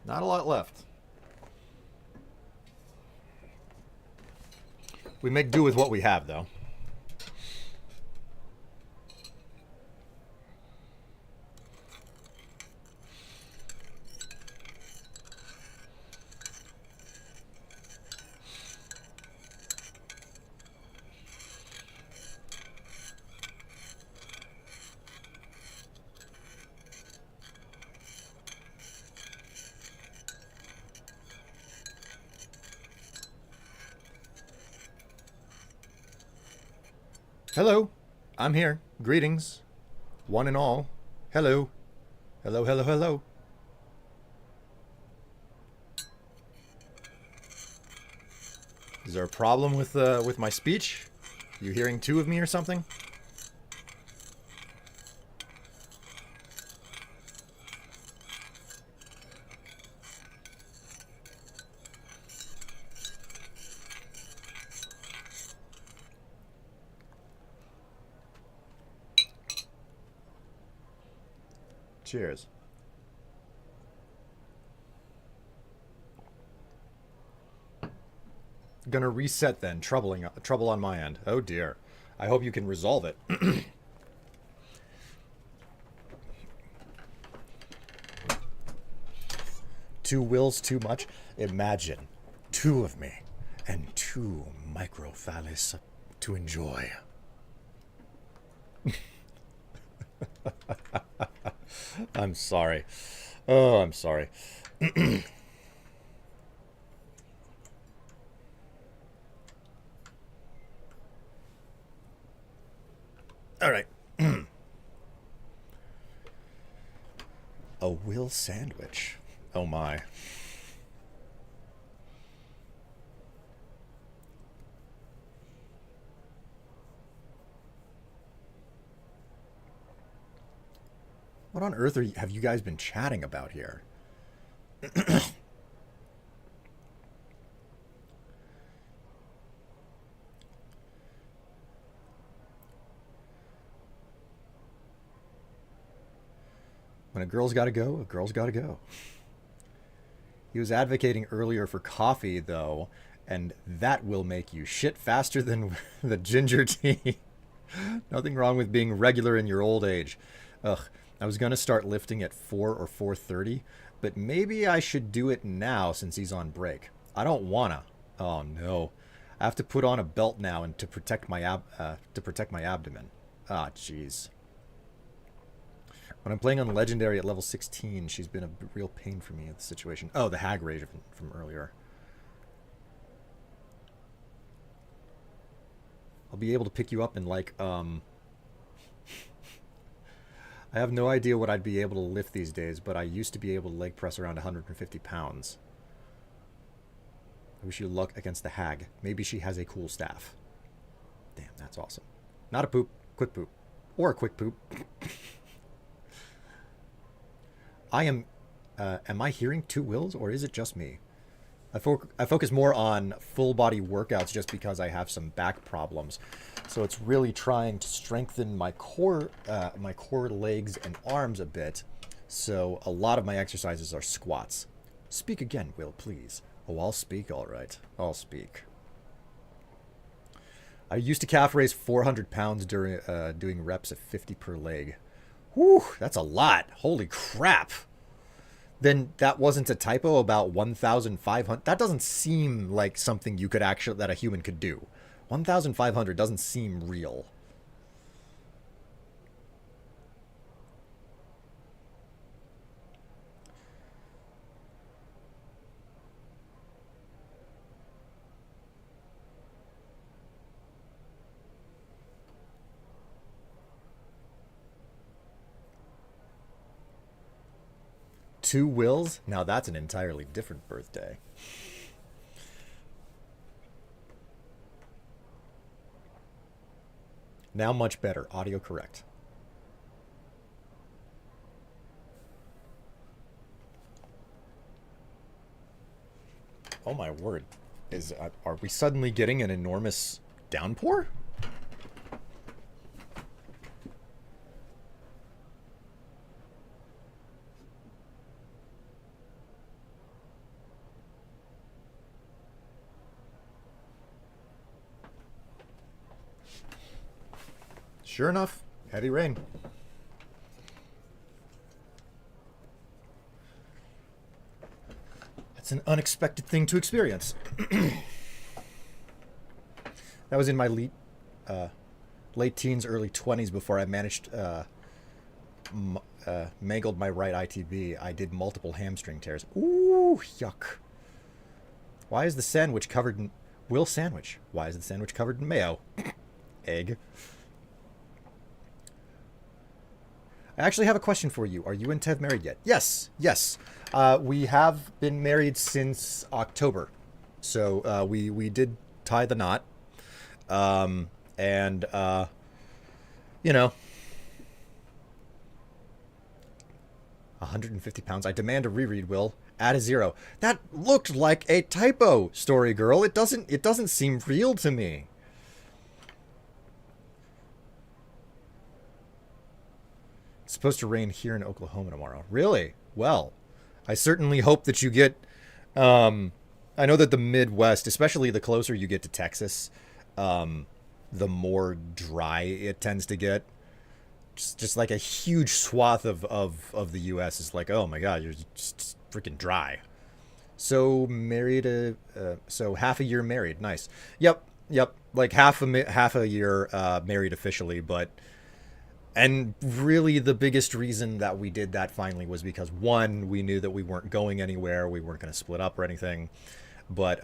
Not a lot left. We make do with what we have, though. Hello, I'm here. Greetings, one and all. Hello. Hello, hello, hello. Is there a problem with my speech? You hearing two of me or something? Cheers. Gonna reset then. Trouble on my end. Oh dear. I hope you can resolve it. Two wills too much? Imagine. Two of me. And two microphallus to enjoy. I'm sorry. Oh, I'm sorry. All right. A will sandwich. Oh my. What on earth have you guys been chatting about here? When a girl's got to go, a girl's got to go. He was advocating earlier for coffee, though, and that will make you shit faster than the ginger tea. Nothing wrong with being regular in your old age. Ugh, I was going to start lifting at 4 or 4:30, but maybe I should do it now since he's on break. I don't wanna. Oh no. I have to put on a belt now and to protect my abdomen. Ah, jeez. When I'm playing on Legendary at level 16, she's been a real pain for me in the situation. Oh, the hag rage from earlier. I'll be able to pick you up in like, I have no idea what I'd be able to lift these days, but I used to be able to leg press around 150 pounds. I wish you luck against the hag. Maybe she has a cool staff. Damn, that's awesome. Not a poop, quick poop. Or a quick poop. am I hearing two wills, or is it just me? I focus more on full body workouts just because I have some back problems. So it's really trying to strengthen my core legs and arms a bit. So a lot of my exercises are squats. Speak again, Will, please. Oh, I'll speak, all right. I'll speak. I used to calf raise 400 pounds during doing reps at 50 per leg. Whew, that's a lot. Holy crap. Then that wasn't a typo about 1,500. That doesn't seem like something you could actually, that a human could do. 1,500 doesn't seem real. 2 Wills? Now that's an entirely different birthday. Now much better. Audio correct. Oh my word. Are we suddenly getting an enormous downpour? Sure enough, heavy rain. That's an unexpected thing to experience. That was in my late teens, early 20s before I managed mangled my right ITB. I did multiple hamstring tears. Ooh, yuck. Why is the sandwich covered in... Will sandwich. Why is the sandwich covered in mayo? Egg. I actually have a question for you. Are you and Tev married yet? Yes. Yes. We have been married since October. So we did tie the knot. You know, 150 pounds. I demand a reread, Will. Add a 0. That looked like a typo, Story Girl. It doesn't seem real to me. It's supposed to rain here in Oklahoma tomorrow. Really? Well, I certainly hope that you get... I know that the Midwest, especially the closer you get to Texas, the more dry it tends to get. Just like a huge swath of the U.S. is like, oh my God, you're just freaking dry. So married, so half a year married. Nice. Yep. Like half a year married officially, but... And really the biggest reason that we did that finally was because, one, we knew that we weren't going anywhere. We weren't going to split up or anything. But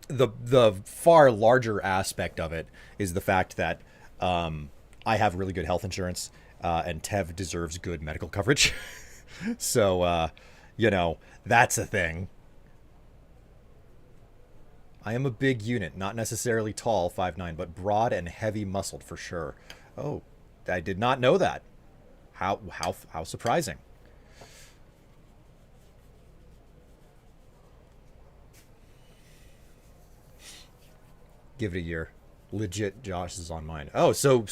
the far larger aspect of it is the fact that I have really good health insurance and Tev deserves good medical coverage. So, that's a thing. I am a big unit, not necessarily tall, 5'9", but broad and heavy muscled for sure. Oh, I did not know that. How surprising. Give it a year. Legit, Josh is on mine. Oh, so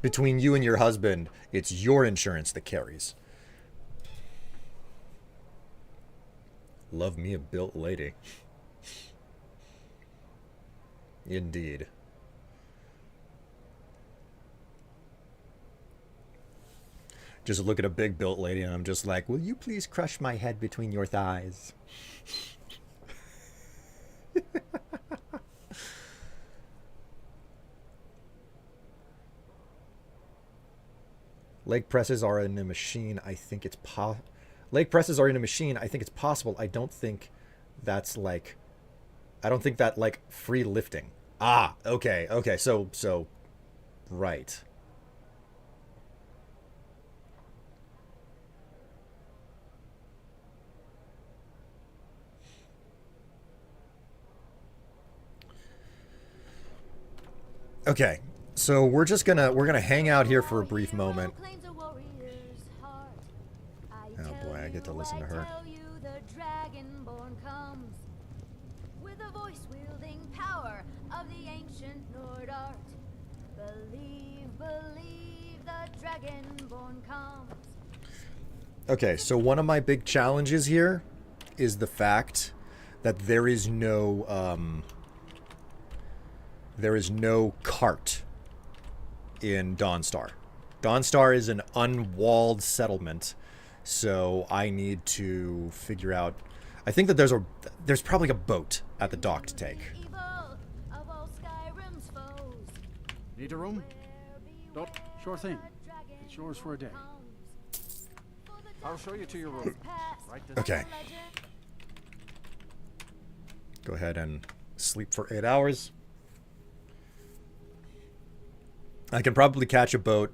between you and your husband, it's your insurance that carries. Love me a built lady. Indeed. Just look at a big built lady and I'm just like, will you please crush my head between your thighs? Leg presses are in a machine. I think it's leg presses are in a machine. I think it's possible. I don't think that like free lifting. Ah, okay. So right. Okay, so we're gonna hang out here for a brief moment. Oh boy, I get to listen to her. With a voice wielding power of the ancient Nord art. Believe, the dragonborn comes. Okay, so one of my big challenges here is the fact that there is no cart in Dawnstar. Dawnstar is an unwalled settlement, so I need to figure out. I think that there's probably a boat at the dock to take. Need a room? Nope. Sure thing. It's yours for a day. I'll show you to your room. Right this Okay. Go ahead and sleep for 8 hours. I can probably catch a boat.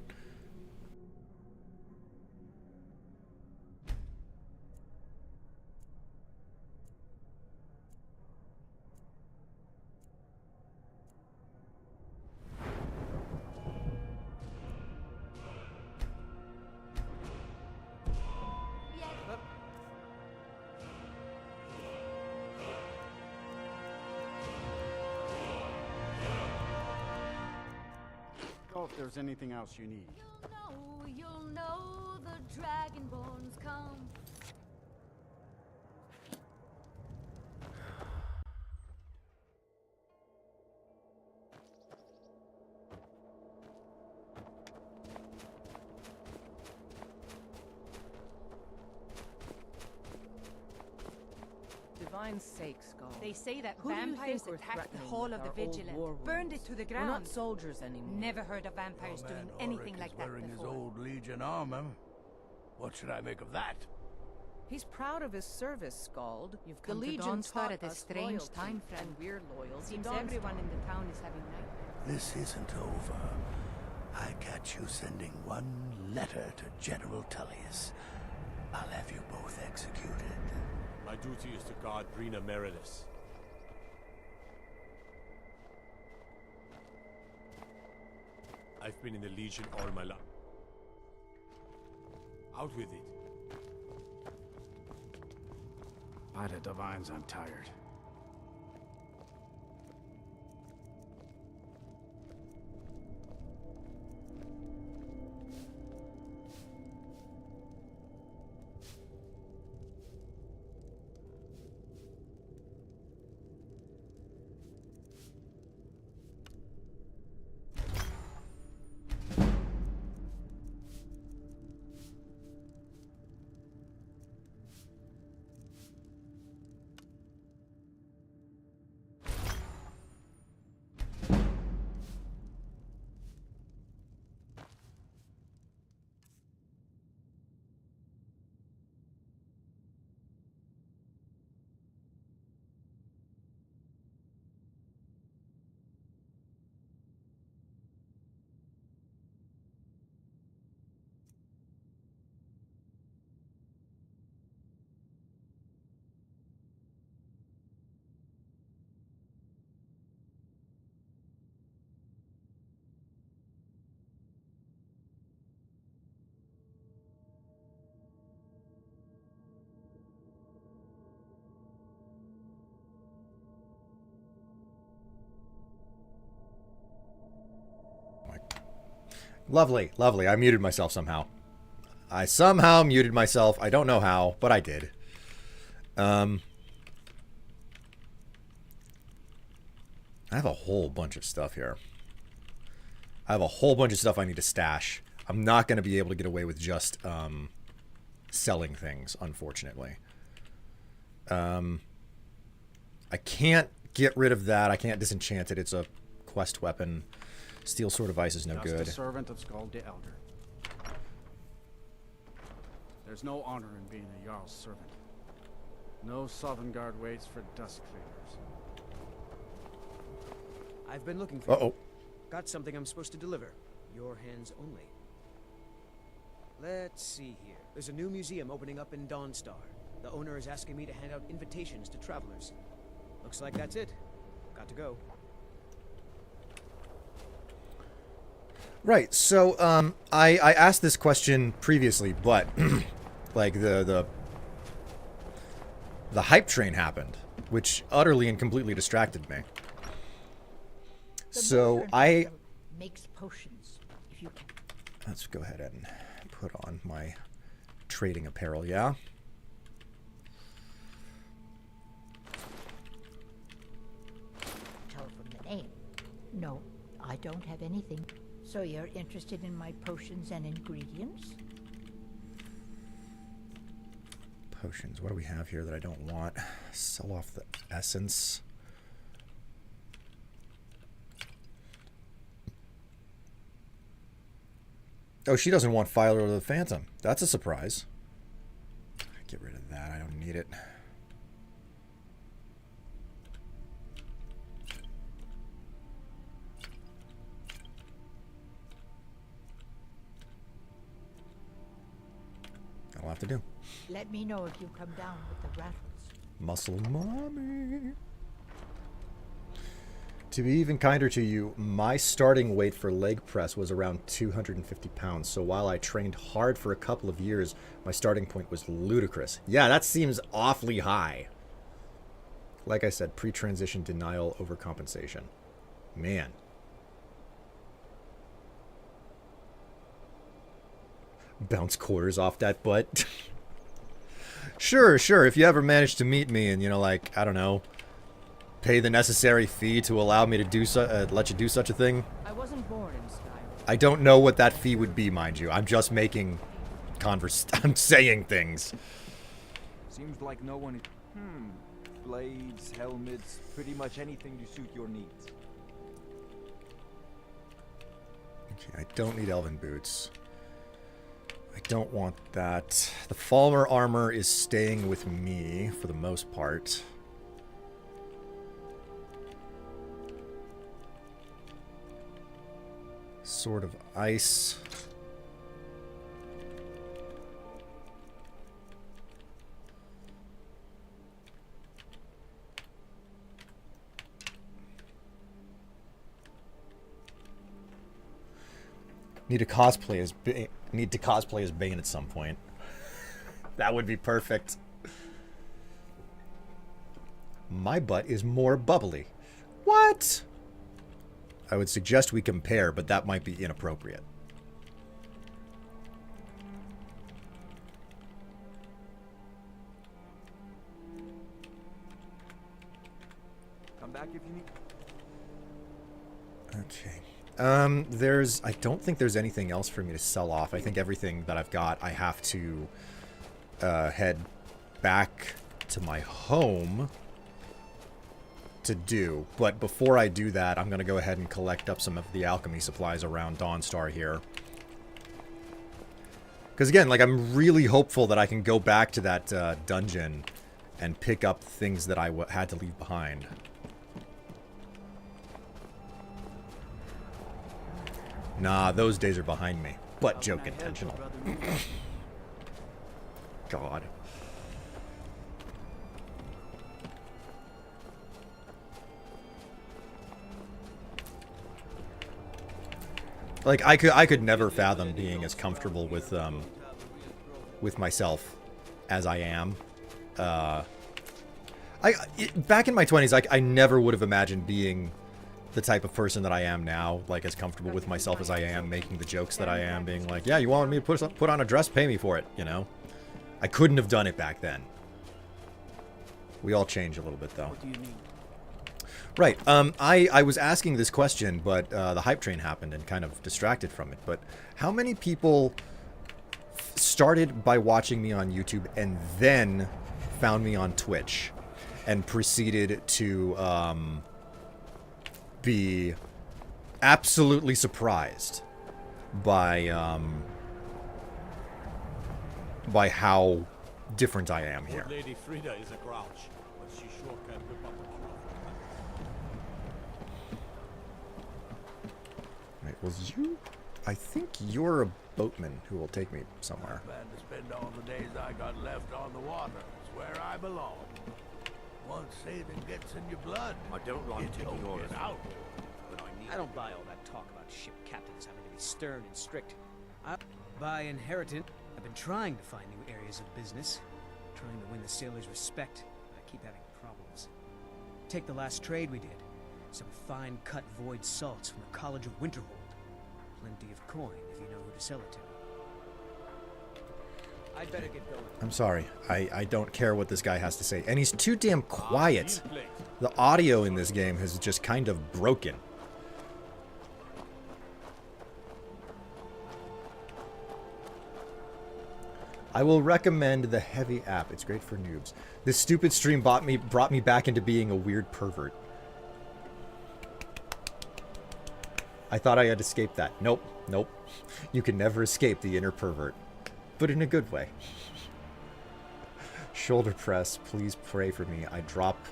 if there's anything else you need. You'll know the dragonborn's come. Divine's sake, Skull. They say that Who do you vampires think we're attacked the threatening Hall with of the our old Vigilant, war burned wounds? it to the We're ground. not soldiers anymore. Never heard of vampires doing anything like that wearing before. his old Legion armor. What should I make of that? He's proud of his service, Scald. You've The come to Legion Dawnstar taught at a us strange loyalty, time, friend. and we're loyal Seems to Dawnstar. everyone in the town is having nightmares. This isn't over. I catch you sending one letter to General Tullius. I'll have you both executed. My duty is to guard Brina Meredith. I've been in the Legion all my life. Out with it. By the divines, I'm tired. Lovely, lovely. I muted myself somehow. I somehow muted myself. I don't know how, but I did. I have a whole bunch of stuff here. I have a whole bunch of stuff I need to stash. I'm not going to be able to get away with just selling things, unfortunately. I can't get rid of that. I can't disenchant it. It's a quest weapon. Steel Sword of Ice is no Just good. a servant of Skald the Elder. There's no honor in being a Jarl's servant. No Sovngarde waits for dust cleaners. I've been looking for Uh-oh. Got something I'm supposed to deliver. Your hands only. Let's see here. There's a new museum opening up in Dawnstar. The owner is asking me to hand out invitations to travelers. Looks like that's it. Got to go. Right. So I asked this question previously, but like the hype train happened, which utterly and completely distracted me. So I makes potions if you can. Let's go ahead and put on my trading apparel, yeah? Tell from the name. No, I don't have anything. So you're interested in my potions and ingredients? Potions. What do we have here that I don't want? Sell off the essence. Oh, she doesn't want Filer of the Phantom. That's a surprise. Get rid of that. I don't need it. That'll have to do. Let me know if you come down with the rattles. Muscle mommy. To be even kinder to you, my starting weight for leg press was around 250 pounds. So while I trained hard for a couple of years, my starting point was ludicrous. Yeah, that seems awfully high. Like I said, pre-transition denial overcompensation. Man. Bounce quarters off that butt. Sure, sure. If you ever manage to meet me and, you know, like, I don't know, pay the necessary fee to allow me to do let you do such a thing. I wasn't born in Skyrim. I don't know what that fee would be, mind you. I'm just making I'm saying things. Seems like no one... Blades, helmets, pretty much anything to suit your needs. Okay, I don't need elven boots. I don't want that. The Falmer armor is staying with me for the most part. Sword of Ice. Need to cosplay as Bane at some point. That would be perfect. My butt is more bubbly. What? I would suggest we compare, but that might be inappropriate. Come back if you need... Okay. I don't think there's anything else for me to sell off. I think everything that I've got, I have to head back to my home to do. But before I do that, I'm going to go ahead and collect up some of the alchemy supplies around Dawnstar here. Because again, like, I'm really hopeful that I can go back to that dungeon and pick up things that I had to leave behind. Nah, those days are behind me. But joke intentional. God. Like, I could never fathom being as comfortable with myself as I am. Back in my 20s, I never would have imagined being the type of person that I am now, like as comfortable with myself as I am, making the jokes that I am, being like, yeah, you wanted me to put on a dress, pay me for it, you know? I couldn't have done it back then. We all change a little bit, though. What do you mean? Right, I was asking this question, but the hype train happened and kind of distracted from it, but how many people started by watching me on YouTube and then found me on Twitch and proceeded to, be absolutely surprised by how different I am here. Lady Frida is a grouch, but she sure can whip up a Right, well, I think you're a boatman who will take me somewhere. I plan to spend all the days I got left on the water. It's where I belong. Once sailing gets in your blood, I don't like taking orders out. but I need... I don't buy all that talk about ship captains having to be stern and strict. By inheritance, I've been trying to find new areas of business, trying to win the sailors' respect, but I keep having problems. Take the last trade we did. Some fine-cut void salts from the College of Winterhold. Plenty of coin if you know who to sell it to. I'd better get going. I'm sorry. I don't care what this guy has to say. And he's too damn quiet. The audio in this game has just kind of broken. I will recommend the Heavy app. It's great for noobs. This stupid stream brought me back into being a weird pervert. I thought I had escaped that. Nope. Nope. You can never escape the inner pervert. But in a good way. Shoulder press. Please pray for me. I drop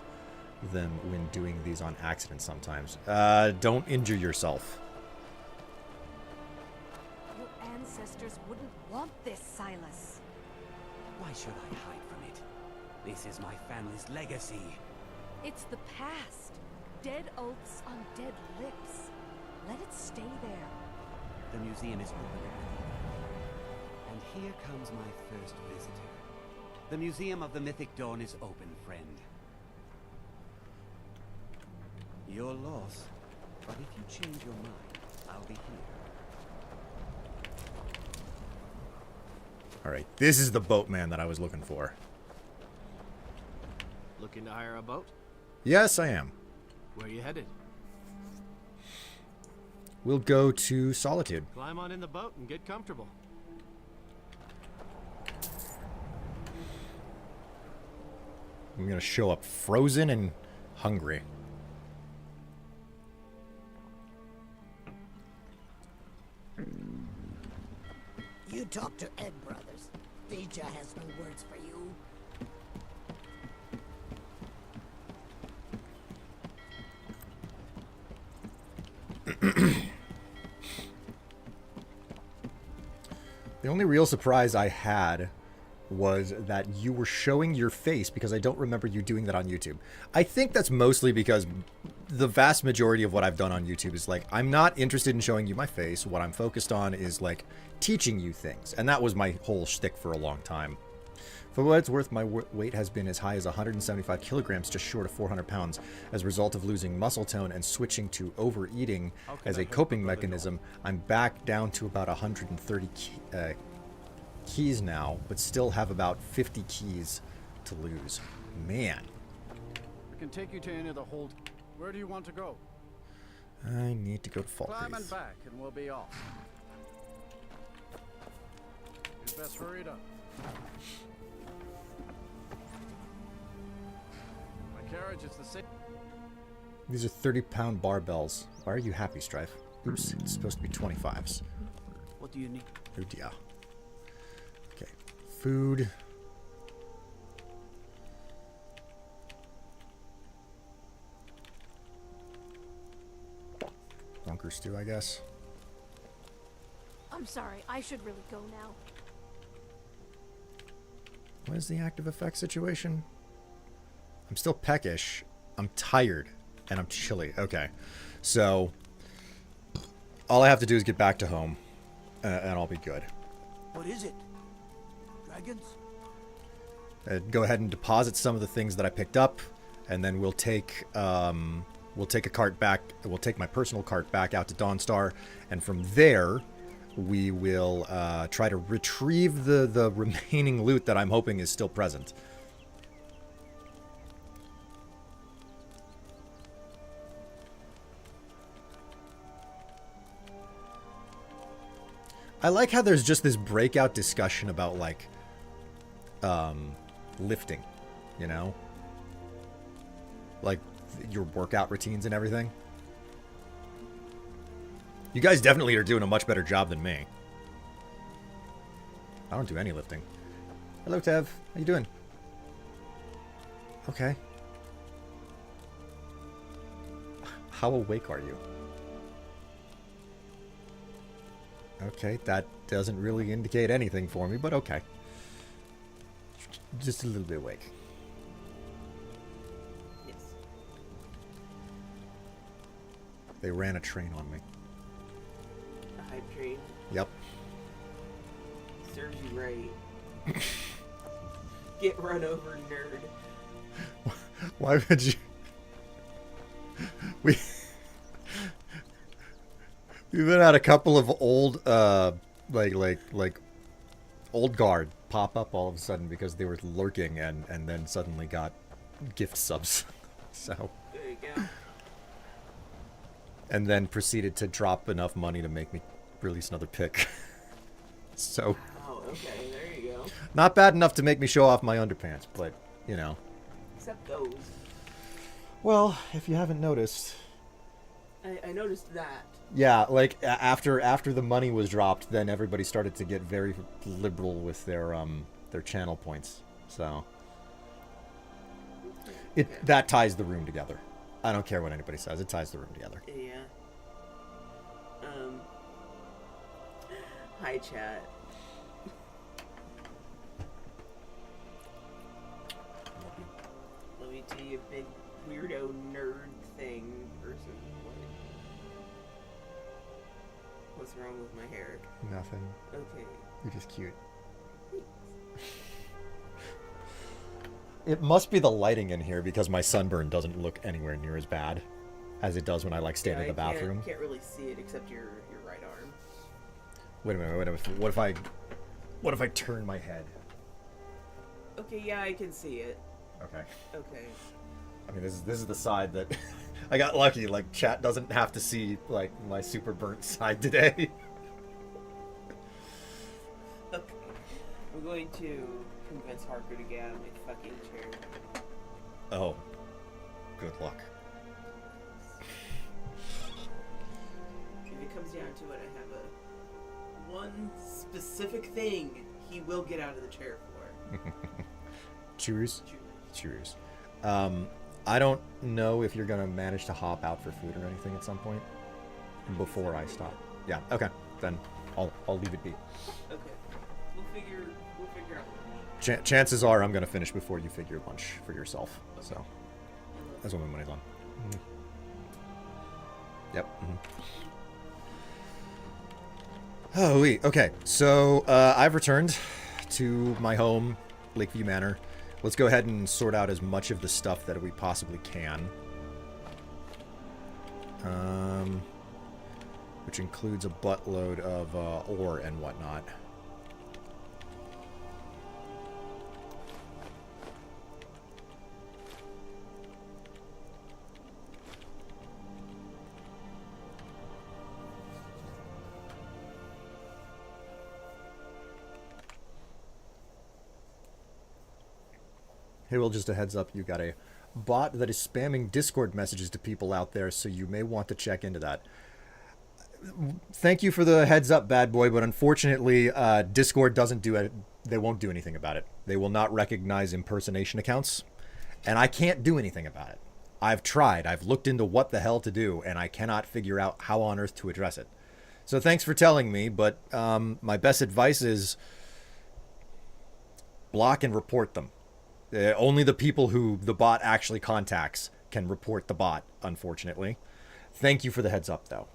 them when doing these on accident sometimes. Don't injure yourself. Your ancestors wouldn't want this, Silas. Why should I hide from it? This is my family's legacy. It's the past. Dead oaths on dead lips. Let it stay there. The museum is open at night. And here comes my first visitor. The Museum of the Mythic Dawn is open, friend. Your loss, but if you change your mind, I'll be here. Alright, this is the boatman that I was looking for. Looking to hire a boat? Yes, I am. Where you headed? We'll go to Solitude. Climb on in the boat and get comfortable. I'm gonna show up frozen and hungry. You talk to Ed Brothers. Deja has no words for you. The only real surprise I had was that you were showing your face, because I don't remember you doing that on YouTube. I think that's mostly because the vast majority of what I've done on YouTube is like, I'm not interested in showing you my face. What I'm focused on is like teaching you things. And that was my whole shtick for a long time. For what it's worth, my weight has been as high as 175 kilograms, just short of 400 pounds, as a result of losing muscle tone and switching to overeating as a coping mechanism. I'm back down to about 130 keys now, but still have about 50 keys to lose. Man. We can take you to any of the hold. Where do you want to go? I need to go to Climb and Falkreath. back, and we'll be off. You'd best hurry it up. My carriage is the same. These are 30-pound barbells. Why are you happy, Strife? Oops, it's supposed to be 25s. What do you need? Oh dear. Okay, food. Bunker stew, I guess. I'm sorry, I should really go now. What is the active effect situation? I'm still peckish. I'm tired. And I'm chilly. Okay. So, all I have to do is get back to home. And I'll be good. What is it? Dragons? Go ahead and deposit some of the things that I picked up. And then we'll take a cart back. We'll take my personal cart back out to Dawnstar. And from there, we will try to retrieve the remaining loot that I'm hoping is still present. I like how there's just this breakout discussion about, like, lifting, you know? Like, your workout routines and everything. You guys definitely are doing a much better job than me. I don't do any lifting. Hello, Tev. How you doing? Okay. How awake are you? Okay, that doesn't really indicate anything for me, but okay. Just a little bit awake. Yes. They ran a train on me. A hype train. Yep. Serves you right. Get run over, nerd. Why would you... We've been had a couple of old, like old guard pop up all of a sudden because they were lurking and then suddenly got gift subs. So. There you go. And then proceeded to drop enough money to make me release another pick. So. Oh, okay, there you go. Not bad enough to make me show off my underpants, but, you know. Except those. Well, if you haven't noticed. I noticed that. Yeah, like after the money was dropped, then everybody started to get very liberal with their channel points. So that ties the room together. I don't care what anybody says; it ties the room together. Yeah. Hi, chat. Let me tell you a big weirdo nerd thing person. What's wrong with my hair? Nothing. Okay. You're just cute. It must be the lighting in here because my sunburn doesn't look anywhere near as bad as it does when I like stand in the bathroom. I can't really see it except your right arm. Wait a minute. What if I What if I turn my head? Okay, yeah, I can see it. Okay. Okay. I mean, this is the side that I got lucky. Like, chat doesn't have to see like my super burnt side today. Okay. I'm going to convince Harker to get out of my fucking chair. Oh, good luck. If it comes down to it, I have one specific thing he will get out of the chair for. Cheers. Cheers. I don't know if you're gonna manage to hop out for food or anything at some point before I stop. Yeah. Okay. Then I'll leave it be. Okay. We'll figure out. Chances are I'm gonna finish before you figure lunch for yourself. Okay. So that's what my money's on. Mm-hmm. Yep. Mm-hmm. Oh, wait. Okay. So I've returned to my home, Lakeview Manor. Let's go ahead and sort out as much of the stuff that we possibly can. Which includes a buttload of ore and whatnot. Hey, well, just a heads up, you got a bot that is spamming Discord messages to people out there, so you may want to check into that. Thank you for the heads up, bad boy, but unfortunately, Discord doesn't do it. They won't do anything about it. They will not recognize impersonation accounts, and I can't do anything about it. I've tried. I've looked into what the hell to do, and I cannot figure out how on earth to address it. So thanks for telling me, but my best advice is block and report them. Only the people who the bot actually contacts can report the bot, unfortunately. Thank you for the heads up, though.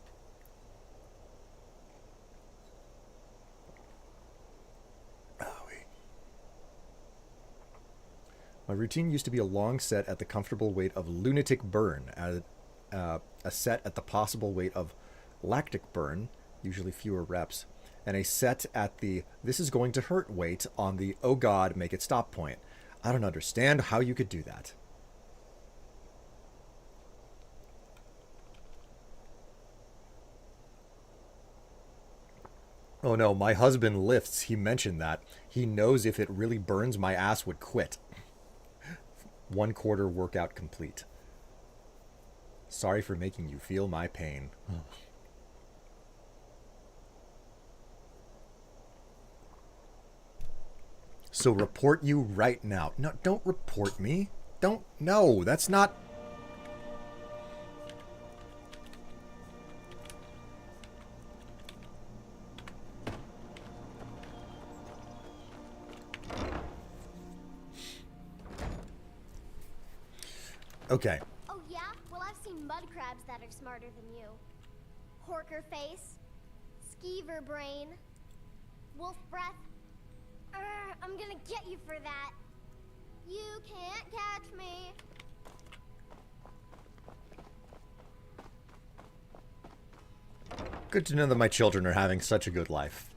My routine used to be a long set at the comfortable weight of lunatic burn, a set at the possible weight of lactic burn, usually fewer reps, and a set at the this is going to hurt weight on the oh god, make it stop point. I don't understand how you could do that. Oh no, my husband lifts. He mentioned that. He knows if it really burns, my ass would quit. 1/4 workout complete. Sorry for making you feel my pain. So report you right now. No, don't report me. Don't. No, that's not. Okay. Oh yeah? Well, I've seen mud crabs that are smarter than you. Horker face, skeever brain, wolf breath. I'm gonna get you for that. You can't catch me. Good to know that my children are having such a good life.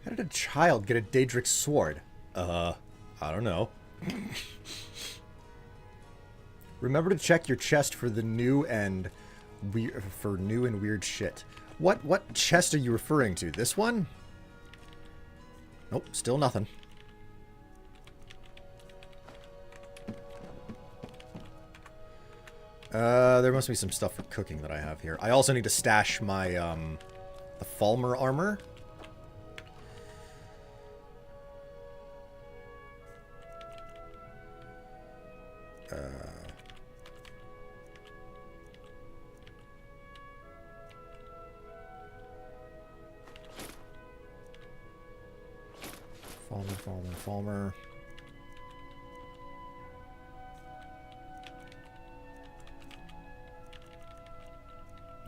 How did a child get a Daedric sword? I don't know. Remember to check your chest for the new and weird shit. What chest are you referring to? This one? Nope, still nothing. There must be some stuff for cooking that I have here. I also need to stash my, the Falmer armor. Falmer.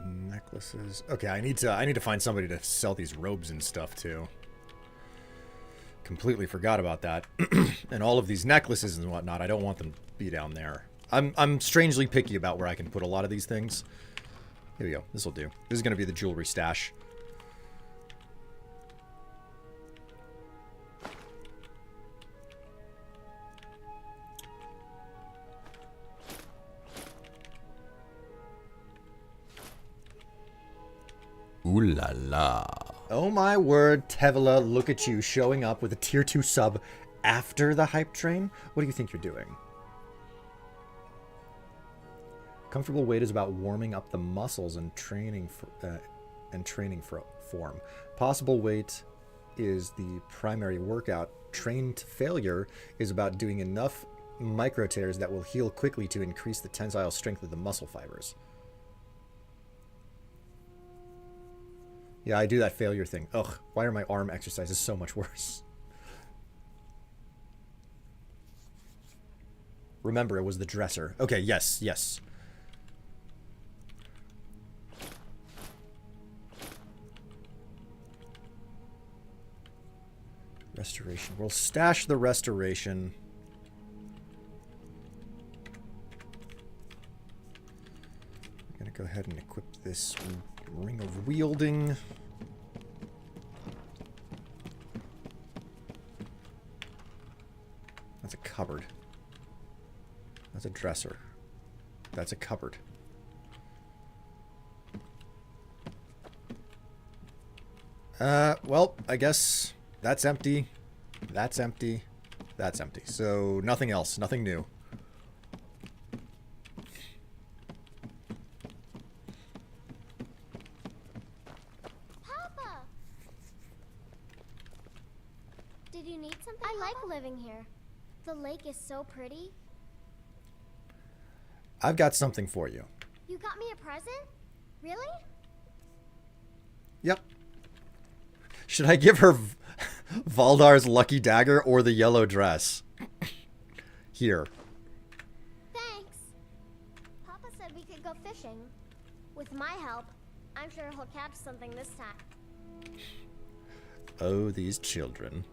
Necklaces. Okay, I need to find somebody to sell these robes and stuff too. Completely forgot about that. And all of these necklaces and whatnot, I don't want them to be down there. I'm strangely picky about where I can put a lot of these things. Here we go. This will do. This is going to be the jewelry stash. Ooh la la. Oh my word, Tevila, look at you showing up with a tier 2 sub after the hype train? What do you think you're doing? Comfortable weight is about warming up the muscles and training for form. Possible weight is the primary workout. Trained failure is about doing enough micro tears that will heal quickly to increase the tensile strength of the muscle fibers. Yeah, I do that failure thing. Ugh, why are my arm exercises so much worse? Remember, it was the dresser. Okay, yes, yes. Restoration. We'll stash the restoration. I'm going to go ahead and equip this Ring of Wielding. That's a cupboard. That's a dresser. That's a cupboard. Well, I guess that's empty. That's empty. That's empty. So nothing else. Nothing new. Papa! Did you need something? I like living here. The lake is so pretty. I've got something for you. You got me a present? Really? Yep. Should I give her Valdar's lucky dagger or the yellow dress? Here. Thanks. Papa said we could go fishing. With my help, I'm sure he'll catch something this time. Oh, these children.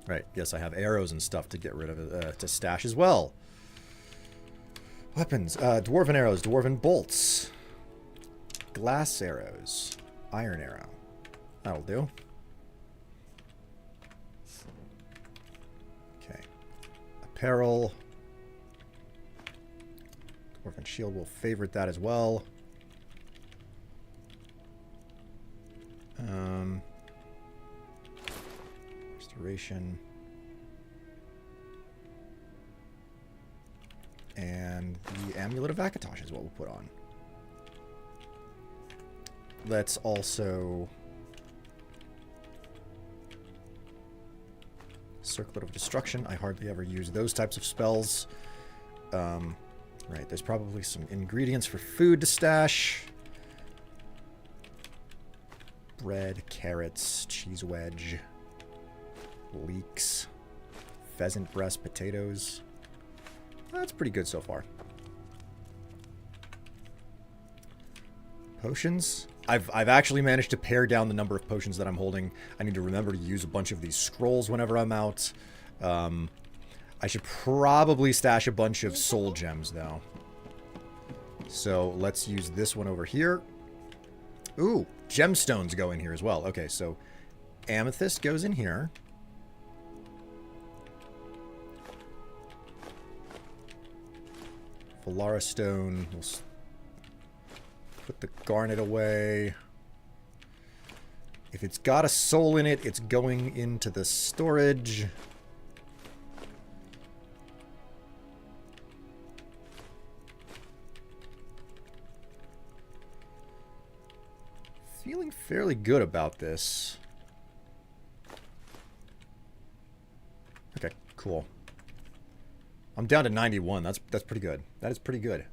Right, yes, I have arrows and stuff to get rid of, to stash as well. Weapons, dwarven arrows, dwarven bolts. Glass arrows. Iron arrow. That'll do. Okay. Apparel. Dwarven shield, will favorite that as well. Restoration. And the Amulet of Akatosh is what we'll put on. Let's also... Circlet of Destruction. I hardly ever use those types of spells. Right, there's probably some ingredients for food to stash. Bread, carrots, cheese wedge, leeks, pheasant breast, potatoes. That's pretty good so far. Potions. I've actually managed to pare down the number of potions that I'm holding. I need to remember to use a bunch of these scrolls whenever I'm out. I should probably stash a bunch of soul gems, though. So let's use this one over here. Ooh, gemstones go in here as well. Okay, so amethyst goes in here. Valara Stone. We'll put the garnet away. If it's got a soul in it, it's going into the storage. Feeling fairly good about this. Okay, cool. I'm down to 91. That's pretty good. That is pretty good.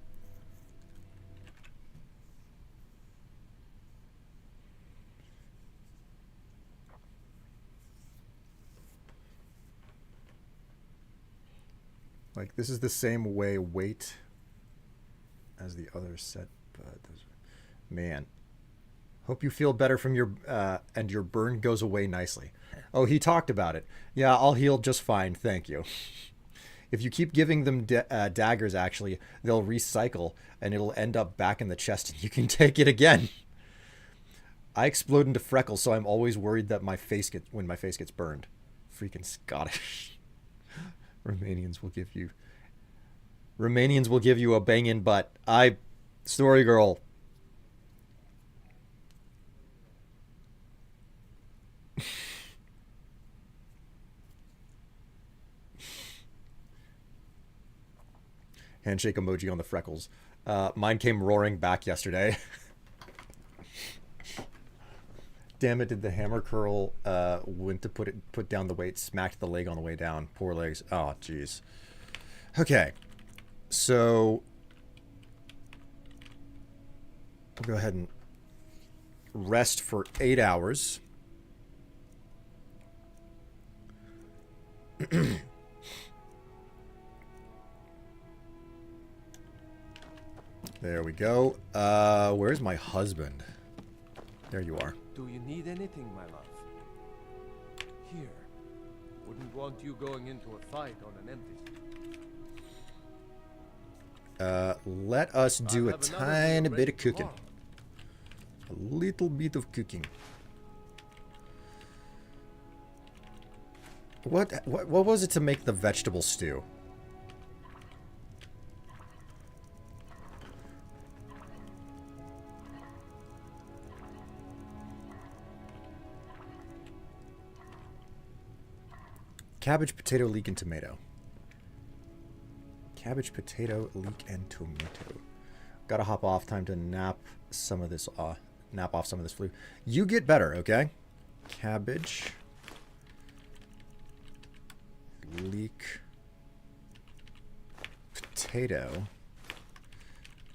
Like, this is the same weight as the other set, but man. Hope you feel better from your and your burn goes away nicely. Oh, he talked about it. Yeah, I'll heal just fine, thank you. If you keep giving them daggers, actually, they'll recycle, and it'll end up back in the chest, and you can take it again. I explode into freckles, so I'm always worried that when my face gets burned. Freaking Scottish. Romanians will give you a bangin' butt. Story girl. Handshake emoji on the freckles. Mine came roaring back yesterday. Damn it, did the hammer curl went to put down the weight, smacked the leg on the way down. Poor legs. Oh, jeez. Okay. So we'll go ahead and rest for 8 hours. There we go. Where's my husband? There you are. Do you need anything, my love? Here. Wouldn't want you going into a fight on an empty street. Let us do a tiny bit of cooking. A little bit of cooking. What was it to make the vegetable stew? Cabbage, potato, leek, and tomato. Cabbage, potato, leek, and tomato. Gotta hop off. Time to nap some of this. Nap off some of this flu. You get better, okay? Cabbage, leek, potato,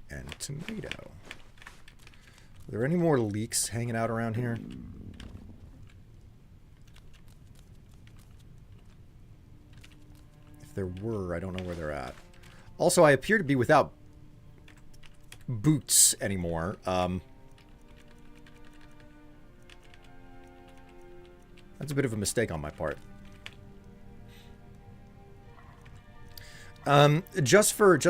and tomato. Are there any more leeks hanging out around here? There were. I don't know where they're at. Also, I appear to be without boots anymore. That's a bit of a mistake on my part. Just so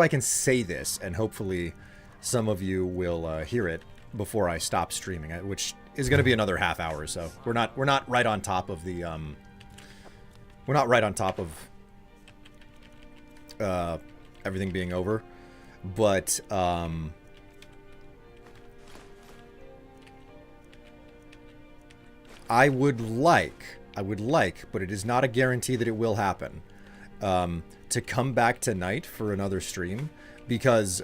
I can say this, and hopefully some of you will hear it before I stop streaming, which is going to be another half hour. So we're not right on top of the we're not right on top of everything being over, but I would like, but it is not a guarantee that it will happen, to come back tonight for another stream, because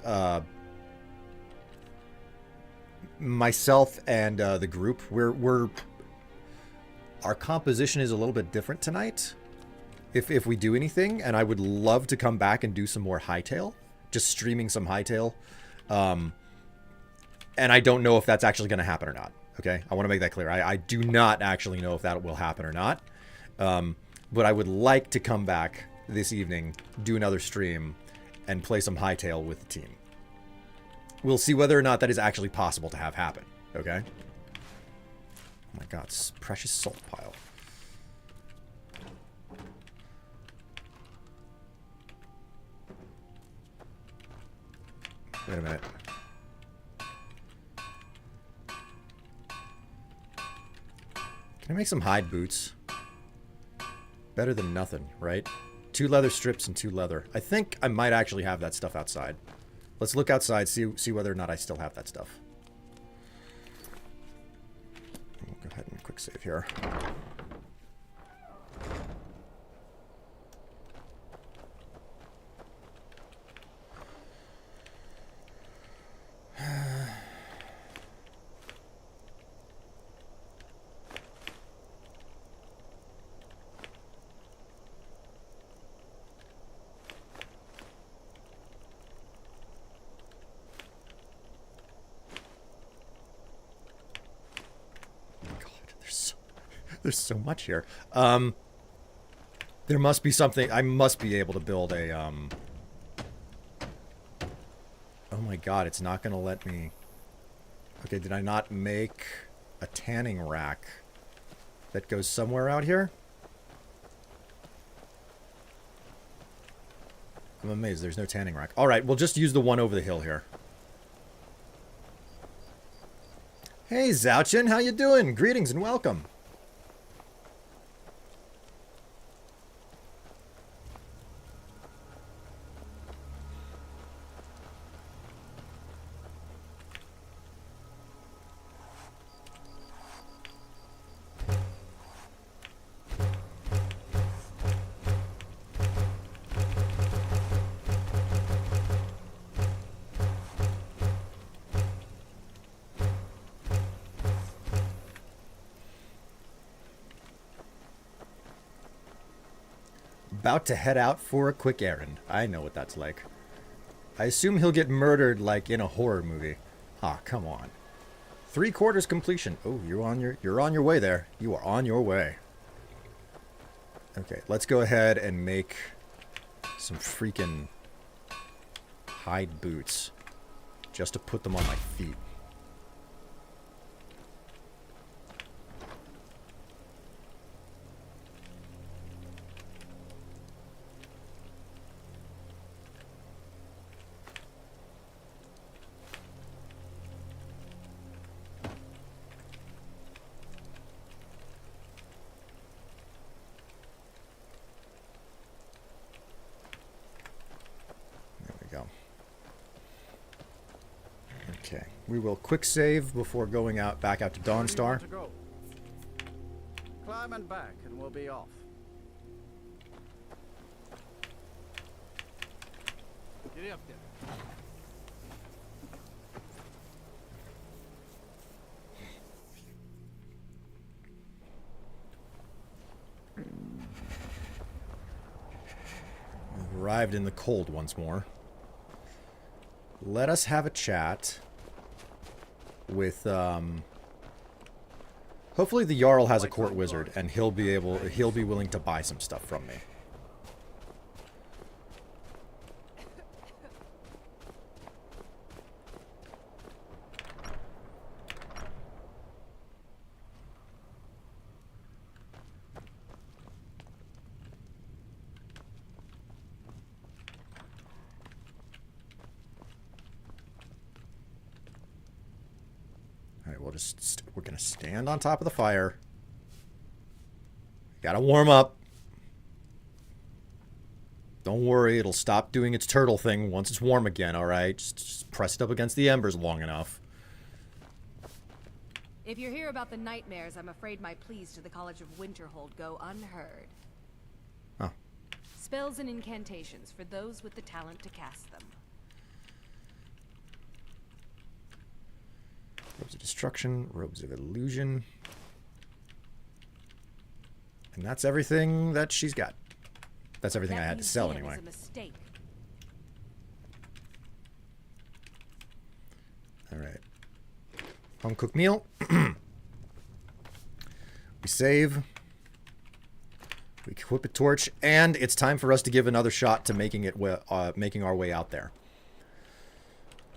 myself and the group, our composition is a little bit different tonight. If we do anything, and I would love to come back and do some more Hightail, just streaming some Hightail, and I don't know if that's actually going to happen or not. Okay, I want to make that clear. I do not actually know if that will happen or not, but I would like to come back this evening, do another stream, and play some Hightail with the team. We'll see whether or not that is actually possible to have happen. Okay. Oh my God, precious salt pile. Wait a minute. Can I make some hide boots? Better than nothing, right? 2 leather strips and 2 leather. I think I might actually have that stuff outside. Let's look outside, see whether or not I still have that stuff. We'll go ahead and quick save here. There's so much here. There must be something. I must be able to build a, Oh my god, it's not going to let me... Okay, did I not make a tanning rack that goes somewhere out here? I'm amazed there's no tanning rack. Alright, we'll just use the one over the hill here. Hey, Zouchin, how you doing? Greetings and welcome. About to head out for a quick errand. I know what that's like. I assume he'll get murdered like in a horror movie. Ah, come on. 3/4 completion. Oh, you're on your way there. You are on your way. Okay, let's go ahead and make some freaking hide boots just to put them on my feet. Okay, we will quick save before going out back out to Dawnstar. Climb and back, and we'll be off. Get up there. We've arrived in the cold once more. Let us have a chat with hopefully the Jarl has a court wizard and he'll be willing to buy some stuff from me. We're gonna stand on top of the fire. Gotta warm up. Don't worry, it'll stop doing its turtle thing once it's warm again, alright? Just press it up against the embers long enough. If you're here about the nightmares, I'm afraid my pleas to the College of Winterhold go unheard. Oh. Spells and incantations for those with the talent to cast them. Robes of Destruction, Robes of Illusion. And that's everything that she's got. That's everything I had to sell anyway. Alright. Home cooked meal. We save. We equip a torch. And it's time for us to give another shot to making our way out there.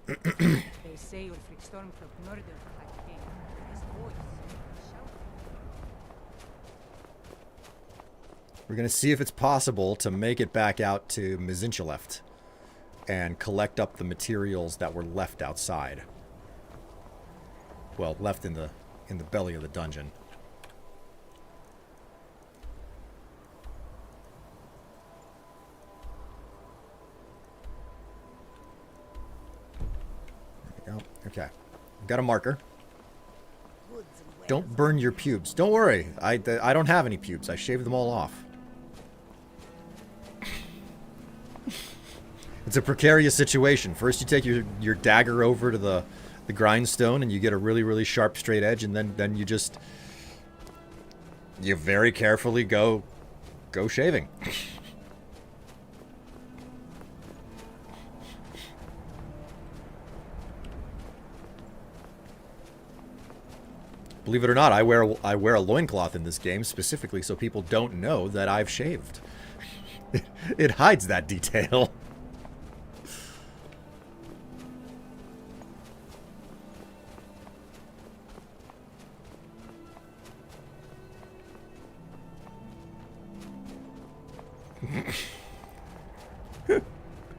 They say Ulfric Stormcloak murdered like king. His voice. We're going to see if it's possible to make it back out to Mizinchileft and collect up the materials that were left outside. Well, left in the belly of the dungeon. Okay. Got a marker. Don't burn your pubes. Don't worry. I don't have any pubes. I shaved them all off. It's a precarious situation. First you take your dagger over to the grindstone and you get a really, really sharp straight edge, and then you very carefully go shaving. Believe it or not, I wear a loincloth in this game specifically so people don't know that I've shaved. It hides that detail.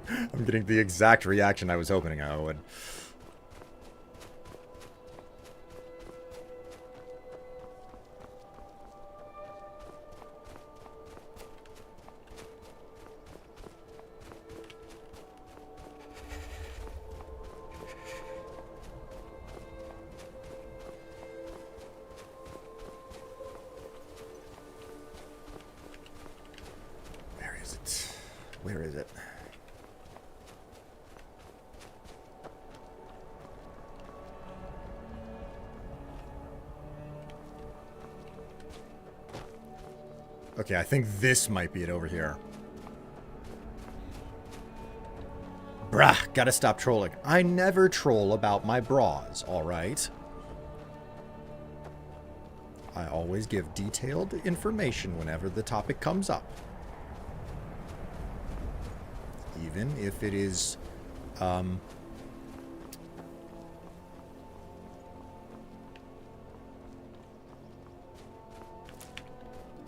I'm getting the exact reaction I was hoping I would. Where is it? Where is it? Okay, I think this might be it over here. Brah, gotta stop trolling. I never troll about my bras, alright? I always give detailed information whenever the topic comes up. Even if it is,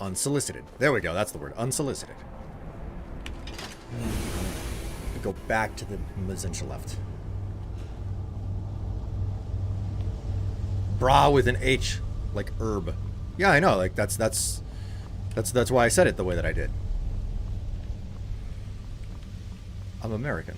unsolicited. There we go, that's the word. Unsolicited. Go back to the magenta left. Bra with an H, like herb. Yeah, I know, like that's why I said it the way that I did. I'm American.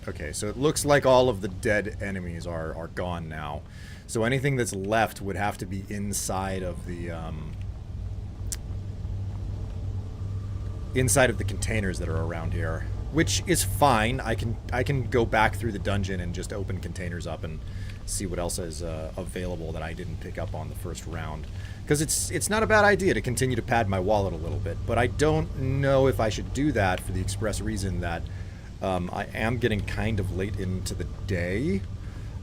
Okay, so it looks like all of the dead enemies are gone now. So anything that's left would have to be inside of the containers that are around here, which is fine. I can go back through the dungeon and just open containers up and see what else is available that I didn't pick up on the first round. Because it's not a bad idea to continue to pad my wallet a little bit, but I don't know if I should do that for the express reason that I am getting kind of late into the day.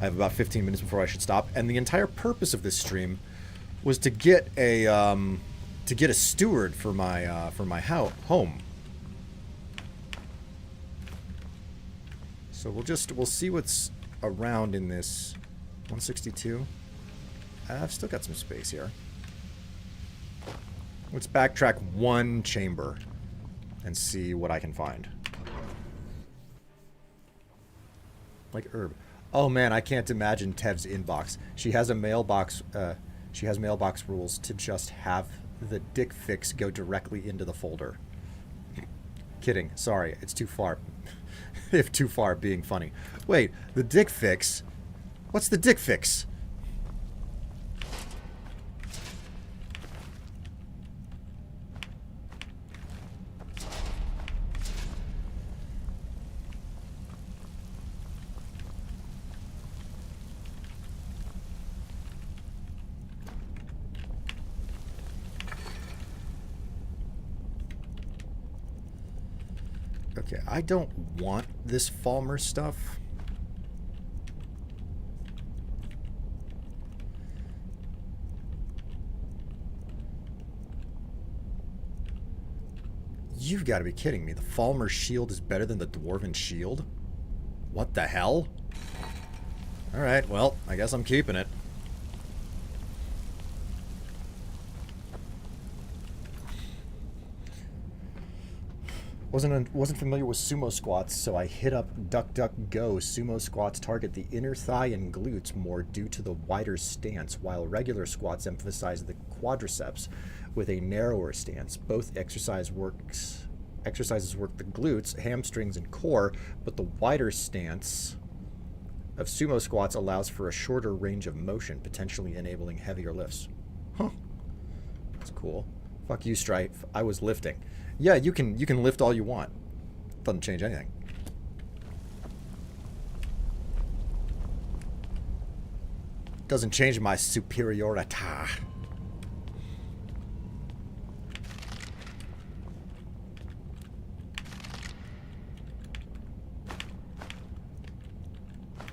I have about 15 minutes before I should stop, and the entire purpose of this stream was to get a steward for my home. So we'll see what's around in this 162. I've still got some space here. Let's backtrack one chamber and see what I can find. Like herb. Oh man, I can't imagine Tev's inbox. She has a mailbox. She has mailbox rules to just have the dick fix go directly into the folder. Kidding. Sorry, it's too far. If too far, being funny. Wait, the dick fix? What's the dick fix? Okay, I don't want this Falmer stuff. You've got to be kidding me. The Falmer shield is better than the Dwarven shield? What the hell? Alright, well, I guess I'm keeping it. Wasn't familiar with sumo squats, so I hit up DuckDuckGo. Sumo squats target the inner thigh and glutes more due to the wider stance, while regular squats emphasize the quadriceps with a narrower stance. Both exercises work the glutes, hamstrings, and core, but the wider stance of sumo squats allows for a shorter range of motion, potentially enabling heavier lifts. Huh. That's cool. Fuck you, Strife. I was lifting. Yeah, you can lift all you want. Doesn't change anything. Doesn't change my superiority.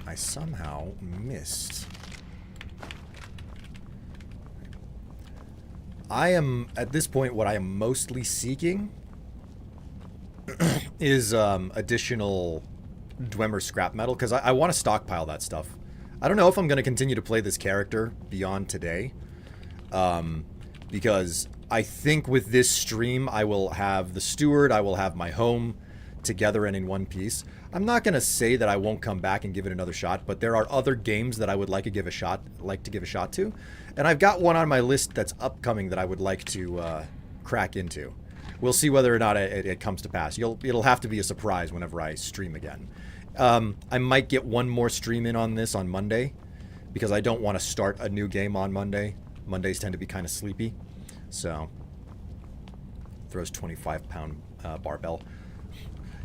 I somehow missed. I am, at this point, what I am mostly seeking is additional Dwemer scrap metal, because I want to stockpile that stuff. I don't know if I'm going to continue to play this character beyond today, because I think with this stream, I will have the Steward, I will have my home together and in one piece. I'm not going to say that I won't come back and give it another shot, but there are other games that I would like to give a shot to. And I've got one on my list that's upcoming that I would like to crack into. We'll see whether or not it comes to pass. It'll have to be a surprise whenever I stream again. I might get one more stream in on this on Monday, because I don't want to start a new game on Monday. Mondays tend to be kind of sleepy. So, throws 25-pound barbell.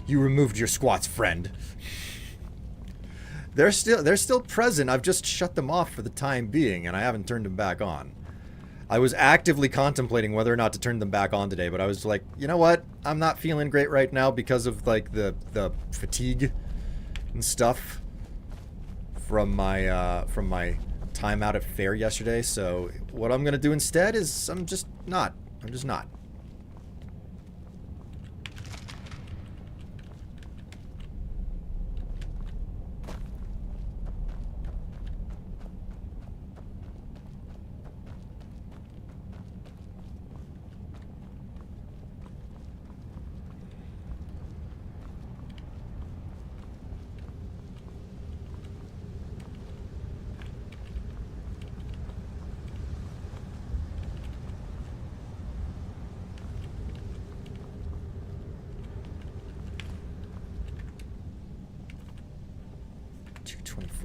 You removed your squats, friend. They're still present. I've just shut them off for the time being, and I haven't turned them back on. I was actively contemplating whether or not to turn them back on today, but I was like, you know what? I'm not feeling great right now because of like the fatigue and stuff from my time out at fair yesterday. So what I'm gonna do instead is I'm just not.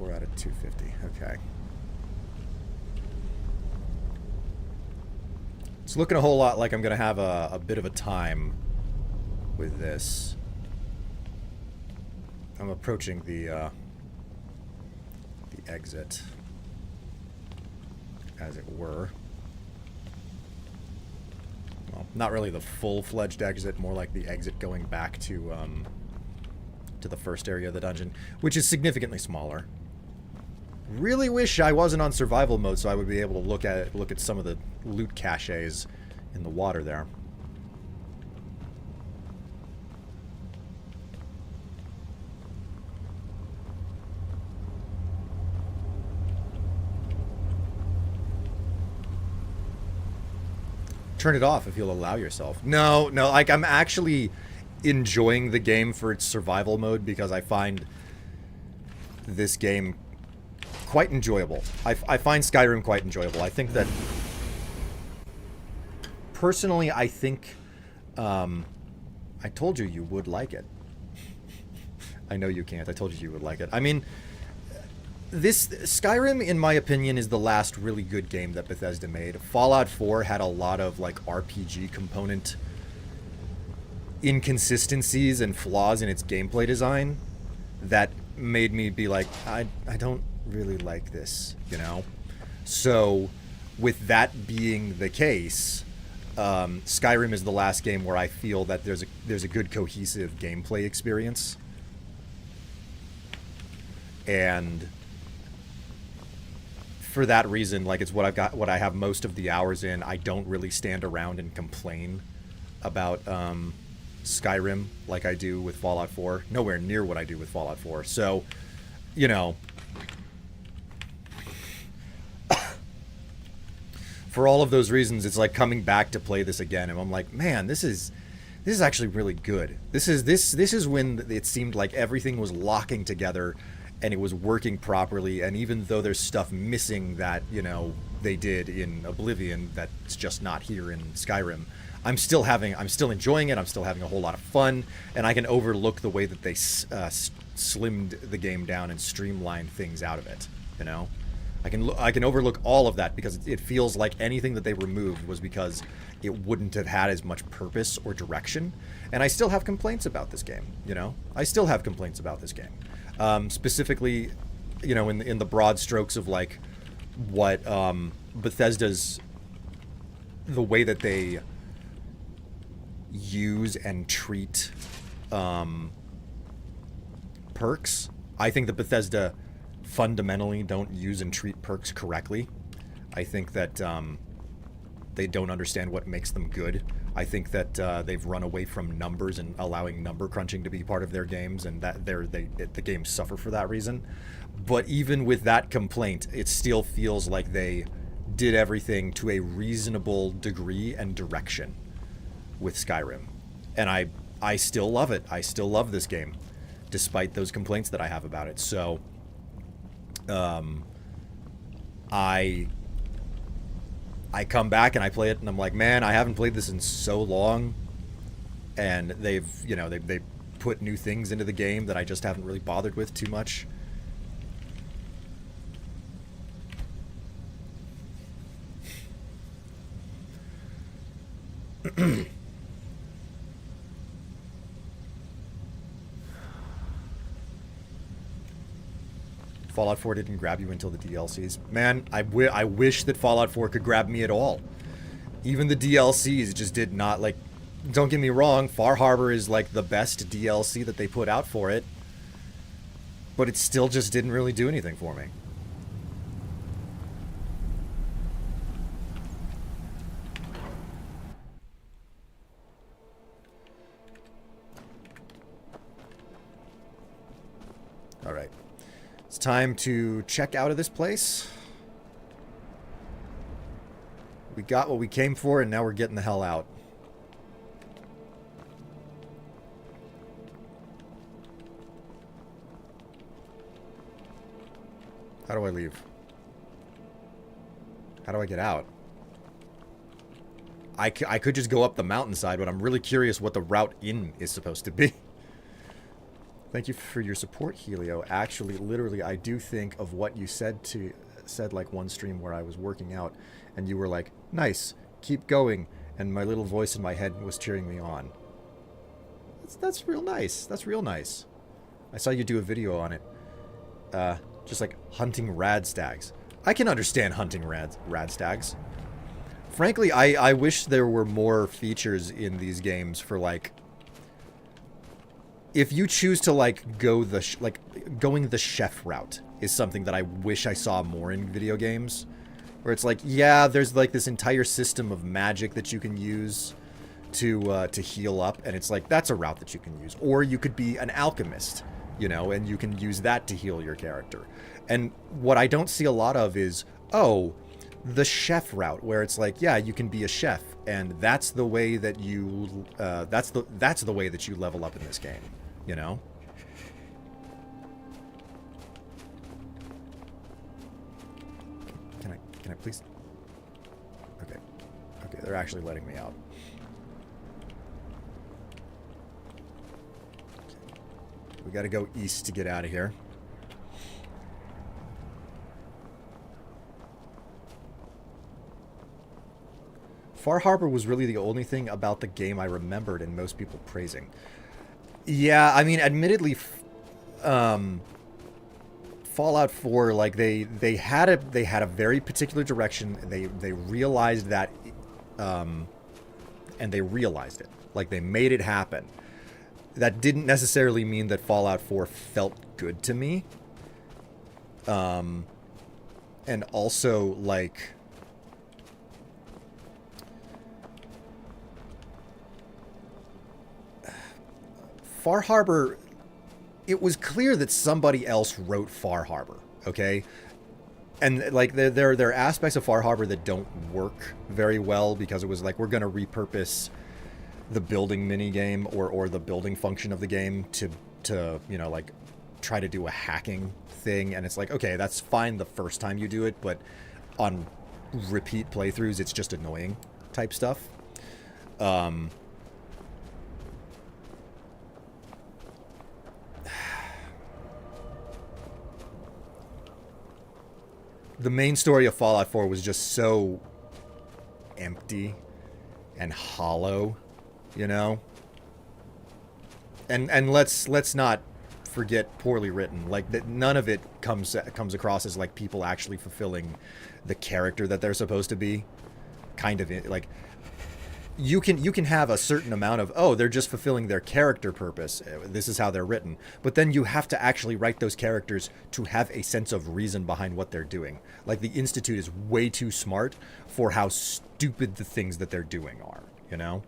Out of 250. Okay. It's looking a whole lot like I'm going to have a bit of a time with this. I'm approaching the exit, as it were. Well, not really the full-fledged exit, more like the exit going back to the first area of the dungeon, which is significantly smaller. Really wish I wasn't on survival mode so I would be able to look at some of the loot caches in the water there. Turn it off if you'll allow yourself. No, like I'm actually enjoying the game for its survival mode because I find this game quite enjoyable. I find Skyrim quite enjoyable. I think that personally, I think I told you you would like it. I know you can't. I told you would like it. I mean, this Skyrim, in my opinion, is the last really good game that Bethesda made. Fallout 4 had a lot of like RPG component inconsistencies and flaws in its gameplay design that made me be like, I don't really like this, you know? So, with that being the case, Skyrim is the last game where I feel that there's a good cohesive gameplay experience. And for that reason, like, it's what I have most of the hours in. I don't really stand around and complain about Skyrim like I do with Fallout 4. Nowhere near what I do with Fallout 4. So, you know, for all of those reasons, it's like coming back to play this again, and I'm like, man, this is This is actually really good. This is when it seemed like everything was locking together and it was working properly, and even though there's stuff missing that, you know, they did in Oblivion that's just not here in Skyrim, I'm still enjoying it. I'm still having a whole lot of fun, and I can overlook the way that they slimmed the game down and streamlined things out of it, you know? I can overlook all of that because it feels like anything that they removed was because it wouldn't have had as much purpose or direction. And I still have complaints about this game, you know? I still have complaints about this game. Specifically, you know, in the broad strokes of like what Bethesda's, the way that they use and treat perks. I think that Bethesda fundamentally don't use and treat perks correctly. I think that they don't understand what makes them good. I think that they've run away from numbers and allowing number crunching to be part of their games, and that the games suffer for that reason. But even with that complaint, it still feels like they did everything to a reasonable degree and direction with Skyrim. And I still love it. I still love this game, despite those complaints that I have about it. So I come back and I play it, and I'm like, man, I haven't played this in so long, and they've put new things into the game that I just haven't really bothered with too much. Fallout 4 didn't grab you until the DLCs. Man, I wish that Fallout 4 could grab me at all. Even the DLCs just did not, like, don't get me wrong, Far Harbor is like the best DLC that they put out for it, but it still just didn't really do anything for me. All right. It's time to check out of this place. We got what we came for, and now we're getting the hell out. How do I leave? How do I get out? I could just go up the mountainside, but I'm really curious what the route in is supposed to be. Thank you for your support, Helio. Actually, literally, I do think of what you said like one stream where I was working out, and you were like, nice, keep going, and my little voice in my head was cheering me on. That's real nice. That's real nice. I saw you do a video on it. Just like hunting rad stags. I can understand hunting rad stags. Frankly, I wish there were more features in these games for, like, if you choose to, like, go the going the chef route is something that I wish I saw more in video games, where it's like, yeah, there's like this entire system of magic that you can use to heal up, and it's like, that's a route that you can use. Or you could be an alchemist, you know, and you can use that to heal your character. And what I don't see a lot of is, oh, the chef route, where it's like, yeah, you can be a chef, and that's the way that you that's the way that you level up in this game, you know? Can I please? Okay, they're actually letting me out. Okay. We got to go east to get out of here. Far Harbor was really the only thing about the game I remembered and most people praising. Yeah, I mean, admittedly, Fallout 4, like, they had a very particular direction. They realized that, and they realized it. Like, they made it happen. That didn't necessarily mean that Fallout 4 felt good to me. And also, like, Far Harbor, it was clear that somebody else wrote Far Harbor, okay? And, like, there are aspects of Far Harbor that don't work very well because it was like, we're going to repurpose the building mini game or the building function of the game to you know, like try to do a hacking thing, and it's like, okay, that's fine the first time you do it, but on repeat playthroughs it's just annoying type stuff. The main story of Fallout 4 was just so empty and hollow, you know? And let's not forget poorly written. Like, that none of it comes across as like people actually fulfilling the character that they're supposed to be. Kind of like, you can have a certain amount of, oh, they're just fulfilling their character purpose. This is how they're written. But then you have to actually write those characters to have a sense of reason behind what they're doing. Like, the Institute is way too smart for how stupid the things that they're doing are, you know?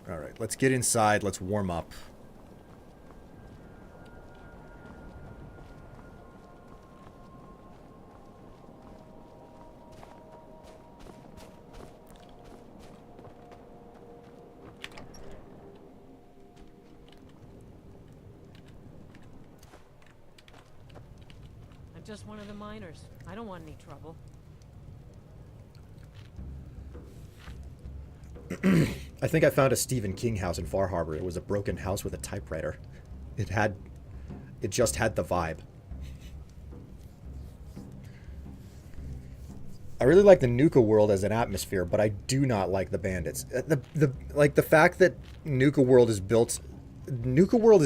All right, let's get inside. Let's warm up. I'm just one of the miners. I don't want any trouble. I think I found a Stephen King house in Far Harbor. It was a broken house with a typewriter. It just had the vibe. I really like the Nuka world as an atmosphere, but I do not like the bandits. The fact that Nuka world is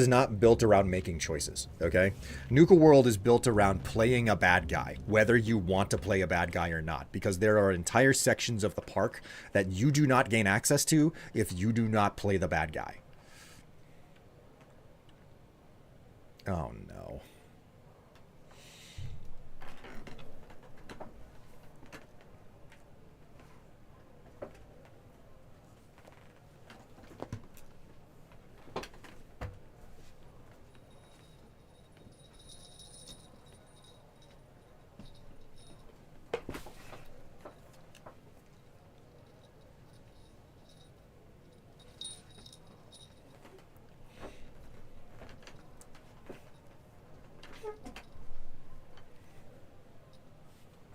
not built around making choices, okay? Nuka World is built around playing a bad guy, whether you want to play a bad guy or not, because there are entire sections of the park that you do not gain access to if you do not play the bad guy. Oh no.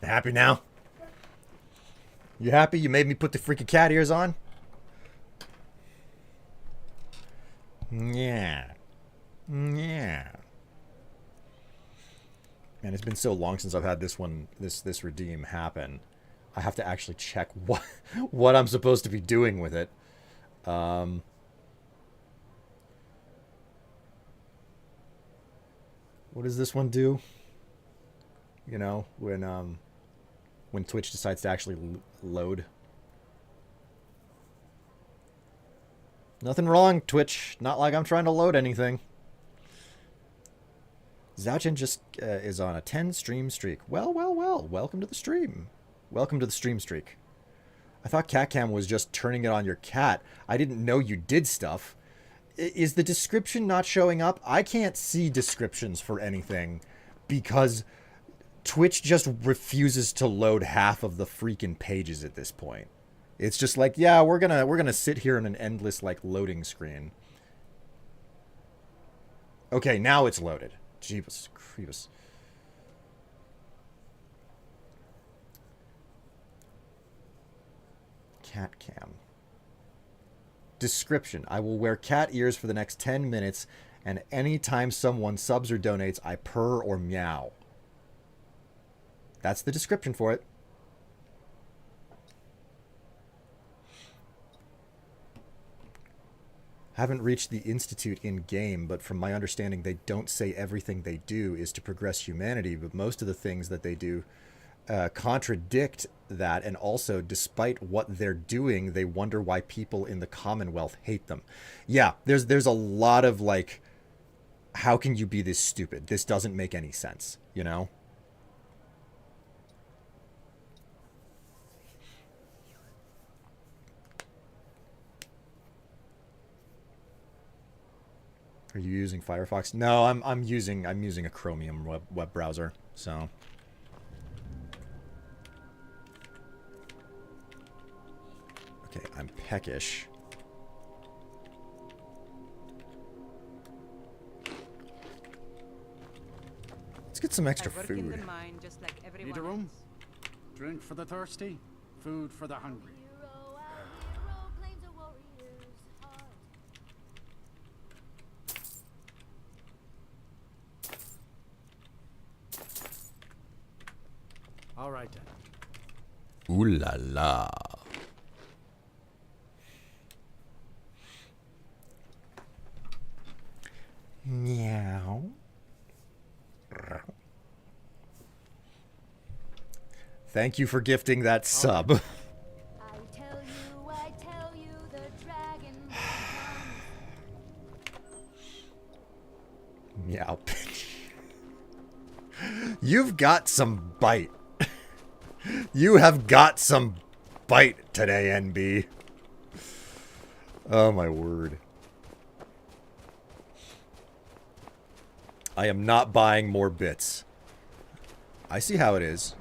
Happy now? You happy? You made me put the freaking cat ears on? Yeah. Yeah. Man, it's been so long since I've had this redeem happen. I have to actually check what I'm supposed to be doing with it. What does this one do? You know, when Twitch decides to actually load. Nothing wrong, Twitch. Not like I'm trying to load anything. Zouchin just is on a 10 stream streak. Well. Welcome to the stream. Welcome to the stream streak. I thought CatCam was just turning it on your cat. I didn't know you did stuff. Is the description not showing up? I can't see descriptions for anything because Twitch just refuses to load half of the freaking pages at this point. It's just like, yeah, we're gonna sit here in an endless like loading screen. Okay, now it's loaded. Jeebus Creepus. Cat cam. Description. I will wear cat ears for the next 10 minutes, and anytime someone subs or donates, I purr or meow. That's the description for it. Haven't reached the Institute in game, but from my understanding, they don't say everything they do is to progress humanity, but most of the things that they do contradict that, and also, despite what they're doing, they wonder why people in the Commonwealth hate them. Yeah, there's a lot of like, how can you be this stupid? This doesn't make any sense, you know? Are you using Firefox? No, I'm using a Chromium web browser. So Okay, I'm peckish. Let's get some extra food. Need a room? Drink for the thirsty, food for the hungry. All right then. Ooh la la. Meow. Thank you for gifting that sub. Meow. You've got some bite. You have got some bite today, NB. Oh my word. I am not buying more bits. I see how it is.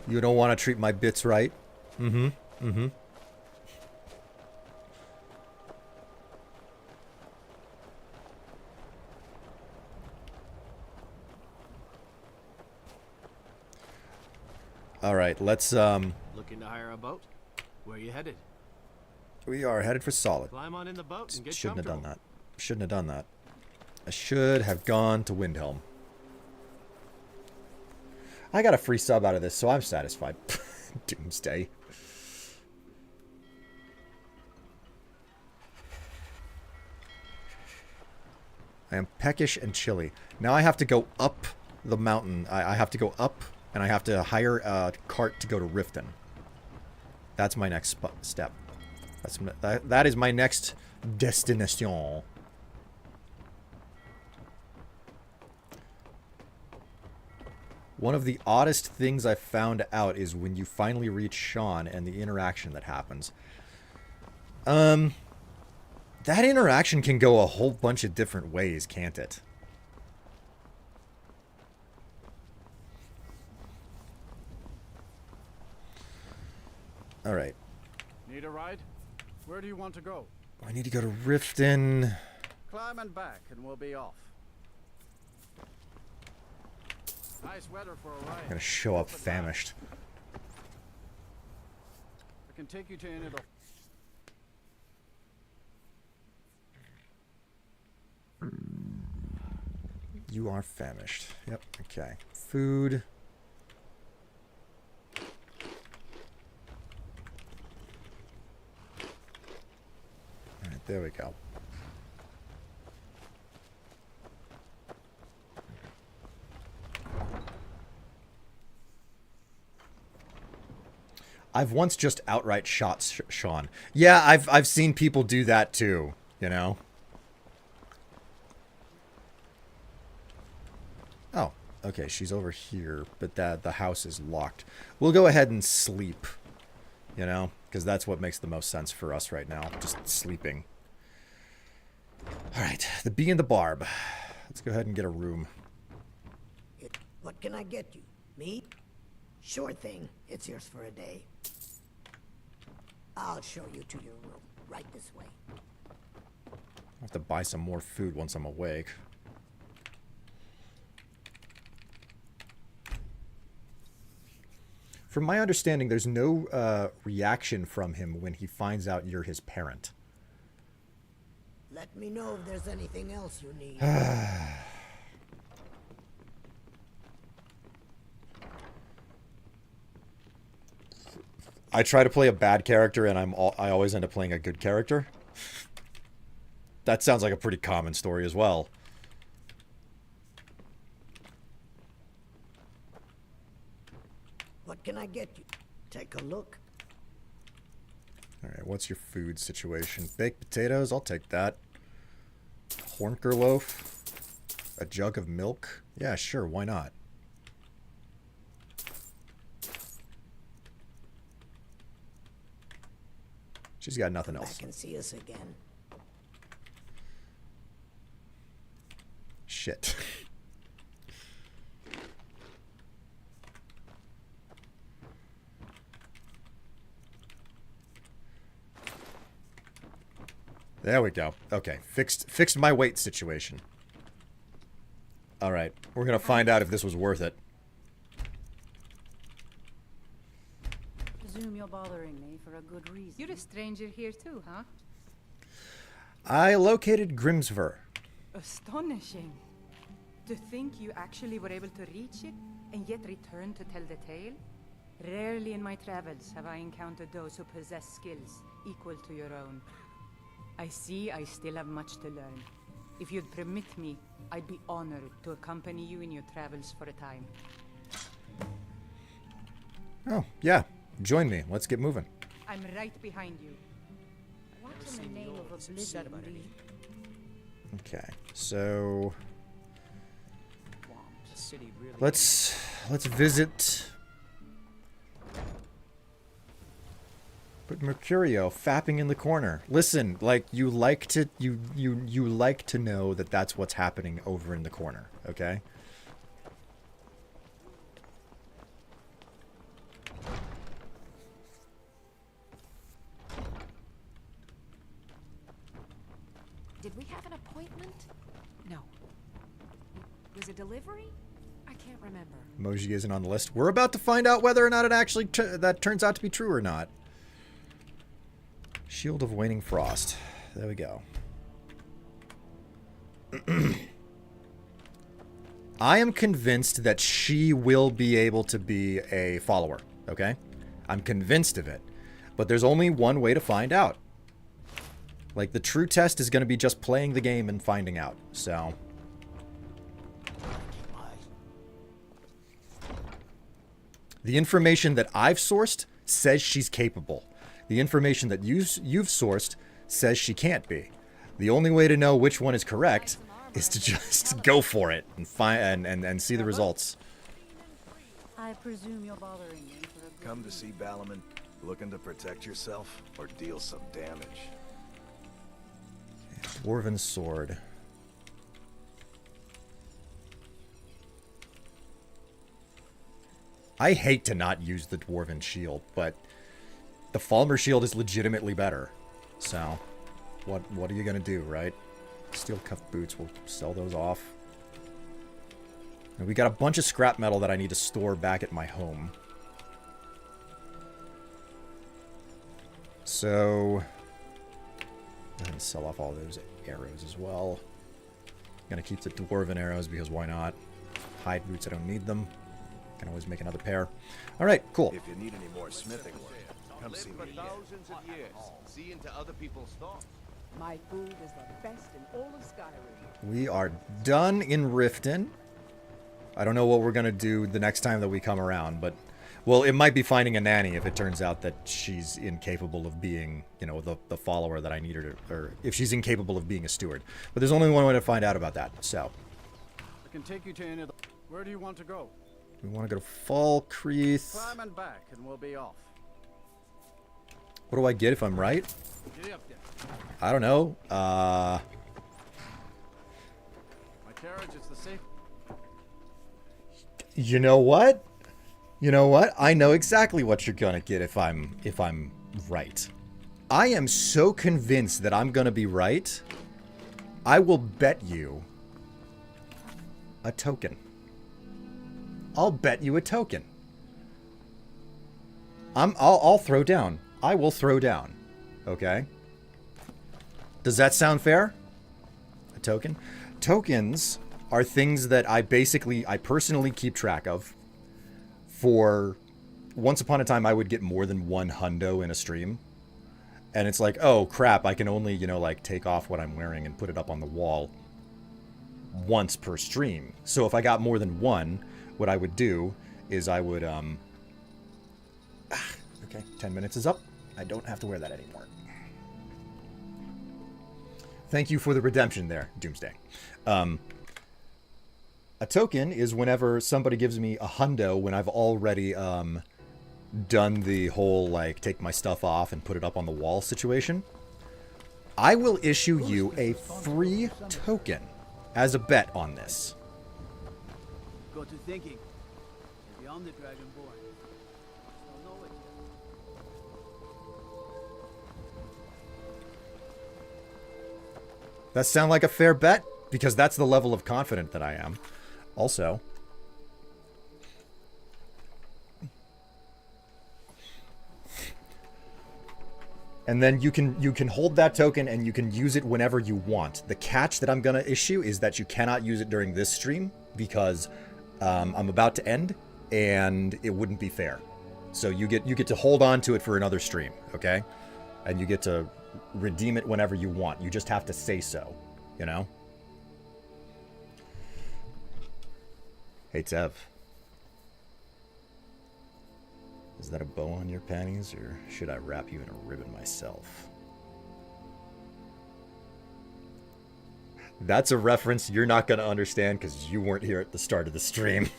You don't want to treat my bits right? Mm-hmm. Mm-hmm. All right, let's Looking to hire a boat? Where are you headed? we are headed for Solid. Climb on in the boat and get Shouldn't have done comfortable. that. Shouldn't have done that. I should have gone to Windhelm. I got a free sub out of this, so I'm satisfied. Doomsday. I am peckish and chilly. Now I have to go up the mountain. I have to go up, and I have to hire a cart to go to Riften. That's my next step. That is my next destination. One of the oddest things I found out is when you finally reach Sean and the interaction that happens. That interaction can go a whole bunch of different ways, can't it? All right. Need a ride? Where do you want to go? I need to go to Riften. Climb and back and we'll be off. Nice weather for a ride. I'm gonna show up famished. I can take you to any of the... You are famished. Yep, okay. Food. Alright, there we go. I've once just outright shot Sean. Yeah, I've seen people do that too, you know? Oh, okay, she's over here, but the house is locked. We'll go ahead and sleep, you know? Because that's what makes the most sense for us right now, just sleeping. Alright, the bee and the barb. Let's go ahead and get a room. What can I get you? Me? Sure thing. It's yours for a day. I'll show you to your room. Right this way. I'll have to buy some more food once I'm awake. From my understanding, there's no reaction from him when he finds out you're his parent. Let me know if there's anything else you need. I try to play a bad character, and I always end up playing a good character. That sounds like a pretty common story as well. What can I get you? Take a look. Alright, what's your food situation? Baked potatoes? I'll take that. Hornker loaf? A jug of milk? Yeah, sure, why not? She's got nothing else. Back and see us again. Shit. There we go. Okay, fixed my weight situation. All right, we're gonna find out if this was worth it. Presume you're bothering me for a good reason. You're a stranger here too, huh? I located Grimsver. Astonishing. To think you actually were able to reach it and yet return to tell the tale? Rarely in my travels have I encountered those who possess skills equal to your own. I see I still have much to learn. If you'd permit me, I'd be honored to accompany you in your travels for a time. Oh, yeah. Join me. Let's get moving. I'm right behind you. What in the name of oblivion? Okay, so let's visit. But Mercurio fapping in the corner. Listen, like you like to know that that's what's happening over in the corner, okay? Did we have an appointment? No. Was it delivery? I can't remember. Emoji isn't on the list. We're about to find out whether or not it actually that turns out to be true or not. Shield of Waning Frost. There we go. I am convinced that she will be able to be a follower, okay? I'm convinced of it. But there's only one way to find out. Like, the true test is going to be just playing the game and finding out, so... The information that I've sourced says she's capable. The information that you've sourced says she can't be. The only way to know which one is correct is to just go for it and find and see the results. I presume you're bothering me for a good Come to see Ballaman, looking to protect yourself or deal some damage. Dwarven sword. I hate to not use the Dwarven shield, but the Falmer shield is legitimately better. So, what are you gonna do, right? Steel cuff boots, we'll sell those off. And we got a bunch of scrap metal that I need to store back at my home. So, go ahead and sell off all those arrows as well. Gonna keep the Dwarven arrows because why not? Hide boots, I don't need them. Can always make another pair. All right, cool. If you need any more smithing work, come see me. Thousands of years, see into other people's thoughts. My food is the best in all of Skyrim. We are done in Riften. I don't know what we're gonna do the next time that we come around, but well, it might be finding a nanny if it turns out that she's incapable of being, you know, the follower that I need her to, or if she's incapable of being a steward. But there's only one way to find out about that. So, I can take you to any of the... Where do you want to go? we want to go to Falkreath. Climb and back, and we'll be off. What do I get if I'm right? Get up there. I don't know. My carriage is the safe. You know what? You know what? I know exactly what you're gonna get if I'm right. I am so convinced that I'm gonna be right. I will bet you a token. I'll bet you a token. I'll throw down. I will throw down. Okay? Does that sound fair? A token? Tokens are things that I personally keep track of. For once upon a time, I would get more than one hundo in a stream. And it's like, oh crap, I can only, you know, like take off what I'm wearing and put it up on the wall once per stream. So if I got more than one, what I would do is I would, okay, 10 minutes is up. I don't have to wear that anymore. Thank you for the redemption there, Doomsday. A token is whenever somebody gives me a hundo when I've already done the whole, like, take my stuff off and put it up on the wall situation. I will issue you a free token as a bet on this. Got to thinking. Beyond the Dragonborn. Don't know it. That sound like a fair bet? Because that's the level of confident that I am. Also, and then you can hold that token and you can use it whenever you want. The catch that I'm gonna issue is that you cannot use it during this stream because I'm about to end and it wouldn't be fair. So you get to hold on to it for another stream, okay? And you get to redeem it whenever you want. You just have to say so, you know? Hey, Tev. Is that a bow on your panties, or should I wrap you in a ribbon myself? That's a reference you're not going to understand because you weren't here at the start of the stream.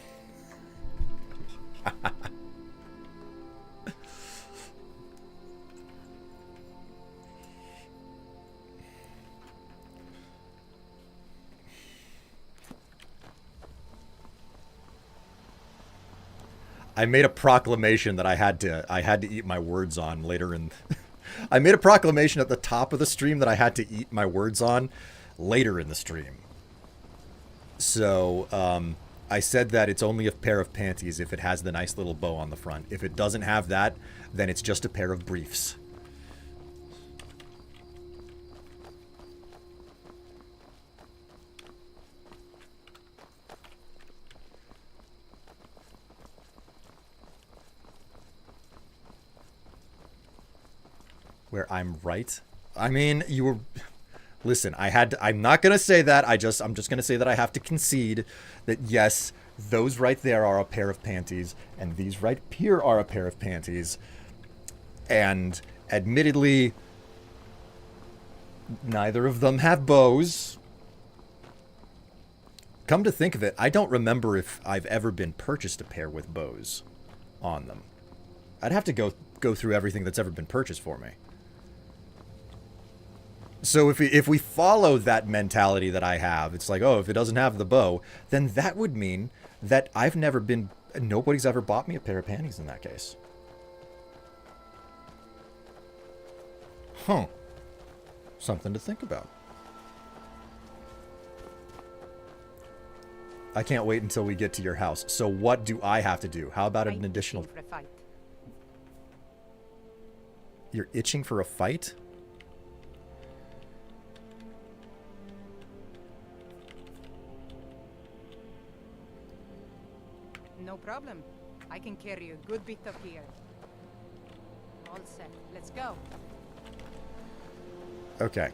I made a proclamation that I had to eat my words on later in I made a proclamation at the top of the stream that I had to eat my words on later in the stream. So, I said that it's only a pair of panties if it has the nice little bow on the front. If it doesn't have that, then it's just a pair of briefs. Where I'm right. I mean, you were... Listen, I'm not going to say that. I'm just going to say that I have to concede that, yes, those right there are a pair of panties, and these right here are a pair of panties. And admittedly, neither of them have bows. Come to think of it, I don't remember if I've ever been purchased a pair with bows on them. I'd have to go through everything that's ever been purchased for me. So if we follow that mentality that I have, it's like, oh, if it doesn't have the bow, then that would mean that nobody's ever bought me a pair of panties in that case. Huh. Something to think about. I can't wait until we get to your house. So what do I have to do? How about an additional... You're itching for a fight? No problem. I can carry a good bit up here. All set. Let's go. Okay.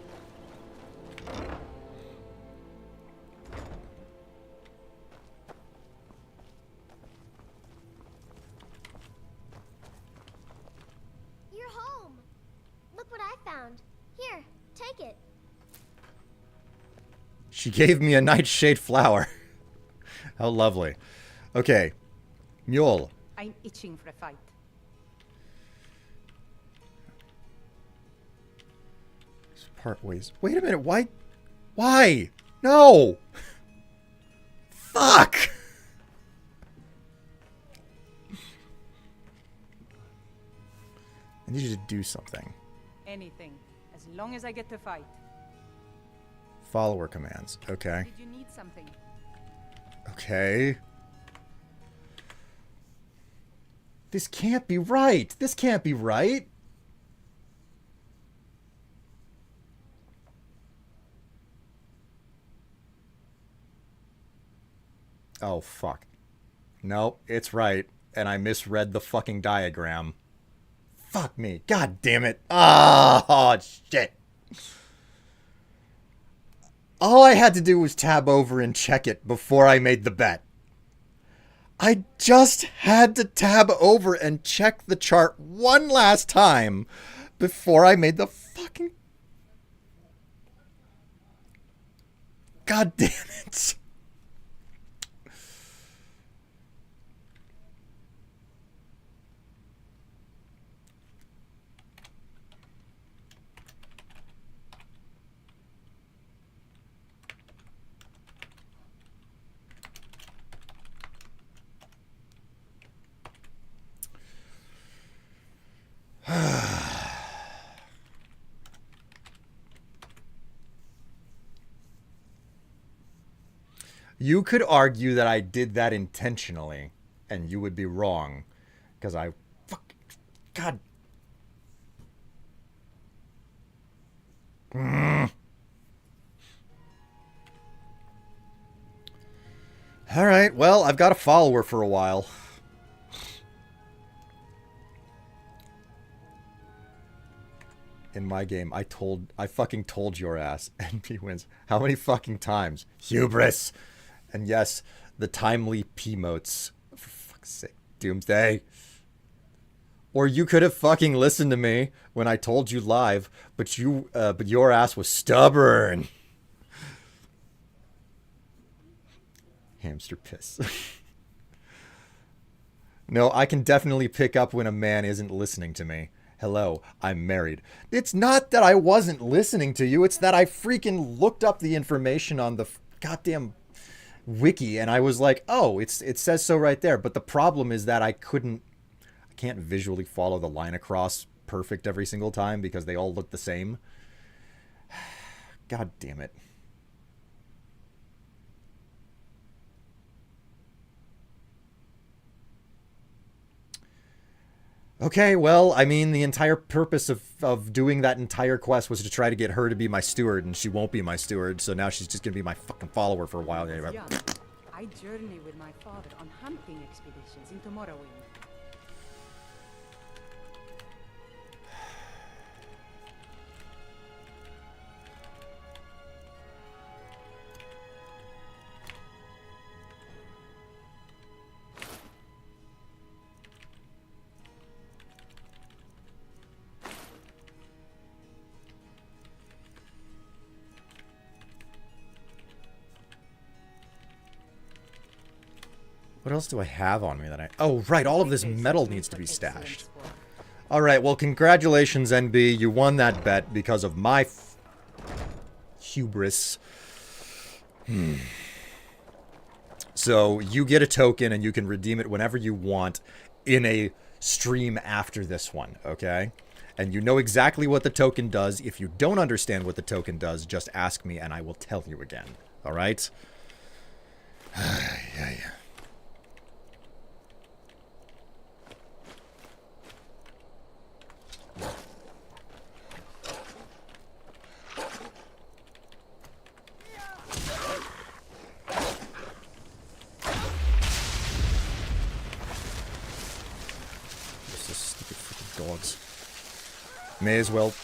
You're home. Look what I found. Here, take it. She gave me a nightshade flower. How lovely. Okay. Mule. I'm itching for a fight. Part ways. Wait a minute. Why? Why? No. Fuck. I need you to do something. Anything, as long as I get to fight. Follower commands. Okay. Did you need something? Okay. This can't be right. This can't be right. Oh, fuck. Nope, it's right. And I misread the fucking diagram. Fuck me. God damn it. Oh, shit. All I had to do was tab over and check it before I made the bet. I just had to tab over and check the chart one last time before I made the fucking... God damn it. You could argue that I did that intentionally, and you would be wrong, because I... God... Alright, well, I've got a follower for a while. In my game, I fucking told your ass, NP wins. How many fucking times? Hubris! And yes, the timely P-motes. For fuck's sake, Doomsday. Or you could have fucking listened to me when I told you live, but your ass was stubborn. Hamster piss. No, I can definitely pick up when a man isn't listening to me. Hello, I'm married. It's not that I wasn't listening to you. It's that I freaking looked up the information on the goddamn wiki and I was like, oh, it says so right there. But the problem is that I can't visually follow the line across perfect every single time because they all look the same. God damn it. Okay, well, I mean, the entire purpose of doing that entire quest was to try to get her to be my steward, and she won't be my steward, so now she's just gonna be my fucking follower for a while. Anyway. Young, I journey with my father on hunting expeditions into Morrowind. What else do I have on me that I... Oh, right, all of this metal needs to be stashed. All right, well, congratulations, NB. You won that bet because of my hubris. So you get a token and you can redeem it whenever you want in a stream after this one, okay? And you know exactly what the token does. If you don't understand what the token does, just ask me and I will tell you again, all right? Yeah. Dogs. May as well.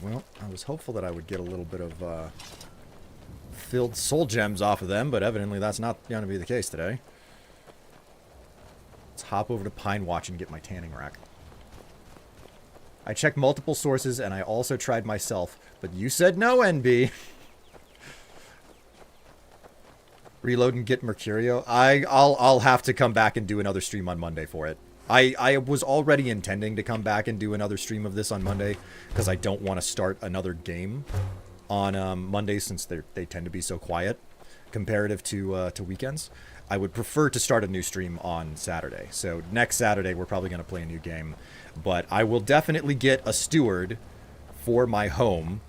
Well, I was hopeful that I would get a little bit of filled soul gems off of them, but evidently that's not going to be the case today. Let's hop over to Pine Watch and get my tanning rack. I checked multiple sources and I also tried myself, but you said no, NB. Reload and get Mercurio. I'll have to come back and do another stream on Monday for it. I was already intending to come back and do another stream of this on Monday because I don't want to start another game on Monday since they tend to be so quiet comparative to weekends. I would prefer to start a new stream on Saturday. So next Saturday we're probably going to play a new game, but I will definitely get a steward for my home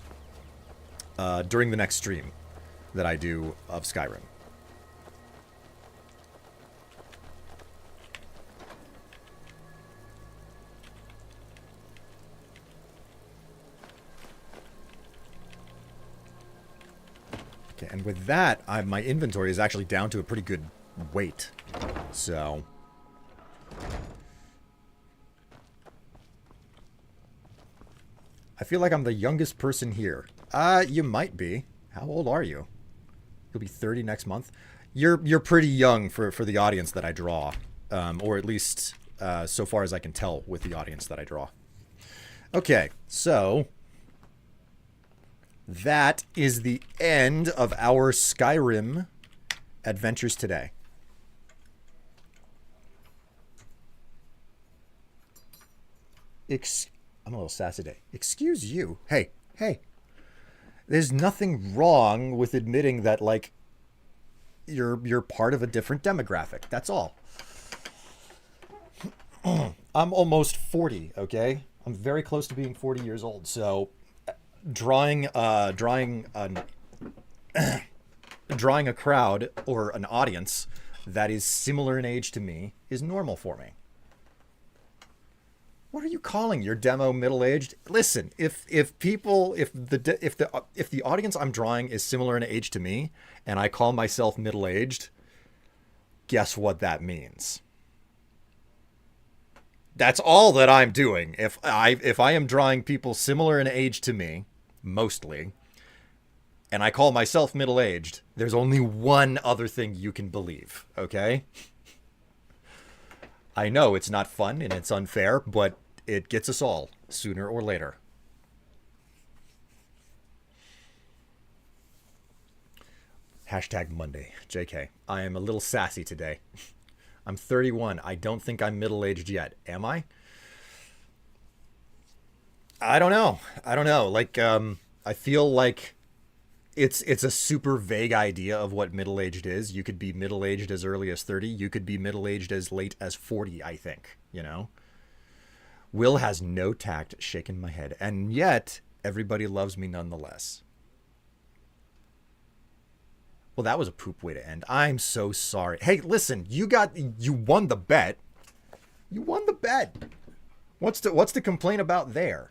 during the next stream that I do of Skyrim. Okay, and with that, my inventory is actually down to a pretty good weight. So... I feel like I'm the youngest person here. You might be. How old are you? You'll be 30 next month. You're pretty young for the audience that I draw. Or at least so far as I can tell with the audience that I draw. Okay, so... that is the end of our Skyrim adventures today. I'm a little sassy today. Excuse you. Hey. There's nothing wrong with admitting that, like, you're part of a different demographic. That's all. I'm almost 40, okay? I'm very close to being 40 years old. So drawing drawing a crowd or an audience that is similar in age to me is normal for me. What are you calling your demo middle-aged? Listen, if the audience I'm drawing is similar in age to me and I call myself middle-aged, guess what that means? That's all that I'm doing. If I am drawing people similar in age to me, mostly, and I call myself middle-aged, there's only one other thing you can believe, okay? I know it's not fun and it's unfair, but it gets us all sooner or later. Hashtag Monday. JK. I am a little sassy today. I'm 31. I don't think I'm middle-aged yet. Am I? I don't know. Like, I feel like it's a super vague idea of what middle-aged is. You could be middle-aged as early as 30. You could be middle-aged as late as 40, I think, you know? Will has no tact, shaking my head. And yet, everybody loves me nonetheless. Well, that was a poop way to end. I'm so sorry. Hey, listen, you won the bet. You won the bet. What's to complain about there?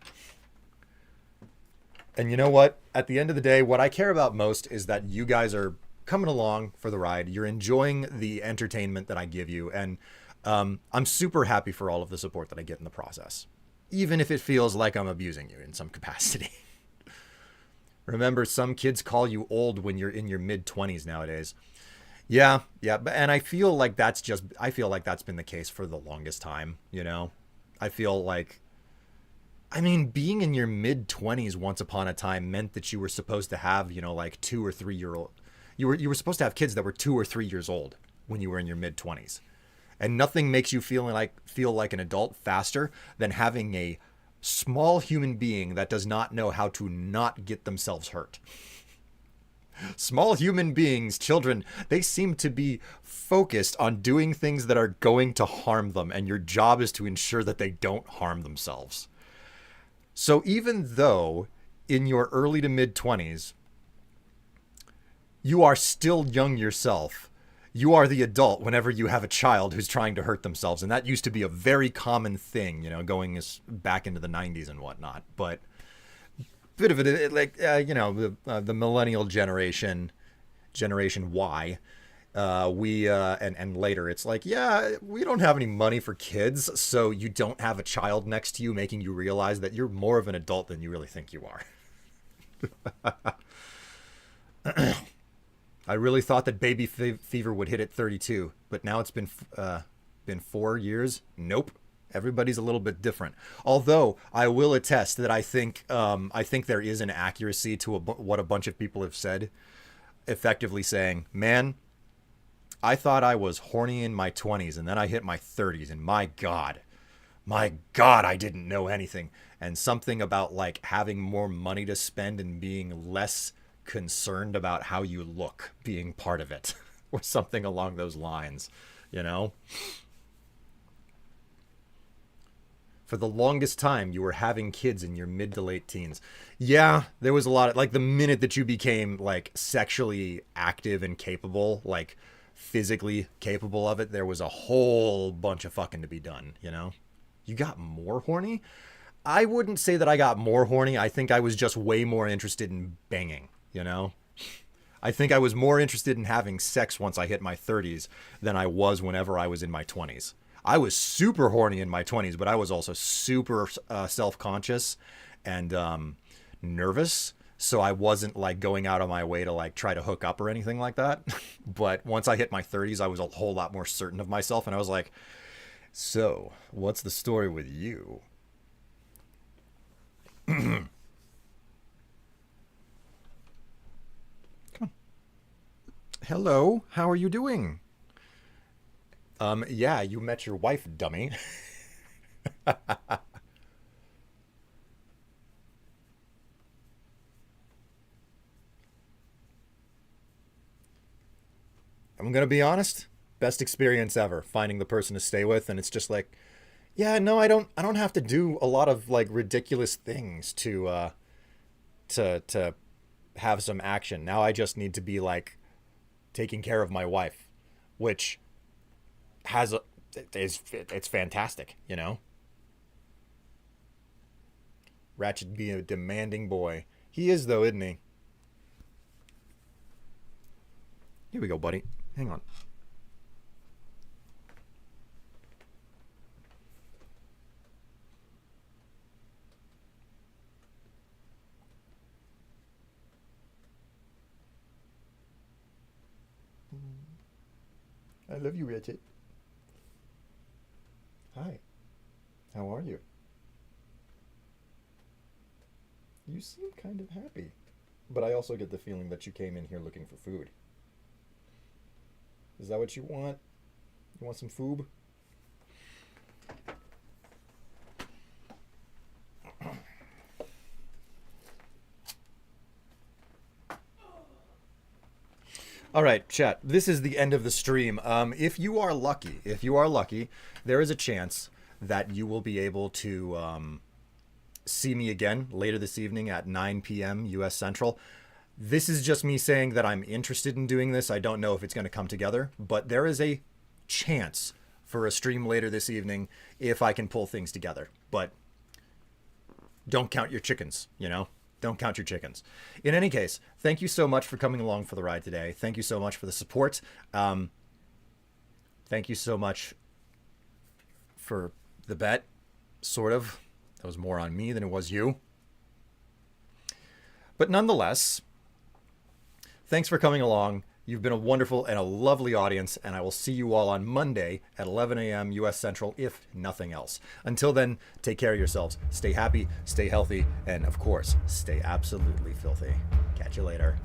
And you know what? At the end of the day, what I care about most is that you guys are coming along for the ride. You're enjoying the entertainment that I give you. And I'm super happy for all of the support that I get in the process, even if it feels like I'm abusing you in some capacity. Remember, some kids call you old when you're in your mid-20s nowadays. Yeah, and I feel like that's been the case for the longest time, you know? I feel like, I mean, being in your mid-20s once upon a time meant that you were supposed to have, you know, like 2 or 3 year old. You were supposed to have kids that were 2 or 3 years old when you were in your mid-20s. And nothing makes you feel like an adult faster than having a small human being that does not know how to not get themselves hurt. Small human beings, children, they seem to be focused on doing things that are going to harm them, and your job is to ensure that they don't harm themselves. So even though in your early to mid-20s, you are still young yourself, you are the adult whenever you have a child who's trying to hurt themselves. And that used to be a very common thing, you know, going back into the 90s and whatnot. But bit of it, like, you know, the millennial generation Y, and later, it's like, yeah, we don't have any money for kids. So you don't have a child next to you, making you realize that you're more of an adult than you really think you are. I really thought that baby fever would hit at 32, but now it's been 4 years. Nope. Everybody's a little bit different. Although I will attest that I think there is an accuracy to what a bunch of people have said, effectively saying, man, I thought I was horny in my 20s and then I hit my 30s and my God, I didn't know anything. And something about like having more money to spend and being less concerned about how you look being part of it or something along those lines, you know? For the longest time, you were having kids in your mid to late teens. Yeah, there was a lot of, like, the minute that you became like sexually active and capable, like physically capable of it, there was a whole bunch of fucking to be done, you know? You got more horny? I wouldn't say that I got more horny. I think I was just way more interested in banging. You know, I think I was more interested in having sex once I hit my 30s than I was whenever I was in my 20s. I was super horny in my 20s, but I was also super self-conscious and nervous. So I wasn't like going out of my way to like try to hook up or anything like that. But once I hit my 30s, I was a whole lot more certain of myself. And I was like, so what's the story with you? Hello, how are you doing? Yeah, you met your wife, dummy. I'm gonna be honest, best experience ever, finding the person to stay with, and it's just like, Yeah, no, I don't have to do a lot of like ridiculous things to have some action. Now I just need to be like taking care of my wife, which has a it's fantastic, you know. Ratchet being a demanding boy. He is though, isn't he? Here we go, buddy. Hang on. I love you, Ratchet. Hi. How are you? You seem kind of happy. But I also get the feeling that you came in here looking for food. Is that what you want? You want some food? All right, chat. This is the end of the stream. If you are lucky, there is a chance that you will be able to see me again later this evening at 9 p.m. U.S. Central. This is just me saying that I'm interested in doing this. I don't know if it's going to come together, but there is a chance for a stream later this evening if I can pull things together. But don't count your chickens, you know? Don't count your chickens. In any case, thank you so much for coming along for the ride today. Thank you so much for the support. Thank you so much for the bet, sort of. That was more on me than it was you. But nonetheless, thanks for coming along. You've been a wonderful and a lovely audience, and I will see you all on Monday at 11 a.m. U.S. Central, if nothing else. Until then, take care of yourselves. Stay happy, stay healthy, and of course, stay absolutely filthy. Catch you later.